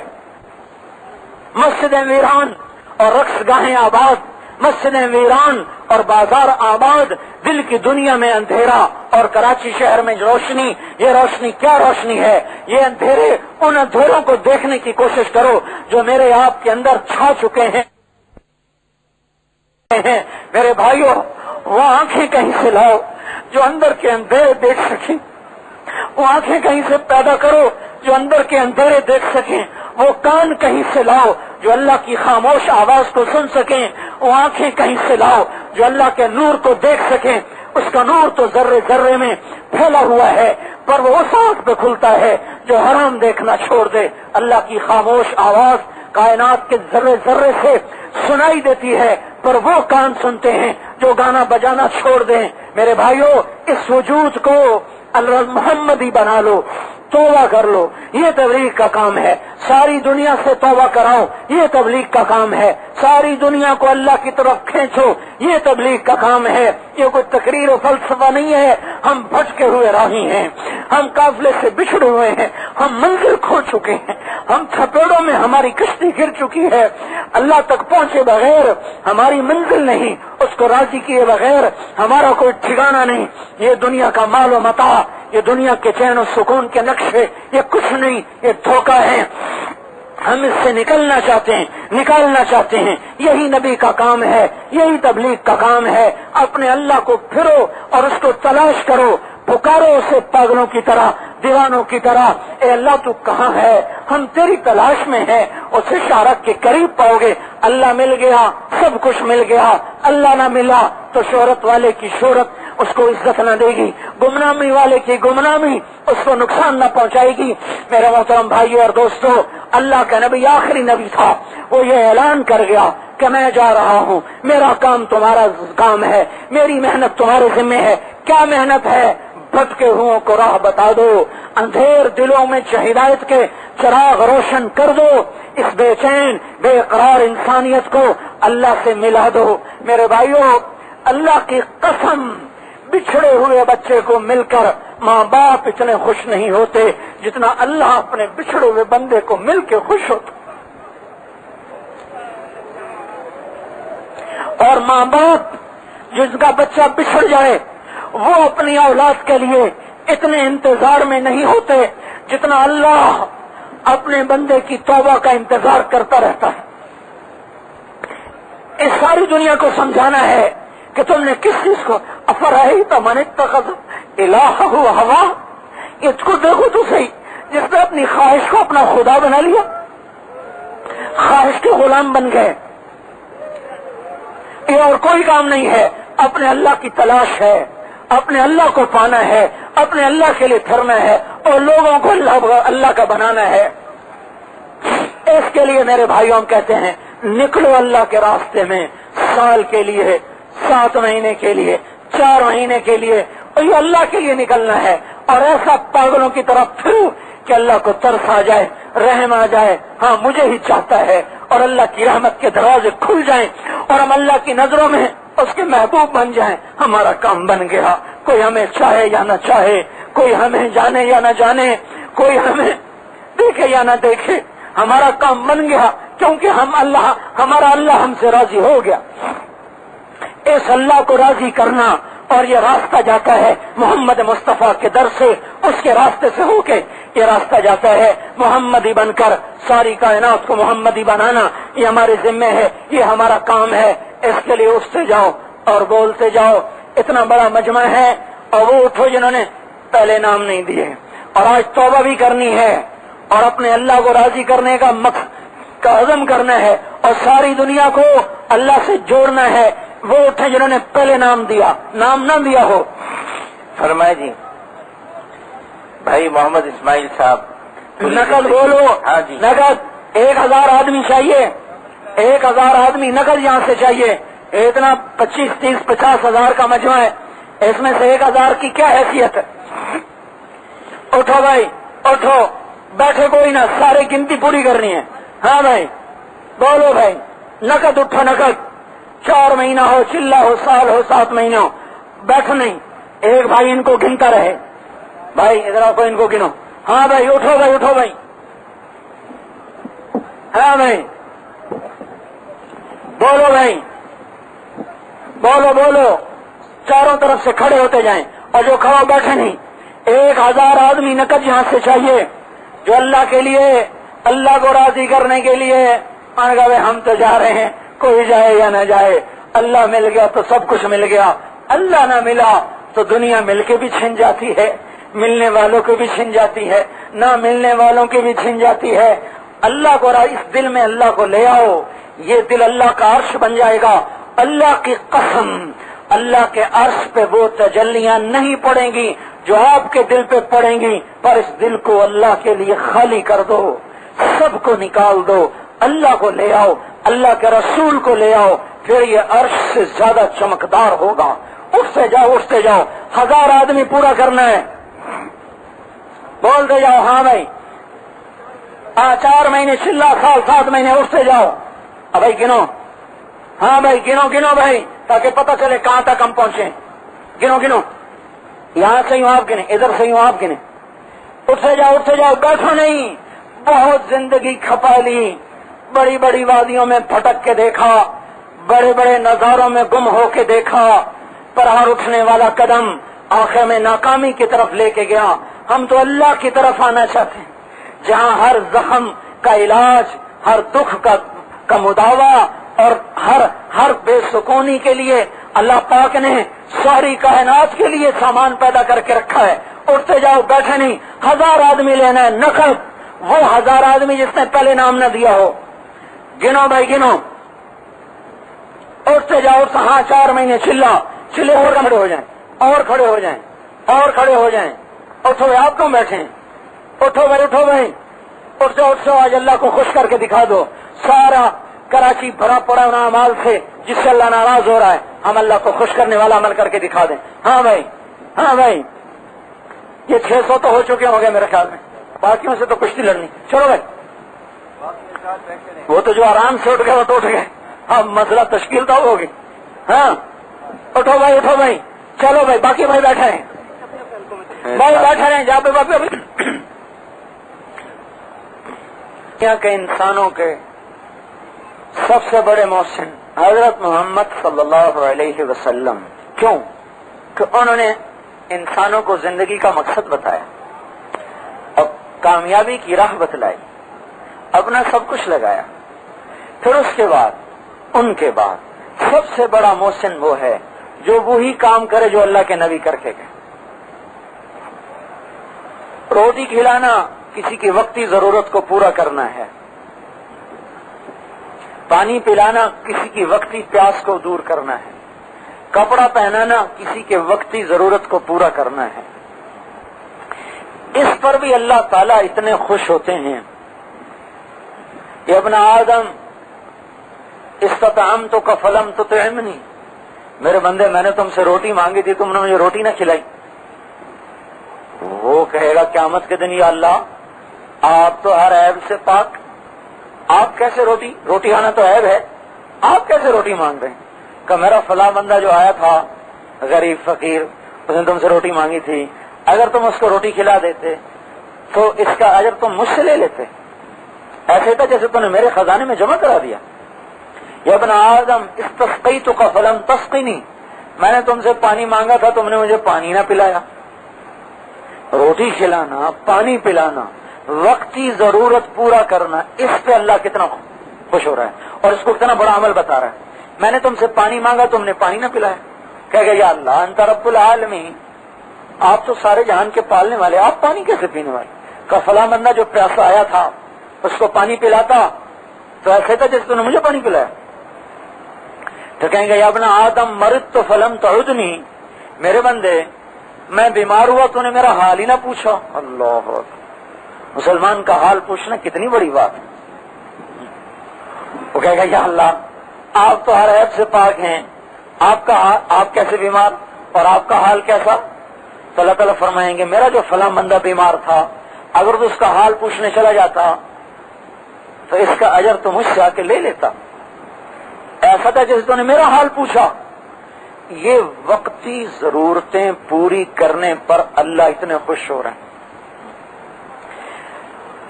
C: مسجدیں ویران اور رقص گاہیں آباد، مسجدیں ویران اور بازار آباد، دل کی دنیا میں اندھیرا اور کراچی شہر میں روشنی. یہ روشنی کیا روشنی ہے؟ یہ اندھیرے، ان اندھیروں کو دیکھنے کی کوشش کرو جو میرے آپ کے اندر چھا چکے ہیں. میرے بھائیوں، وہ آنکھیں کہیں سے لاؤ جو اندر کے اندھیرے دیکھ سکیں. وہ آنکھیں کہیں سے پیدا کرو جو اندر کے اندھیرے دیکھ سکیں. وہ کان کہیں سے لاؤ جو اللہ کی خاموش آواز کو سن سکیں. وہ آنکھیں کہیں سے لاؤ جو اللہ کے نور کو دیکھ سکیں. اس کا نور تو ذرے ذرے میں پھیلا ہوا ہے، پر وہ اس آنکھ پہ کھلتا ہے جو حرام دیکھنا چھوڑ دے. اللہ کی خاموش آواز کائنات کے ذرے ذرے سے سنائی دیتی ہے، پر وہ کان سنتے ہیں جو گانا بجانا چھوڑ دیں. میرے بھائیوں، اس وجود کو محمدی بنا لو، توبہ کر لو. یہ تبلیغ کا کام ہے. ساری دنیا سے توبہ کراؤ، یہ تبلیغ کا کام ہے. ساری دنیا کو اللہ کی طرف کھینچو، یہ تبلیغ کا کام ہے. یہ کوئی تقریر و فلسفہ نہیں ہے. ہم بھٹکے ہوئے راہی ہیں، ہم قافلے سے بچھڑے ہوئے ہیں، ہم منزل کھو چکے ہیں، ہم تھپیڑوں میں ہماری کشتی گر چکی ہے. اللہ تک پہنچے بغیر ہماری منزل نہیں، اس کو راضی کیے بغیر ہمارا کوئی ٹھکانہ نہیں. یہ دنیا کا مال و متاع، یہ دنیا کے چین و سکون کے نقشے، یہ کچھ نہیں، یہ دھوکہ ہے. ہم اس سے نکلنا چاہتے ہیں. یہی نبی کا کام ہے، یہی تبلیغ کا کام ہے. اپنے اللہ کو پھرو اور اس کو تلاش کرو، پکارو اسے پاگلوں کی طرح، دیوانوں کی طرح. اے اللہ تو کہاں ہے؟ ہم تیری تلاش میں ہیں. اسے شارک کے قریب پاؤ گے. اللہ مل گیا، سب کچھ مل گیا. اللہ نہ ملا تو شہرت والے کی شہرت اس کو عزت نہ دے گی، گمنامی والے کی گمنامی اس کو نقصان نہ پہنچائے گی. میرے محترم بھائیو اور دوستو، اللہ کا نبی آخری نبی تھا. وہ یہ اعلان کر گیا کہ میں جا رہا ہوں، میرا کام تمہارا کام ہے، میری محنت تمہارے ذمہ ہے. کیا محنت ہے؟ بھٹکے ہوں کو راہ بتا دو، اندھیر دلوں میں ہدایت کے چراغ روشن کر دو. اس بے چین بے قرار انسانیت کو اللہ سے ملا دو۔ میرے بھائیوں، اللہ کی قسم، بچھڑے ہوئے بچے کو مل کر ماں باپ اتنے خوش نہیں ہوتے جتنا اللہ اپنے بچھڑے ہوئے بندے کو مل کے خوش ہوتا۔ اور ماں باپ جس کا بچہ بچھڑ جائے وہ اپنی اولاد کے لیے اتنے انتظار میں نہیں ہوتے جتنا اللہ اپنے بندے کی توبہ کا انتظار کرتا رہتا ہے۔ اس ساری دنیا کو سمجھانا ہے کہ تم نے کس چیز کو افرأیت من اتخذ الہہ ہوا، اس کو دیکھو تو صحیح، جس نے اپنی خواہش کو اپنا خدا بنا لیا، خواہش کے غلام بن گئے۔ یہ اور کوئی کام نہیں ہے، اپنے اللہ کی تلاش ہے، اپنے اللہ کو پانا ہے، اپنے اللہ کے لیے پھرنا ہے اور لوگوں کو اللہ کا بنانا ہے۔ اس کے لیے میرے بھائیوں ہم کہتے ہیں نکلو اللہ کے راستے میں، سال کے لیے، 7 مہینے کے لیے، 4 مہینے کے لیے، اور یہ اللہ کے لیے نکلنا ہے، اور ایسا پاگلوں کی طرف پھرو کہ اللہ کو ترس آ جائے، رحم آ جائے، ہاں مجھے ہی چاہتا ہے، اور اللہ کی رحمت کے دروازے کھل جائیں اور ہم اللہ کی نظروں میں اس کے محبوب بن جائیں۔ ہمارا کام بن گیا، کوئی ہمیں چاہے یا نہ چاہے، کوئی ہمیں جانے یا نہ جانے، کوئی ہمیں دیکھے یا نہ دیکھے، ہمارا کام بن گیا، کیونکہ ہمارا اللہ ہم سے راضی ہو گیا۔ اس اللہ کو راضی کرنا، اور یہ راستہ جاتا ہے محمد مصطفیٰ کے در سے، اس کے راستے سے ہو کے یہ راستہ جاتا ہے محمدی بن کر ساری کائنات کو محمدی بنانا، یہ ہمارے ذمہ ہے، یہ ہمارا کام ہے۔ اس کے لیے اٹھتے جاؤ اور بولتے جاؤ۔ اتنا بڑا مجمع ہے اور وہ اٹھو جنہوں نے پہلے نام نہیں دیے، اور آج توبہ بھی کرنی ہے اور اپنے اللہ کو راضی کرنے کا عزم کرنا ہے اور ساری دنیا کو اللہ سے جوڑنا ہے۔ وہ اٹھے جنہوں نے پہلے نام دیا، نام نہ دیا ہو۔
D: فرمائے جی بھائی محمد اسماعیل صاحب،
C: نقد بولو۔
D: ہاں جی،
C: نقد 1000 آدمی چاہیے، 1000 آدمی نقد یہاں سے چاہیے۔ اتنا 25 30 50 ہزار کا مجمع ہے، اس میں سے 1000 کی کیا حیثیت ہے؟ اٹھو بھائی اٹھو، بیٹھے کوئی نہ، سارے گنتی پوری کرنی ہے۔ ہاں بھائی بولو بھائی، نقد اٹھو، نقد 4 مہینہ ہو، چلہ ہو، سال ہو، 7 مہینہ ہو، بیٹھو نہیں۔ ایک بھائی ان کو گنتا رہے، بھائی ادھر آ کو ان کو گنو۔ ہاں بھائی اٹھو، بھائی اٹھو بھائی، ہاں بھائی بولو، بھائی بولو بولو، چاروں طرف سے کھڑے ہوتے جائیں، اور جو کھڑا بیٹھے نہیں۔ 1000 آدمی نقد یہاں سے چاہیے جو اللہ کے لیے، اللہ کو راضی کرنے کے لیے ہم تو جا رہے ہیں، کوئی جائے یا نہ جائے، اللہ مل گیا تو سب کچھ مل گیا، اللہ نہ ملا تو دنیا مل کے بھی چھن جاتی ہے، ملنے والوں کی بھی چھن جاتی ہے، نہ ملنے والوں کی بھی چھن جاتی ہے۔ اللہ کو اس دل میں اللہ کو لے آؤ، یہ دل اللہ کا عرش بن جائے گا۔ اللہ کی قسم، اللہ کے عرش پہ وہ تجلیاں نہیں پڑیں گی جو آپ کے دل پہ پڑیں گی، پر اس دل کو اللہ کے لیے خالی کر دو، سب کو نکال دو، اللہ کو لے آؤ، اللہ کے رسول کو لے آؤ، پھر یہ عرش سے زیادہ چمکدار ہوگا۔ اٹھتے جاؤ، اٹھتے جاؤ، 1000 آدمی پورا کرنا ہے، بولتے جاؤ۔ ہاں بھائی 4 مہینے، چلہ سال، 7 مہینے، اٹھتے جاؤ۔ اب بھائی گنو، ہاں بھائی گنو گنو بھائی، تاکہ پتہ چلے کہاں تک ہم پہنچے۔ گنو گنو، یہاں سے یوں آپ گنے، ادھر سے یوں آپ گنے۔ اٹھتے جاؤ، اٹھتے جاؤ، بیٹھو نہیں۔ بہت زندگی کھپا لی، بڑی بڑی وادیوں میں پھٹک کے دیکھا، بڑے بڑے نظاروں میں گم ہو کے دیکھا، پر ہر اٹھنے والا قدم آخر میں ناکامی کی طرف لے کے گیا۔ ہم تو اللہ کی طرف آنا چاہتے ہیں جہاں ہر زخم کا علاج، ہر دکھ کا مداوا اور ہر بے سکونی کے لیے اللہ پاک نے ساری کائنات کے لیے سامان پیدا کر کے رکھا ہے۔ اٹھتے جاؤ، بیٹھے نہیں۔ 1000 آدمی لینا ہے نقد، وہ 1000 آدمی جس نے پہلے نام نہ دیا ہو۔ گنو بھائی گنو، اٹھتے جاؤ۔ ہاں 4 مہینے، چلے اور کھڑے ہو جائیں، اور کھڑے ہو جائیں، اور کھڑے ہو جائیں۔ اٹھو بھائی، آپ کیوں بیٹھے ہیں؟ اٹھو بھائی، اٹھو بھائی، اٹھ جاؤ، اٹھ جاؤ۔ آج اللہ کو خوش کر کے دکھا دو۔ سارا کراچی بھرا پڑا ان اعمال سے جس سے اللہ ناراض ہو رہا ہے، ہم اللہ کو خوش کرنے والا عمل کر کے دکھا دیں۔ ہاں بھائی، ہاں بھائی، یہ 600 تو ہو چکے ہوں گے میرے خیال میں، باقیوں سے تو کشتی لڑنی۔ چلو بھائی وہ تو جو آرام سے اٹھ گئے وہ تو اٹھ گئے. اب مسئلہ تشکیل تو ہوگی. ہاں اٹھو بھائی, اٹھو بھائی, چلو بھائی, باقی بھائی بیٹھے ہیں, بھائی بیٹھے رہے جہاں پہ باقی کہ انسانوں کے سب سے بڑے محسن حضرت محمد صلی اللہ علیہ وسلم. کیوں؟ کہ انہوں نے انسانوں کو زندگی کا مقصد بتایا, اب کامیابی کی راہ بتلائی, اپنا سب کچھ لگایا. پھر اس کے بعد, ان کے بعد سب سے بڑا محسن وہ ہے جو وہی کام کرے جو اللہ کے نبی کر کے گئے. روٹی کھلانا کسی کی وقتی ضرورت کو پورا کرنا ہے, پانی پلانا کسی کی وقتی پیاس کو دور کرنا ہے, کپڑا پہنانا کسی کے وقتی ضرورت کو پورا کرنا ہے. اس پر بھی اللہ تعالیٰ اتنے خوش ہوتے ہیں. یا ابن آدم استطعمتک فلم تطعمنی, میرے بندے میں نے تم سے روٹی مانگی تھی, تم نے مجھے روٹی نہ کھلائی. وہ کہے گا قیامت کے دن, یا اللہ آپ تو ہر عیب سے پاک, آپ کیسے روٹی کھانا تو عیب ہے, آپ کیسے روٹی مانگ رہے ہیں؟ کہ میرا فلاں بندہ جو آیا تھا غریب فقیر, اس نے تم سے روٹی مانگی تھی, اگر تم اس کو روٹی کھلا دیتے تو اس کا اجر تم مجھ سے لے لیتے. ایسے تھا جیسے تم نے میرے خزانے میں جمع کرا دیا. یا ابن آدم استسقیتک فلم تسقنی, میں نے تم سے پانی مانگا تھا, تم نے مجھے پانی نہ پلایا. روٹی کھلانا, پانی پلانا, وقتی ضرورت پورا کرنا, اس پہ اللہ کتنا خوش ہو رہا ہے اور اس کو کتنا بڑا عمل بتا رہا ہے. میں نے تم سے پانی مانگا, تم نے پانی نہ پلایا. کہے گا یا اللہ انت رب العالمین, آپ تو سارے جہان کے پالنے والے, آپ پانی کیسے پینے والے؟ کہ فلاں بندہ جو پیاسا آیا تھا اس کو پانی پلاتا تو ایسے تھا جیسے تم نے مجھے پانی پلایا. تو کہیں گے یا ابن آدم مرضت فلم تعدنی, میرے بندے میں بیمار ہوا تو نے میرا حال ہی نہ پوچھا. اللہ, مسلمان کا حال پوچھنا کتنی بڑی بات ہے. وہ کہے گا یا اللہ آپ تو ہر عیب سے پاک ہیں, آپ کیسے بیمار اور آپ کا حال کیسا؟ تو اللہ تعالیٰ فرمائیں گے میرا جو فلاں بندہ بیمار تھا, اگر تو اس کا حال پوچھنے چلا جاتا تو اس کا اجر تو مجھ سے آ کے لے لیتا. ایسا تھا جیسے تو نے میرا حال پوچھا. یہ وقتی ضرورتیں پوری کرنے پر اللہ اتنے خوش ہو رہے ہیں.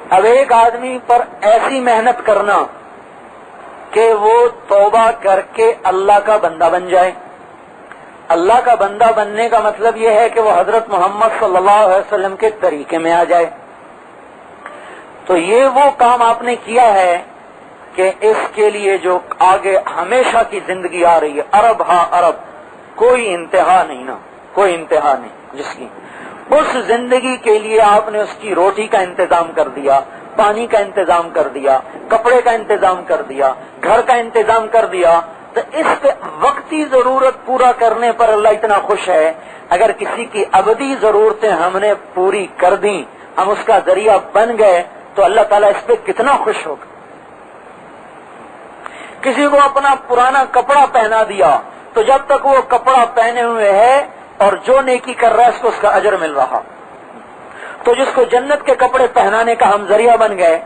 C: اب ایک آدمی پر ایسی محنت کرنا کہ وہ توبہ کر کے اللہ کا بندہ بن جائے. اللہ کا بندہ بننے کا مطلب یہ ہے کہ وہ حضرت محمد صلی اللہ علیہ وسلم کے طریقے میں آ جائے. تو یہ وہ کام آپ نے کیا ہے کہ اس کے لیے جو آگے ہمیشہ کی زندگی آ رہی ہے, ارب ہاں ارب, کوئی انتہا نہیں نا, کوئی انتہا نہیں جس کی, اس زندگی کے لیے آپ نے اس کی روٹی کا انتظام کر دیا, پانی کا انتظام کر دیا, کپڑے کا انتظام کر دیا, گھر کا انتظام کر دیا. تو اس پہ وقتی ضرورت پورا کرنے پر اللہ اتنا خوش ہے. اگر کسی کی ابدی ضرورتیں ہم نے پوری کر دیں, ہم اس کا ذریعہ بن گئے, تو اللہ تعالیٰ اس پہ کتنا خوش ہوگا. کسی کو اپنا پرانا کپڑا پہنا دیا تو جب تک وہ کپڑا پہنے ہوئے ہے اور جو نیکی کر رہا ہے اس کو اس کا اجر مل رہا. تو جس کو جنت کے کپڑے پہنانے کا ہم ذریعہ بن گئے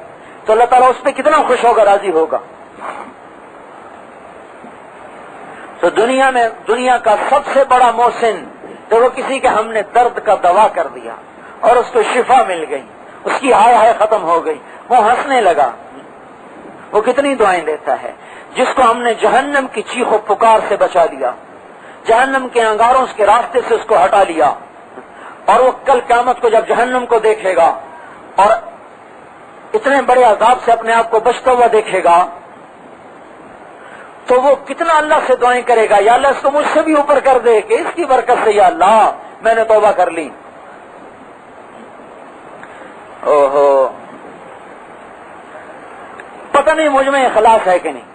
C: تو اللہ تعالیٰ اس پہ کتنا خوش ہوگا, راضی ہوگا. تو دنیا کا سب سے بڑا محسن دیکھو, کسی کے ہم نے درد کا دوا کر دیا اور اس کو شفا مل گئی, اس کی ہائے ہائے ختم ہو گئی, وہ ہنسنے لگا. وہ کتنی دعائیں دیتا ہے. جس کو ہم نے جہنم کی چیخ و پکار سے بچا دیا, جہنم کے انگاروں کے راستے سے اس کو ہٹا لیا, اور وہ کل قیامت کو جب جہنم کو دیکھے گا اور اتنے بڑے عذاب سے اپنے آپ کو بچتا ہوا دیکھے گا, تو وہ کتنا اللہ سے دعائیں کرے گا, یا اللہ اس کو مجھ سے بھی اوپر کر دے کہ اس کی برکت سے یا اللہ میں نے توبہ کر لی. اوہو, پتہ نہیں مجھ میں اخلاص ہے کہ نہیں.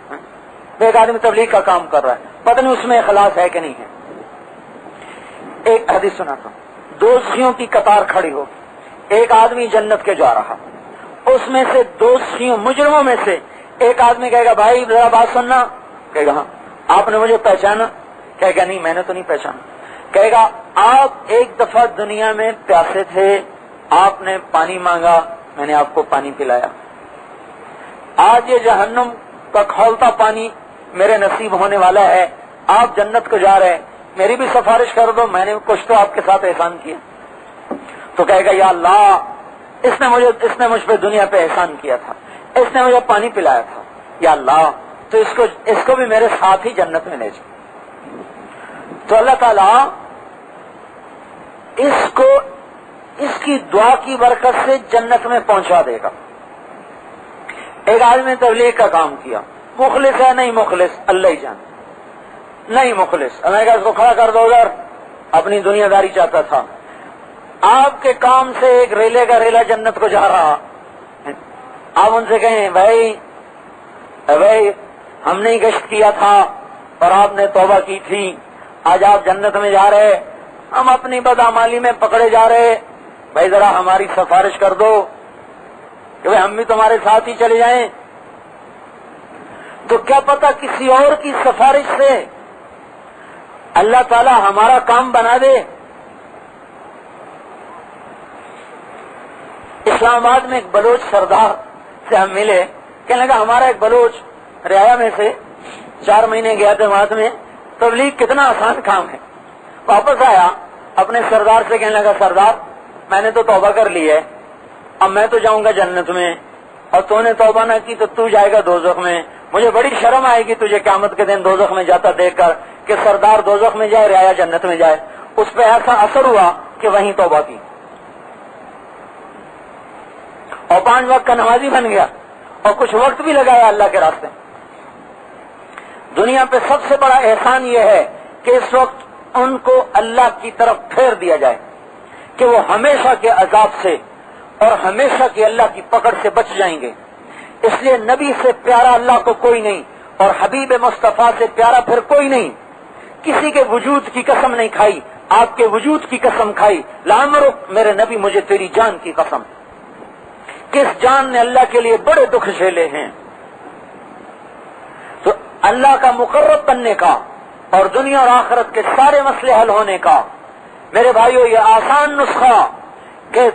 C: ایک آدمی تبلیغ کا کام کر رہا ہے, پتہ نہیں اس میں اخلاص ہے کہ نہیں ہے. ایک حدیث سناتا ہوں. دوزخیوں کی قطار کھڑی ہوگی, ایک آدمی جنت کے جا رہا, اس میں سے دوزخیوں مجرموں میں سے ایک آدمی کہے گا بھائی ذرا بات سننا. کہے گا ہاں. آپ نے مجھے پہچانا؟ کہے گا نہیں میں نے تو نہیں پہچانا. کہے گا آپ ایک دفعہ دنیا میں پیاسے تھے, آپ نے پانی مانگا, میں نے آپ کو پانی پلایا. آج یہ جہنم کا کھولتا پانی میرے نصیب ہونے والا ہے، آپ جنت کو جا رہے ہیں، میری بھی سفارش کر دو، میں نے کچھ تو آپ کے ساتھ احسان کیا. تو کہے گا یا اللہ اس نے مجھ پہ دنیا پہ احسان کیا تھا، اس نے مجھے پانی پلایا تھا، یا اللہ تو اس کو بھی میرے ساتھ ہی جنت میں لے جا. تو اللہ تعالیٰ اس کی دعا کی برکت سے جنت میں پہنچا دے گا. ایک آدمی نے تبلیغ کا کام کیا، مخلص ہے نہیں مخلص اللہ ہی جانے، نہیں مخلص، میں نے کہا اس کو کھڑا کر دو ادھر، اپنی دنیا داری چاہتا تھا. آپ کے کام سے ایک ریلے کا ریلا جنت کو جا رہا، آپ ان سے کہیں بھائی ہم نے گشت کیا تھا اور آپ نے توبہ کی تھی، آج آپ جنت میں جا رہے، ہم اپنی بدعمالی میں پکڑے جا رہے، بھائی ذرا ہماری سفارش کر دو کہ بھائی ہم بھی تمہارے ساتھ ہی چلے جائیں. تو کیا پتا کسی اور کی سفارش سے اللہ تعالی ہمارا کام بنا دے. اسلام آباد میں ایک بلوچ سردار سے ہم ملے، کہنے لگا ہمارا ایک بلوچ رعایا میں سے 4 مہینے گیا تھا جماعت میں، تبلیغ کتنا آسان کام ہے. واپس آیا اپنے سردار سے کہنے لگا سردار میں نے تو توبہ کر لی ہے، اب میں تو جاؤں گا جنت میں اور تو نے توبہ نہ کی تو جائے گا دوزخ میں. مجھے بڑی شرم آئے گی تجھے قیامت کے دن دوزخ میں جاتا دیکھ کر کہ سردار دوزخ میں جائے رعایا جنت میں جائے. اس پہ ایسا اثر ہوا کہ وہیں توبہ کی اور 5 وقت کا نمازی بن گیا اور کچھ وقت بھی لگایا اللہ کے راستے. دنیا پہ سب سے بڑا احسان یہ ہے کہ اس وقت ان کو اللہ کی طرف پھیر دیا جائے کہ وہ ہمیشہ کے عذاب سے اور ہمیشہ کی اللہ کی پکڑ سے بچ جائیں گے. اس لیے نبی سے پیارا اللہ کو کوئی نہیں اور حبیب مصطفیٰ سے پیارا پھر کوئی نہیں. کسی کے وجود کی قسم نہیں کھائی، آپ کے وجود کی قسم کھائی. لامرک میرے نبی مجھے تیری جان کی قسم. کس جان نے اللہ کے لیے بڑے دکھ جھیلے ہیں. تو اللہ کا مقرب بننے کا اور دنیا اور آخرت کے سارے مسئلے حل ہونے کا میرے بھائیو یہ آسان نسخہ کہ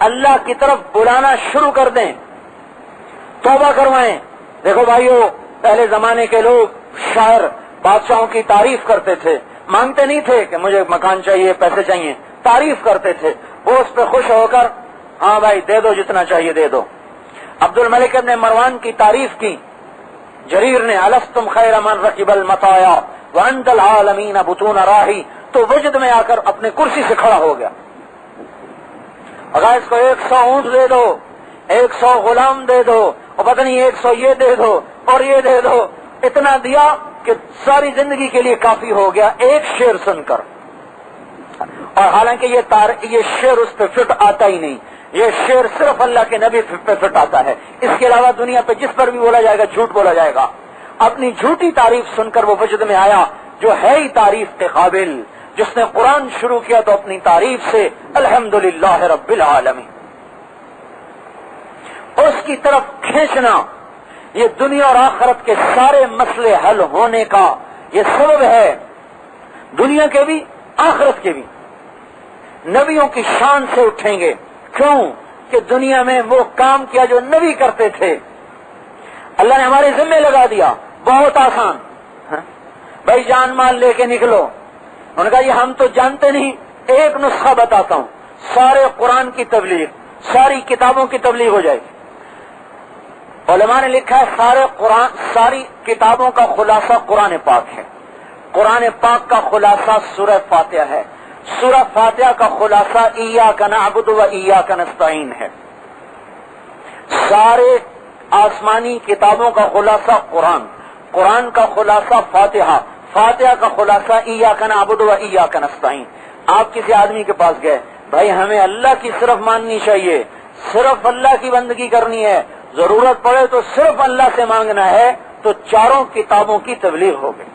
C: اللہ کی طرف بلانا شروع کر دیں، توبہ کروائیں. دیکھو بھائیو پہلے زمانے کے لوگ شاعر بادشاہوں کی تعریف کرتے تھے، مانگتے نہیں تھے کہ مجھے مکان چاہیے پیسے چاہیے، تعریف کرتے تھے. وہ اس پہ خوش ہو کر ہاں بھائی دے دو جتنا چاہیے دے دو. عبد الملک ابن مروان کی تعریف کی جریر نے، الستم خیر من رکب المطایا وانت العالمین بطون راہی، تو وجد میں آ کر اپنے کرسی سے کھڑا ہو گیا. اگر اس کو 100 اونٹ دے دو، 100 غلام دے دو اور پتہ نہیں 100 یہ دے دو اور یہ دے دو، اتنا دیا کہ ساری زندگی کے لیے کافی ہو گیا ایک شعر سن کر. اور حالانکہ یہ شعر اس پہ فٹ آتا ہی نہیں، یہ شعر صرف اللہ کے نبی پہ فٹ آتا ہے. اس کے علاوہ دنیا پہ جس پر بھی بولا جائے گا جھوٹ بولا جائے گا. اپنی جھوٹی تعریف سن کر وہ وجد میں آیا جو ہے ہی تعریف کے قابل. جس نے قرآن شروع کیا تو اپنی تعریف سے الحمدللہ رب العالمین. اس کی طرف کھینچنا یہ دنیا اور آخرت کے سارے مسئلے حل ہونے کا یہ سبب ہے، دنیا کے بھی آخرت کے بھی. نبیوں کی شان سے اٹھیں گے. کیوں کہ دنیا میں وہ کام کیا جو نبی کرتے تھے، اللہ نے ہمارے ذمہ لگا دیا. بہت آسان، بھائی جان مال لے کے نکلو. انہوں نے کہا یہ ہم تو جانتے نہیں، ایک نسخہ بتاتا ہوں، سارے قرآن کی تبلیغ، ساری کتابوں کی تبلیغ ہو جائے گی. علماء نے لکھا ہے ساری کتابوں کا خلاصہ قرآن پاک ہے. قرآن پاک کا خلاصہ سورہ فاتحہ ہے. سورہ فاتحہ کا خلاصہ ایاک نعبد و ایاک نستعین ہے. سارے آسمانی کتابوں کا خلاصہ قرآن کا خلاصہ فاتحہ، فاتحہ کا خلاصہ ایاک نعبد و ایاک نستعین. آپ کسی آدمی کے پاس گئے، بھائی ہمیں اللہ کی صرف ماننی چاہیے، صرف اللہ کی بندگی کرنی ہے، ضرورت پڑے تو صرف اللہ سے مانگنا ہے، تو 4 کتابوں کی تبلیغ ہو گئی.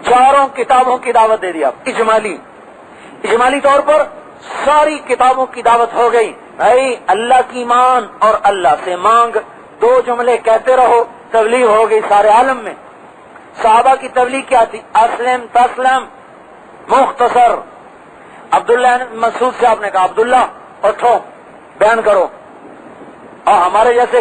C: 4 کتابوں کی دعوت دے دی آپ. اجمالی طور پر ساری کتابوں کی دعوت ہو گئی. بھائی اللہ کی مان اور اللہ سے مانگ، 2 جملے کہتے رہو، تبلیغ ہو گئی سارے عالم میں. صحابہ کی تبلیغ کیا تھی؟ اسلم تسلم، مختصر. عبداللہ مسعود سے آپ نے کہا عبداللہ اٹھو بیان کرو. اور ہمارے جیسے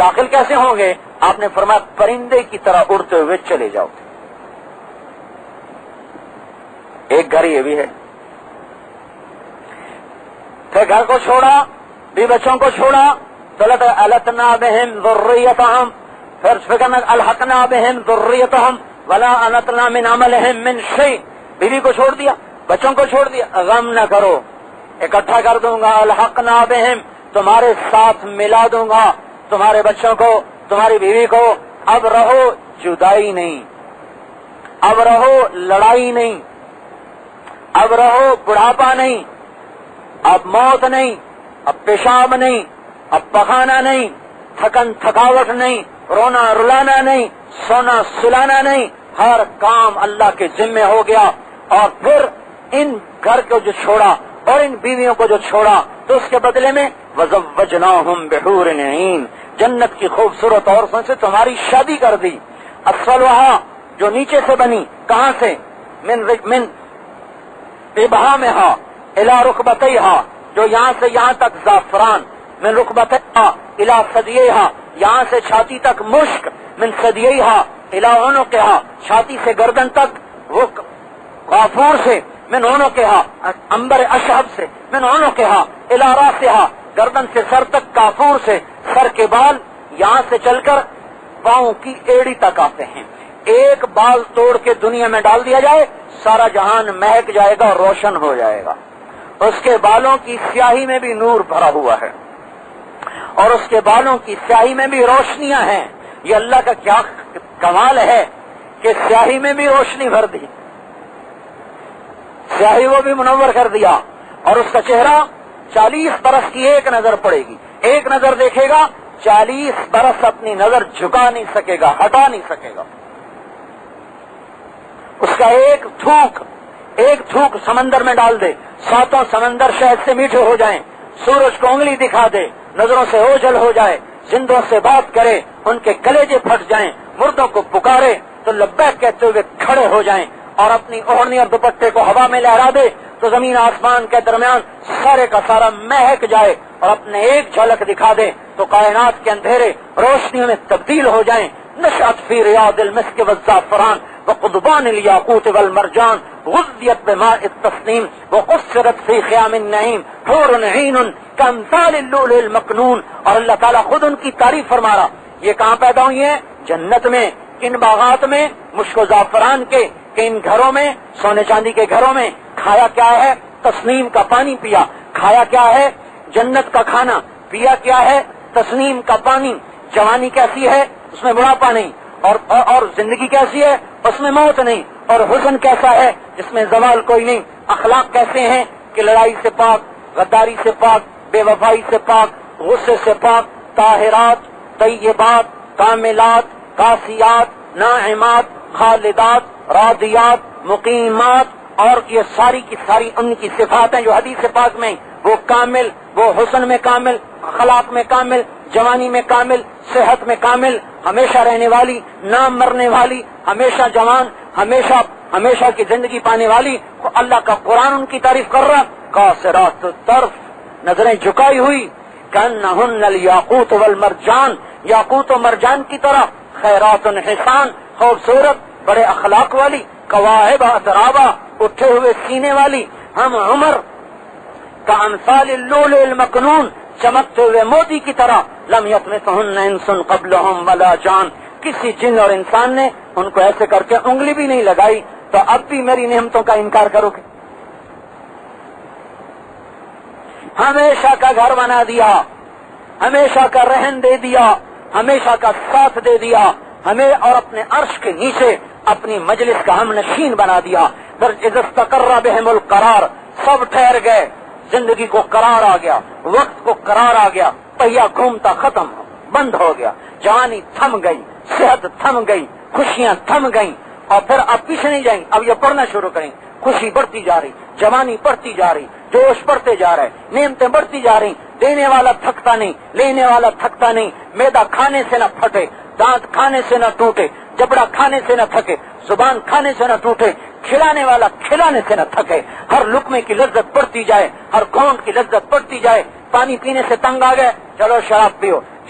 C: داخل کیسے ہوں گے؟ آپ نے فرمایا پرندے کی طرح اڑتے ہوئے چلے جاؤ. ایک گھر یہ بھی ہے. پھر گھر کو چھوڑا، بھی بچوں کو چھوڑا تو التنا بہم ذریتہم، پھر فکرنا الحقنا بہم ذریتہم ولا انتنا من عملہم من شیء. بیوی کو چھوڑ دیا، بچوں کو چھوڑ دیا، غم نہ کرو، اکٹھا کر دوں گا. الحقنا بہم، تمہارے ساتھ ملا دوں گا تمہارے بچوں کو، تمہاری بیوی کو. اب رہو جدائی نہیں، اب رہو لڑائی نہیں، اب رہو بڑھاپا نہیں، اب موت نہیں، اب پیشاب نہیں، اب پخانا نہیں، تھکن تھکاوٹ نہیں، رونا رلانا نہیں، سونا سلانا نہیں. ہر کام اللہ کے ذمے ہو گیا. اور پھر ان گھر کو جو چھوڑا اور ان بیویوں کو جو چھوڑا تو اس کے بدلے میں وزوجناہم بحور عین، جنت کی خوبصورت عورتوں سے تمہاری شادی کر دی. اسفلھا، جو نیچے سے بنی، کہاں سے؟ من ابہامھا الی رکبتیھا، جو یہاں سے یہاں تک زعفران، من رکبتیھا الی ثدییھا، یہاں سے چھاتی تک مشک، من ثدییھا الی عنقھا، چھاتی سے گردن تک وہ کافور سے، من عنقھا عنبر اشہب سے، من عنقھا الی راسھا، گردن سے سر تک کافور سے، سر کے بال یہاں سے چل کر پاؤں کی ایڑی تک آتے ہیں. ایک بال توڑ کے دنیا میں ڈال دیا جائے سارا جہان مہک جائے گا اور روشن ہو جائے گا. اس کے بالوں کی سیاہی میں بھی نور بھرا ہوا ہے اور اس کے بالوں کی سیاہی میں بھی روشنیاں ہیں. یہ اللہ کا کیا کمال ہے کہ سیاہی میں بھی روشنی بھر دی، سیاہی وہ بھی منور کر دیا. اور اس کا چہرہ 40 برس کی ایک نظر پڑے گی، ایک نظر دیکھے گا 40 برس اپنی نظر جھکا نہیں سکے گا، ہٹا نہیں سکے گا. اس کا ایک تھوک سمندر میں ڈال دے، 7 سمندر شہد سے میٹھے ہو جائیں. سورج کو انگلی دکھا دے، نظروں سے اوجھل ہو جائے، زندوں سے بات کرے، ان کے کلیجے پھٹ جائیں، مردوں کو پکارے تو لبیک کہتے ہوئے کھڑے ہو جائیں، اور اپنی اوڑھنی اور دوپٹے کو ہوا میں لہرا دے تو زمین آسمان کے درمیان سارے کا سارا مہک جائے، اور اپنے ایک جھلک دکھا دے تو کائنات کے اندھیرے روشنیوں میں تبدیل ہو جائیں. نشأت فی ریاض المسک والزعفران وقضبان الیاقوت والمرجان غذیت بماء التسنیم وقصرت فی خیام النعیم حور عین کامثال اللؤلؤ المکنون. اور اللہ تعالیٰ خود ان کی تعریف فرما رہا. یہ کہاں پیدا ہوئی ہیں؟ جنت میں، ان باغات میں مشک و زعفران کے، کہ ان گھروں میں، سونے چاندی کے گھروں میں کھایا کیا ہے؟ تسنیم کا پانی پیا. کھایا کیا ہے؟ جنت کا کھانا. پیا کیا ہے؟ تسنیم کا پانی. جوانی کیسی ہے؟ اس میں بڑھاپا نہیں. اور زندگی کیسی ہے؟ اس میں موت نہیں. اور حسن کیسا ہے؟ جس میں زوال کوئی نہیں. اخلاق کیسے ہیں؟ کہ لڑائی سے پاک، غداری سے پاک، بے وفائی سے پاک، غصے سے پاک، طاہرات، طیبات، کاملات، قاسیات، ناعمات، خالدات، راضیات، مقیمات. اور یہ ساری کی ساری ان کی صفات ہیں جو حدیث پاک میں، وہ کامل، وہ حسن میں کامل، اخلاق میں کامل، جوانی میں کامل، صحت میں کامل، ہمیشہ رہنے والی، نہ مرنے والی، ہمیشہ جوان، ہمیشہ کی زندگی پانے والی. اللہ کا قرآن ان کی تعریف کر رہا. قاصرات الطرف، نظریں جھکائی ہوئی، کأنہن الیاقوت والمرجان، یاقوت و مرجان کی طرح، خیرات حسان، خوبصورت، بڑے اخلاق والی، قواعب اترابا، اٹھے ہوئے سینے والی، ہم عمر، کامثال اللؤلؤ المکنون، چمکتے ہوئے موتی کی طرح. لم یطمثہن انس قبلہم ولا جان، کسی جن اور انسان نے ان کو ایسے کر کے انگلی بھی نہیں لگائی. تو اب بھی میری نعمتوں کا انکار کرو گے؟ ہمیشہ کا گھر بنا دیا، ہمیشہ کا رہن دے دیا، ہمیشہ کا ساتھ دے دیا ہمیں، اور اپنے عرش کے نیچے اپنی مجلس کا ہم نشین بنا دیا. اذا استقر بهم القرار، سب ٹھہر گئے، زندگی کو قرار آ گیا، وقت کو قرار آ گیا، پہیا گھومتا ختم بند ہو گیا، جوانی تھم گئی، صحت تھم گئی، خوشیاں تھم گئیں. اور پھر اب پیچھے نہیں جائیں، اب یہ پڑھنا شروع کریں. خوشی بڑھتی جا رہی، جوانی بڑھتی جا رہی، جوش بڑھتے جا رہے، نعمتیں بڑھتی جا رہی. دینے والا تھکتا نہیں، لینے والا تھکتا نہیں. میدا کھانے سے نہ پھٹے، دانت کھانے سے نہ ٹوٹے، جبڑا کھانے سے نہ تھکے، زبان کھانے سے نہ ٹوٹے، کھلانے والا کھلانے سے نہ تھکے. ہر لقمے کی لذت بڑھتی جائے، ہر گھونٹ کی لذت بڑھتی جائے. پانی پینے سے تنگ آ گئے، چلو شراب پیو.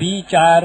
A: B4